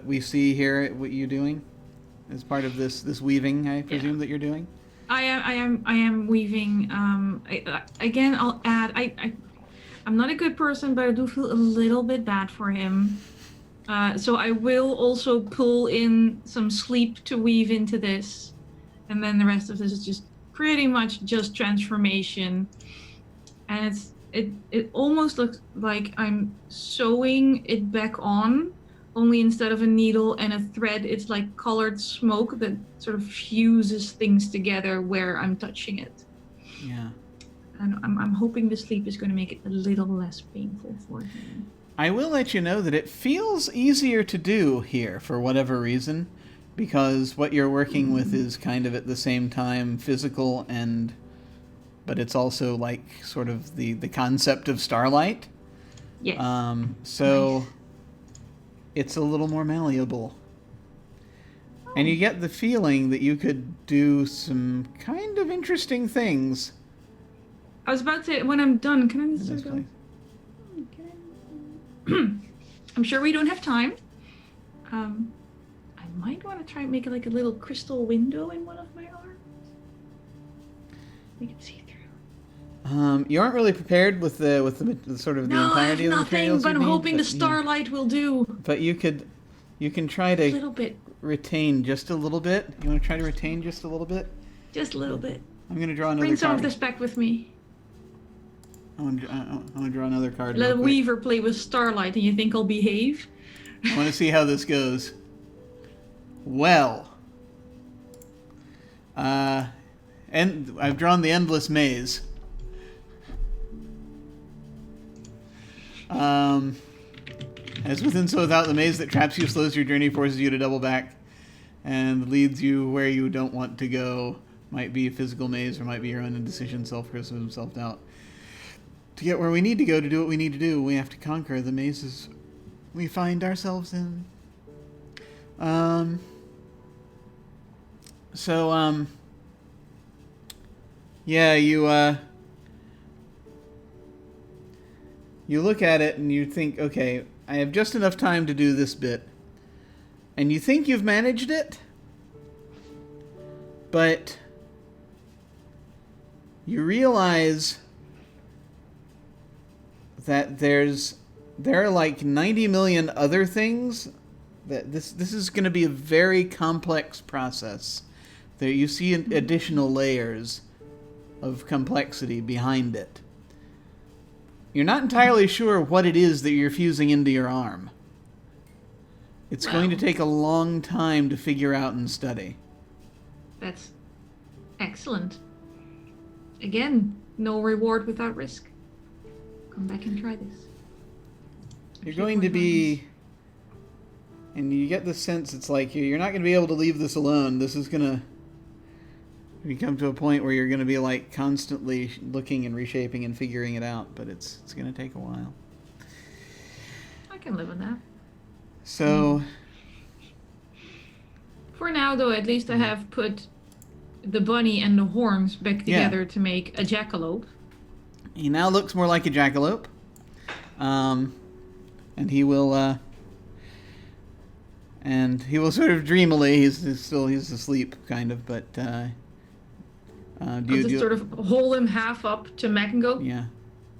we see here, what you're doing as part of this weaving, I presume, that you're doing? I am weaving. Again, I'll add, I'm not a good person, but I do feel a little bit bad for him. So I will also pull in some sleep to weave into this. And then the rest of this is just pretty much just transformation. And it almost looks like I'm sewing it back on, only instead of a needle and a thread, it's like colored smoke that sort of fuses things together where I'm touching it. Yeah. And I'm hoping the sleep is going to make it a little less painful for him. I will let you know that it feels easier to do here for whatever reason, because what you're working with is kind of at the same time physical but it's also like sort of the concept of starlight. Yes. So nice. It's a little more malleable. Oh. And you get the feeling that you could do some kind of interesting things. I was about to say, when I'm done, can I just go? I'm sure we don't have time. I might want to try and make it like a little crystal window in one of my arms. We can see through. You aren't really prepared with the sort of the entirety of the materials. No, I have nothing, but I'm hoping the starlight will do. But you can try to a little bit. Retain just a little bit. You want to try to retain just a little bit? Just a little bit. I'm going to draw another Bring some card. of this back with me. I want to draw another card. Let a weaver play with starlight and you think I'll behave? I want to see how this goes. Well. And I've drawn the endless maze. As within, so without, the maze that traps you, slows your journey, forces you to double back, and leads you where you don't want to go. Might be a physical maze, or might be your own indecision, self-criticism, self-doubt. To get where we need to go to do what we need to do, we have to conquer the mazes we find ourselves in. Yeah, you look at it and you think, okay, I have just enough time to do this bit. And you think you've managed it, but you realize that there are like 90 million other things. That this is going to be a very complex process. There you see additional layers of complexity behind it. You're not entirely sure what it is that you're fusing into your arm. It's going to take a long time to figure out and study. That's excellent. Again, no reward without risk. Come back and try this. You're going to be... And you get the sense it's like you're not going to be able to leave this alone. This is going to... You come to a point where you're going to be like constantly looking and reshaping and figuring it out, but it's going to take a while. I can live with that. So... For now, though, at least I have put the bunny and the horns back together to make a jackalope. He now looks more like a jackalope. And he will... And he will sort of dreamily, he's asleep, kind of, but... I'll just sort of hold him half up to Mac and go, yeah.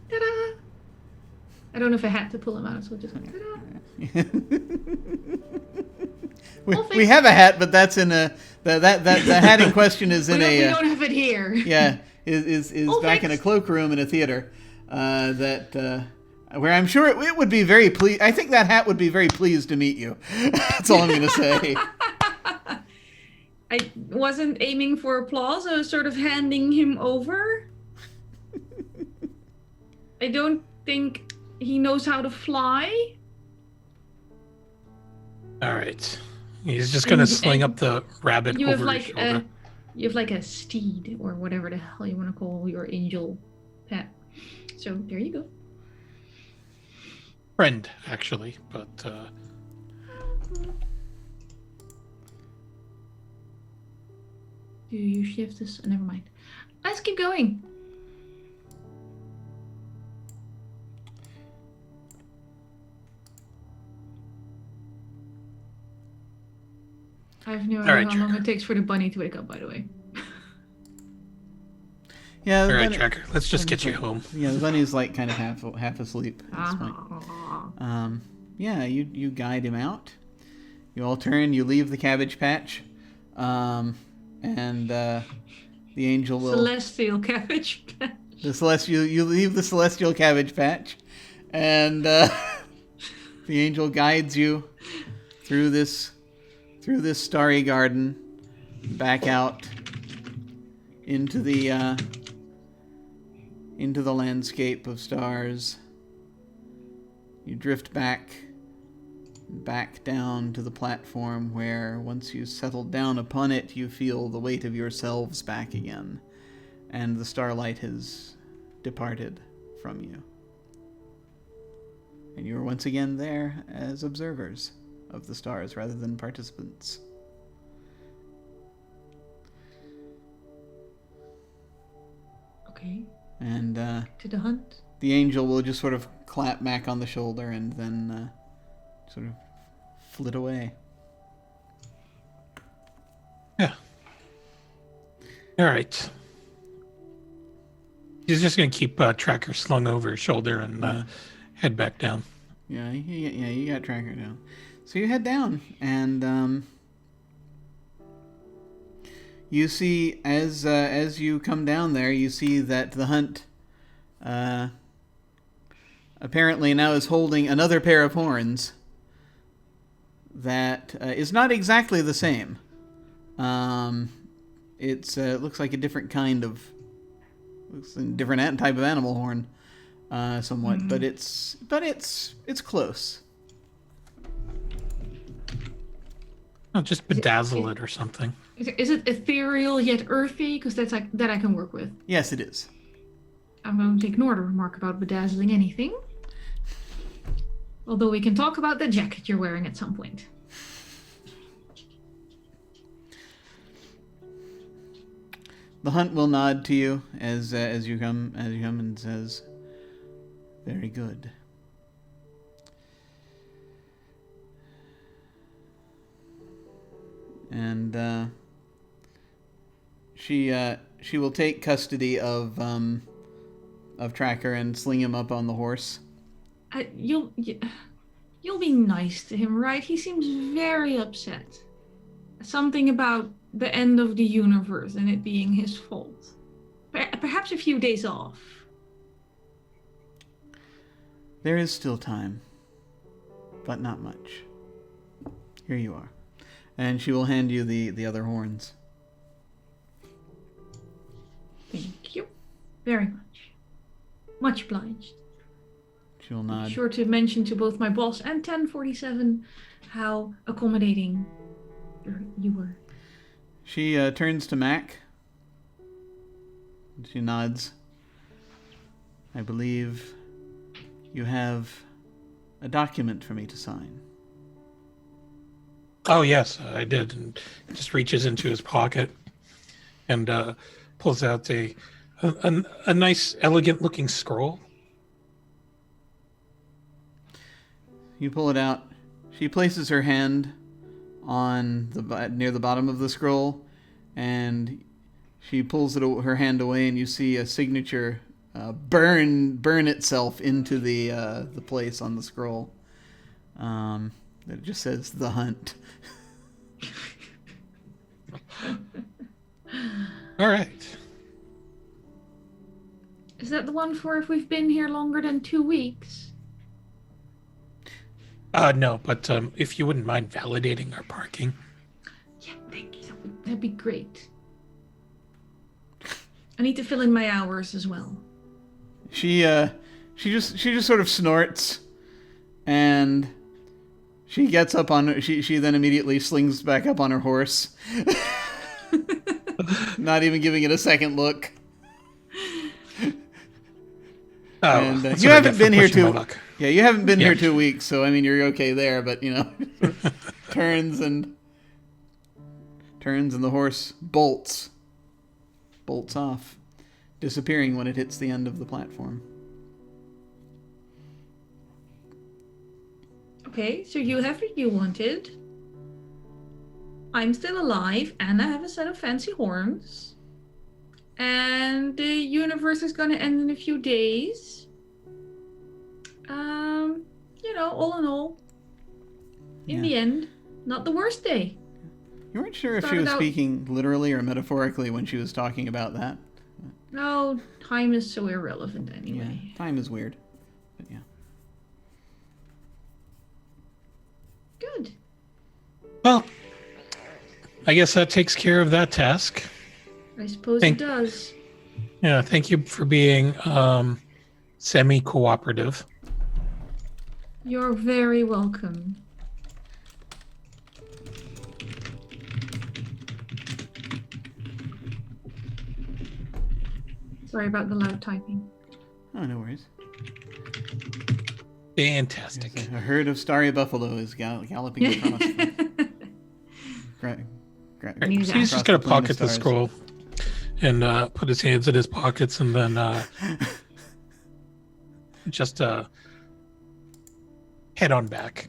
Ta-da! I don't know if I had to pull him out, so just go, ta-da! we have a hat, but that's in a... the hat in question is in we don't have it here. Yeah, is back in a cloakroom in a theater. Where I'm sure it would be very pleased. I think that hat would be very pleased to meet you. That's all I'm going to say. I wasn't aiming for applause. I was sort of handing him over. I don't think he knows how to fly. All right. He's just going to sling up the rabbit over his shoulder. You have like a steed or whatever the hell you want to call your angel pet. So there you go. Friend, actually, but do you shift this? Never mind. Let's keep going. I have no idea how long it takes for the bunny to wake up, by the way. Yeah. All right, Tracker. Let's just get you home. Yeah, the bunny's like kind of half asleep at this point. Yeah, you guide him out. You all turn. You leave the cabbage patch, and the angel will... Celestial cabbage patch. You leave the celestial cabbage patch, and the angel guides you through this starry garden, back out into the landscape of stars. You drift back down to the platform where, once you settled down upon it, you feel the weight of yourselves back again, and the starlight has departed from you. And you are once again there as observers of the stars rather than participants. Okay. And to the hunt. The angel will just sort of clap Mac on the shoulder and then sort of flit away. Yeah. All right. He's just going to keep Tracker slung over his shoulder and head back down. Yeah, you got Tracker down. So you head down, and you see, as you come down there, you see that the hunt apparently now is holding another pair of horns that is not exactly the same. It looks like a different kind of, different type of animal horn, somewhat, but it's close. I'll just bedazzle it or something. Is it ethereal yet earthy? Because that's like that I can work with. Yes, it is. I'm going to ignore the remark about bedazzling anything. Although we can talk about the jacket you're wearing at some point. The hunt will nod to you as you come and says, "Very good." And she will take custody of Tracker and sling him up on the horse. You'll be nice to him, right? He seems very upset. Something about the end of the universe and it being his fault. Perhaps a few days off. There is still time, but not much. Here you are. And she will hand you the other horns. Thank you very much. Much obliged. She will nod. Be sure to mention to both my boss and 1047 how accommodating you were. She turns to Mac. She nods. I believe you have a document for me to sign. Oh, yes, I did. And just reaches into his pocket and pulls out a nice, elegant-looking scroll. You pull it out. She places her hand on near the bottom of the scroll, and she pulls her hand away, and you see a signature burn itself into the place on the scroll. It just says "The Hunt." All right. Is that the one for if we've been here longer than 2 weeks? No, but if you wouldn't mind validating our parking. Yeah, thank you. That'd be great. I need to fill in my hours as well. She just sort of snorts, and she gets up on. She then immediately slings back up on her horse, not even giving it a second look. Oh, and you haven't been here you haven't been here 2 weeks, so I mean you're okay there. But turns and the horse bolts off, disappearing when it hits the end of the platform. Okay, so you have what you wanted. I'm still alive, and I have a set of fancy horns. And the universe is going to end in a few days. All in all, in the end, not the worst day. You weren't sure if she was speaking literally or metaphorically when she was talking about that. No, time is so irrelevant anyway. Yeah, time is weird. But yeah. Good. Well, I guess that takes care of that task. I suppose it does. Yeah, thank you for being semi-cooperative. You're very welcome. Sorry about the loud typing. Oh, no worries. Fantastic. A herd of starry buffalo is galloping across. Right, so he's just going to pocket the scroll and put his hands in his pockets and then just head on back.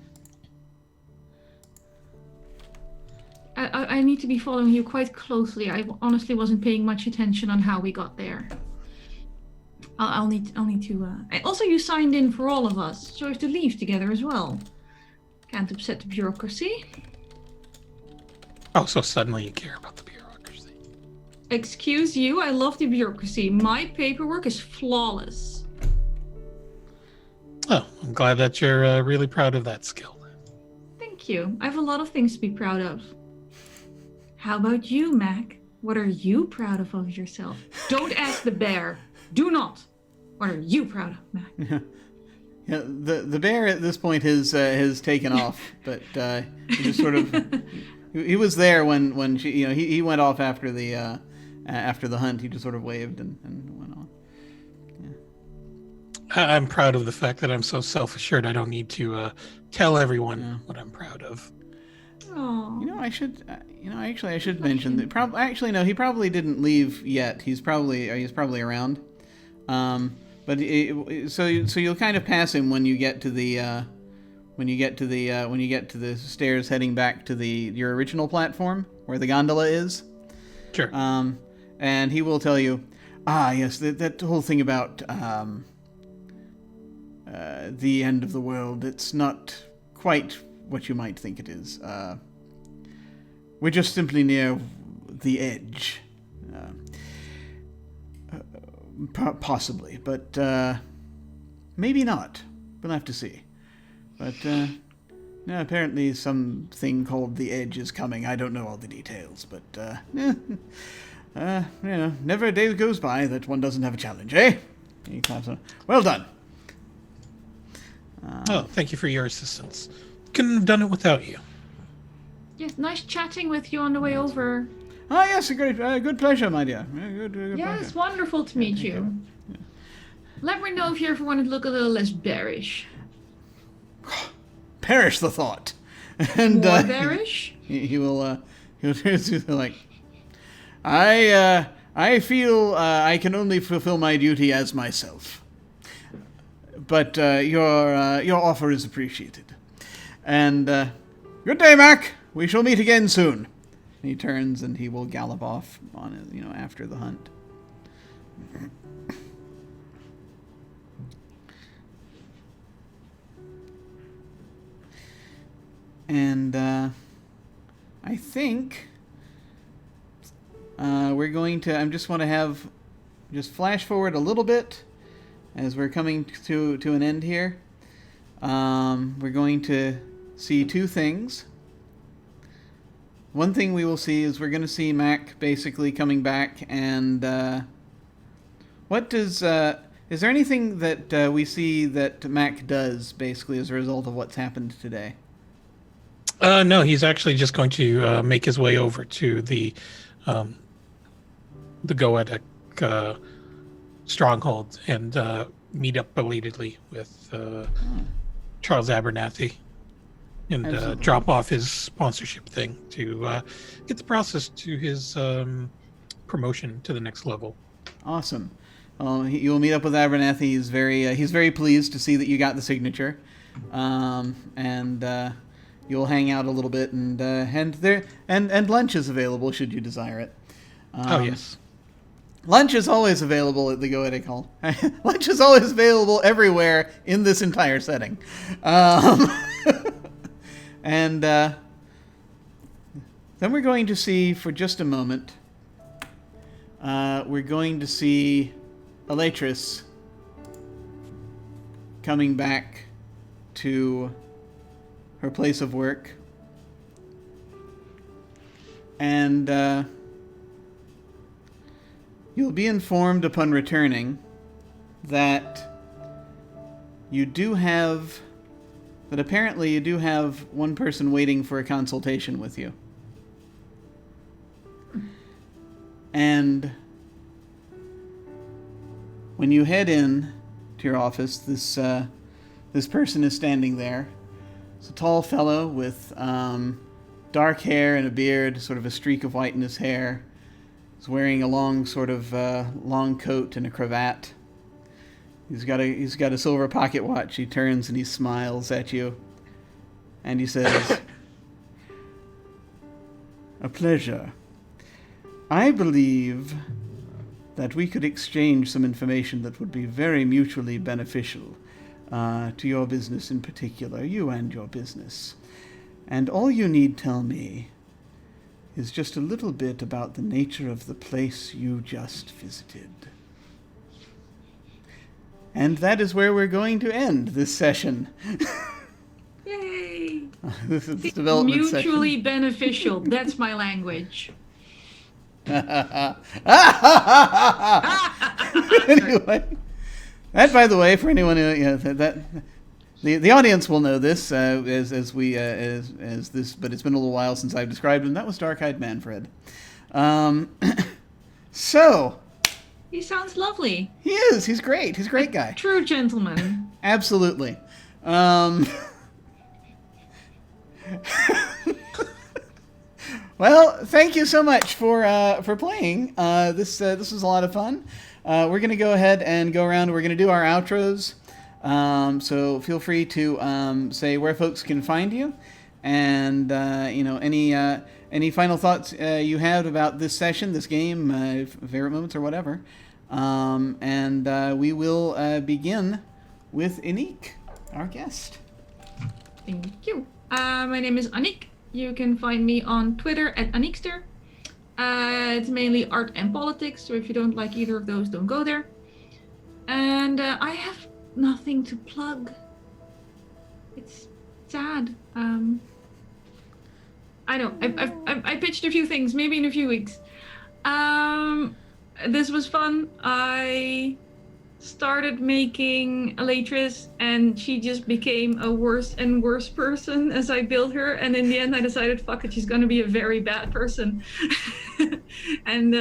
I need to be following you quite closely. I honestly wasn't paying much attention on how we got there. I'll need to. Also, you signed in for all of us, so we have to leave together as well. Can't upset the bureaucracy. Oh, so suddenly you care about the bureaucracy. Excuse you, I love the bureaucracy. My paperwork is flawless. Oh, I'm glad that you're really proud of that skill. Thank you. I have a lot of things to be proud of. How about you, Mac? What are you proud of yourself? Don't ask the bear. Do not. What are you proud of, Mac? Yeah, the bear at this point has taken off, but he just sort of he was there when she he went off after the hunt. He just sort of waved and went on. Yeah. I'm proud of the fact that I'm so self-assured. I don't need to tell everyone what I'm proud of. Aww. I should mention that. He probably didn't leave yet. He's probably around. But so you'll kind of pass him when you get to the stairs heading back to your original platform where the gondola is. Sure. And he will tell you, yes, that whole thing about the end of the world. It's not quite what you might think it is. We're just simply near the edge. Possibly, but maybe not. We'll have to see. But apparently something called the Edge is coming. I don't know all the details, but never a day goes by that one doesn't have a challenge, eh? Well done. Thank you for your assistance. Couldn't have done it without you. Yes, nice chatting with you on the way over. Ah, yes, a good pleasure, my dear. Good yes, pleasure. Wonderful to meet you. Yeah. Let me know if you ever want to look a little less bearish. Perish the thought. And more bearish? He'll like, I feel I can only fulfill my duty as myself. But your offer is appreciated. And good day, Mac. We shall meet again soon. He turns and he will gallop off on after the hunt. And I think we're going to. I just want to just flash forward a little bit as we're coming to an end here. We're going to see two things. One thing we will see is we're going to see Mac basically coming back, and is there anything that we see that Mac does basically as a result of what's happened today? No, he's actually just going to make his way over to the Goetic stronghold and meet up belatedly with Charles Abernathy. And drop off his sponsorship thing to get the process to his promotion to the next level. Awesome. Well, you'll meet up with Abernathy. He's very pleased to see that you got the signature, and you'll hang out a little bit, and lunch is available should you desire it. Yes. Lunch is always available at the Goetic Hall. Lunch is always available everywhere in this entire setting. And then we're going to see for just a moment we're going to see Elytris coming back to her place of work. And you'll be informed upon returning that apparently you do have one person waiting for a consultation with you. And when you head in to your office, this person is standing there. It's a tall fellow with dark hair and a beard, sort of a streak of white in his hair. He's wearing a long long coat and a cravat. He's got a silver pocket watch. He turns and he smiles at you, and he says, "A pleasure. I believe that we could exchange some information that would be very mutually beneficial to your business in particular, you and your business. And all you need tell me is just a little bit about the nature of the place you just visited." And that is where we're going to end this session. Yay! This is the development Mutually session. beneficial. That's my language. Anyway, that, by the way, for anyone who the audience will know this as this, but it's been a little while since I've described him. That was Dark-Eyed Manfred. So He sounds lovely. he is. He's great. He's a great guy. True gentleman. Absolutely. Well, thank you so much for playing. This was a lot of fun. We're going to go ahead and go around. We're going to do our outros. So feel free to say where folks can find you, and any final thoughts you have about this session, this game, favorite moments or whatever. And we will begin with Anniek, our guest. Thank you. My name is Anniek. You can find me on Twitter at Anniekster. It's mainly art and politics, so if you don't like either of those, don't go there. And I have nothing to plug. It's sad. I know. I pitched a few things, maybe in a few weeks. This was fun. I started making Elytris, and she just became a worse and worse person as I built her. And in the end, I decided, fuck it, she's gonna be a very bad person. And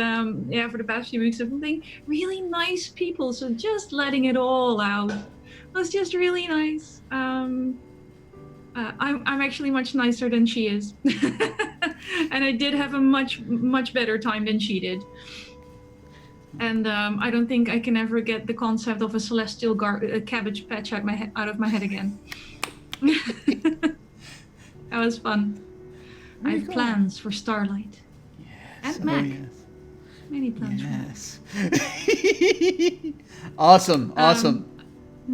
for the past few weeks, I've been being really nice people. So just letting it all out was just really nice. I'm actually much nicer than she is. And I did have a much better time than she did. And I don't think I can ever get the concept of a celestial cabbage patch out of my head again. That was fun. I have plans for Starlight. Yes. And Mac. Yes. Many plans Yes. Awesome.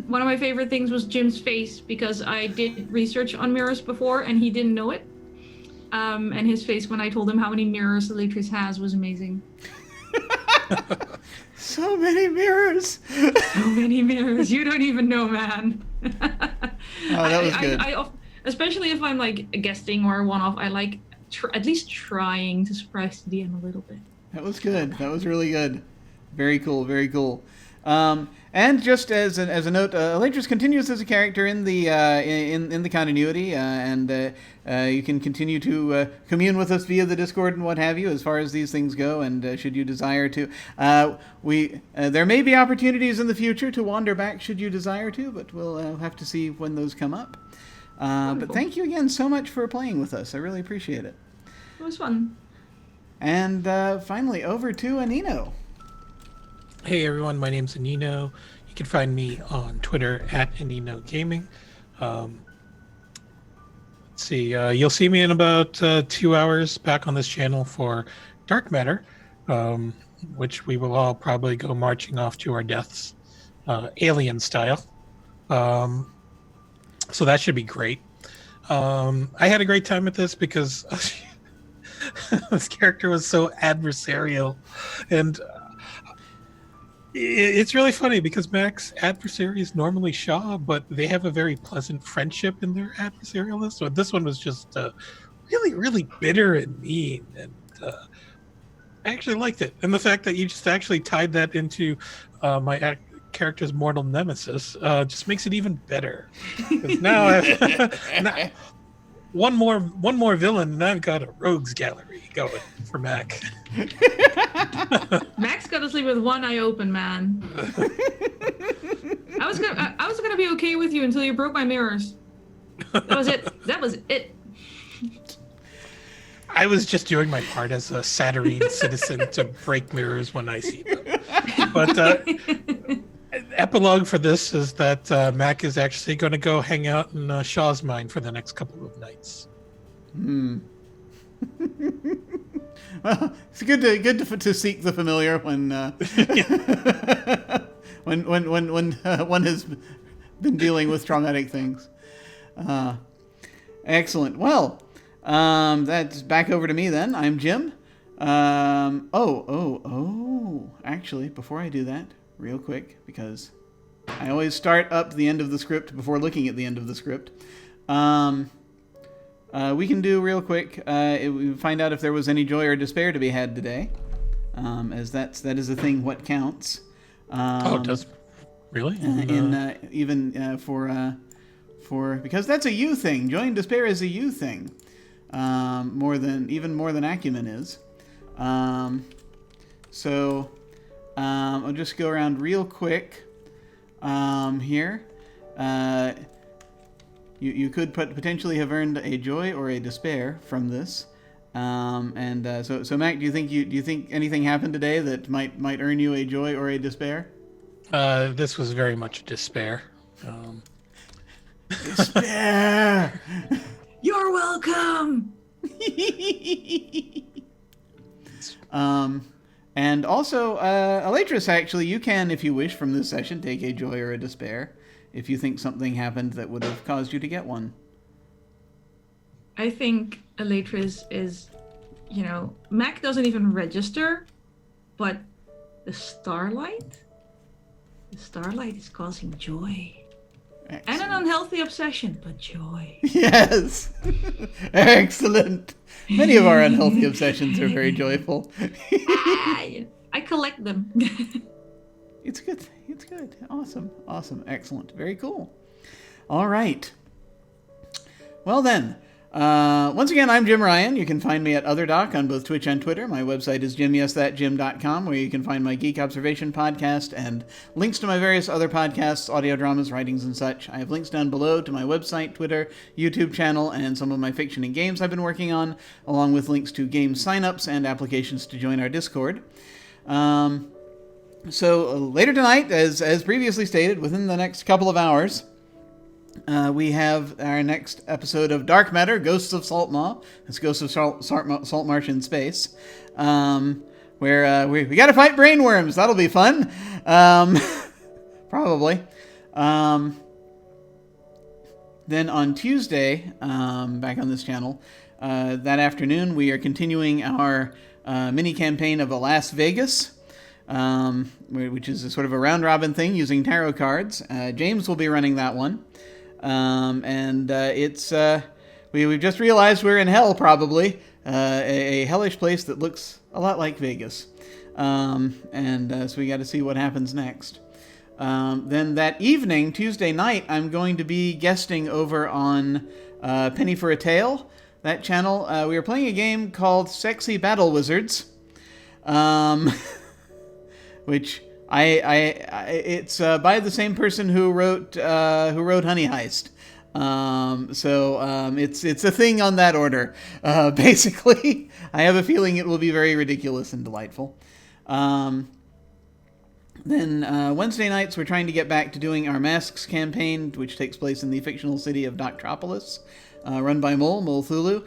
One of my favorite things was Jim's face, because I did research on mirrors before and he didn't know it. And his face when I told him how many mirrors Elytris has was amazing. So many mirrors. So many mirrors. You don't even know, man. Oh, that was good. I especially if I'm like guesting or one-off, I like at least trying to surprise the DM a little bit. That was good. That was really good. Very cool. Very cool. And just as a note, Elytris continues as a character in the in the continuity, and you can continue to commune with us via the Discord and what have you, as far as these things go. And should you desire to, there may be opportunities in the future to wander back, should you desire to, but we'll have to see when those come up. But thank you again so much for playing with us. I really appreciate it. It was fun. And finally, over to Anino. Hey everyone, my name's Anino. You can find me on Twitter at Anino Gaming. Let's see, you'll see me in about 2 hours back on this channel for Dark Matter, which we will all probably go marching off to our deaths, alien style. So that should be great. I had a great time with this because this character was so adversarial, and It's really funny because Mac's adversary is normally Shaw, but they have a very pleasant friendship in their adversarial list. So this one was just really, really bitter and mean, and I actually liked it. And the fact that you just actually tied that into my character's mortal nemesis just makes it even better. Because now, now one more villain, and I've got a rogues gallery going for Mac. Mac's got to sleep with one eye open, man. I was gonna be okay with you until you broke my mirrors. That was it. I was just doing my part as a Saturnine citizen to break mirrors when I see them. But epilogue for this is that Mac is actually going to go hang out in Shaw's mine for the next couple of nights. Well, it's good to seek the familiar when when one has been dealing with traumatic things. Excellent. Well, that's back over to me then. I'm Jim. Actually, before I do that, real quick, because I always start up the end of the script before looking at the end of the script. We can do real quick. We find out if there was any joy or despair to be had today, as that is the thing. What counts? It does really? For because that's a you thing. Joy and despair is a you thing. More than acumen is. So I'll just go around real quick here. You could potentially have earned a joy or a despair from this. So Mac, do you think anything happened today that might earn you a joy or a despair? This was very much Despair. Despair. You're welcome. And also, Elatris, actually, you can, if you wish, from this session, take a joy or a despair, if you think something happened that would have caused you to get one. I think Elatris is, Mac doesn't even register, but the starlight is causing joy. Excellent. And an unhealthy obsession, but joy. Yes. Excellent. Many of our unhealthy obsessions are very joyful. I collect them. It's good. It's good. Awesome. Excellent. Very cool. All right. Well then, once again, I'm Jim Ryan. You can find me at OtherDoc on both Twitch and Twitter. My website is jimyesthatjim.com, where you can find my Geek Observation podcast and links to my various other podcasts, audio dramas, writings, and such. I have links down below to my website, Twitter, YouTube channel, and some of my fiction and games I've been working on, along with links to game signups and applications to join our Discord. So later tonight, as previously stated, within the next couple of hours, we have our next episode of Dark Matter, Ghosts of Saltmaw. It's Ghosts of Saltmarsh in Space, where we got to fight brainworms. That'll be fun. Probably. Then on Tuesday, back on this channel, that afternoon, we are continuing our mini campaign of Las Vegas, which is a sort of a round-robin thing using tarot cards. James will be running that one. It's we've just realized we're in hell, probably a hellish place that looks a lot like Vegas, so we got to see what happens next. Then that evening, Tuesday night, I'm going to be guesting over on Penny for a Tale, that channel. We are playing a game called Sexy Battle Wizards, which it's by the same person who wrote Honey Heist. It's a thing on that order. Basically, I have a feeling it will be very ridiculous and delightful. Then Wednesday nights, we're trying to get back to doing our Masks campaign, which takes place in the fictional city of Doctropolis, run by Mole Thulu.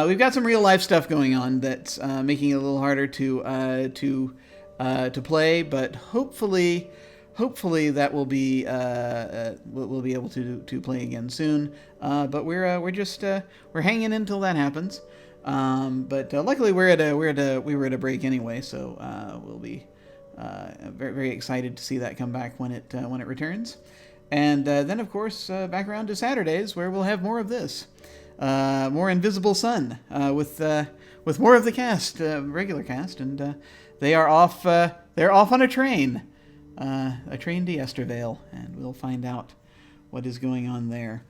We've got some real life stuff going on that's making it a little harder to play, but hopefully that will be we'll be able to play again soon. But we're hanging in until that happens. But luckily we were at a break anyway, so we'll be very, very excited to see that come back when it returns. And then, of course, back around to Saturdays, where we'll have more of this. More Invisible Sun with more of the cast, regular cast, and they are off. They're off on a train to Yestervale, and we'll find out what is going on there.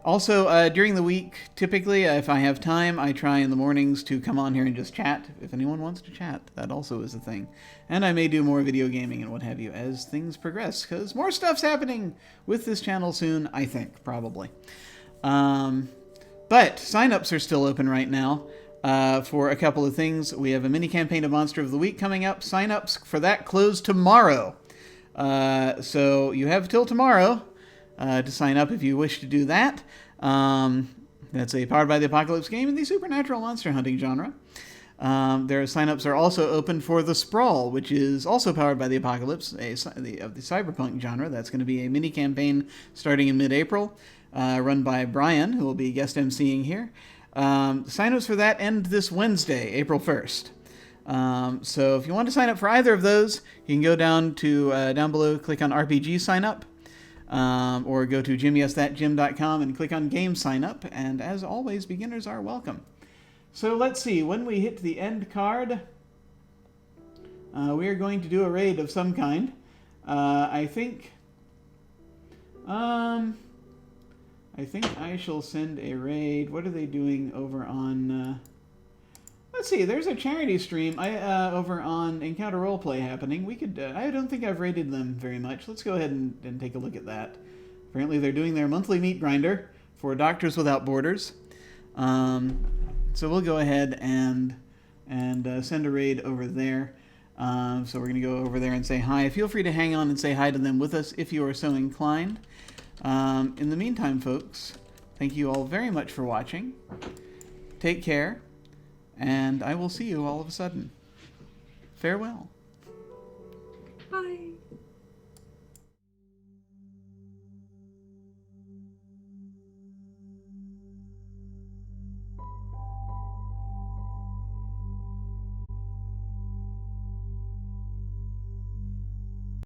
Also, during the week, typically, if I have time, I try in the mornings to come on here and just chat. If anyone wants to chat, that also is a thing. And I may do more video gaming and what have you as things progress, because more stuff's happening with this channel soon, I think, probably. But sign-ups are still open right now for a couple of things. We have a mini campaign of Monster of the Week coming up. Sign-ups for that close tomorrow. So you have till tomorrow to sign up if you wish to do that. That's a Powered by the Apocalypse game in the supernatural monster hunting genre. Their signups are also open for The Sprawl, which is also Powered by the Apocalypse, of the cyberpunk genre. That's going to be a mini campaign starting in mid-April, run by Brian, who will be guest emceeing here. Signups for that end this Wednesday, April 1st. So if you want to sign up for either of those, you can go down below, click on RPG sign up. Or go to jimyesthatjim.com and click on Game Sign Up. And as always, beginners are welcome. So let's see, when we hit the end card, we are going to do a raid of some kind. I think I shall send a raid. What are they doing over on... let's see, there's a charity stream over on Encounter Roleplay happening. We could... I don't think I've rated them very much. Let's go ahead and take a look at that. Apparently they're doing their monthly meat grinder for Doctors Without Borders. So we'll go ahead and send a raid over there. So we're going to go over there and say hi. Feel free to hang on and say hi to them with us if you are so inclined. In the meantime, folks, thank you all very much for watching. Take care. And I will see you all of a sudden. Farewell. Bye.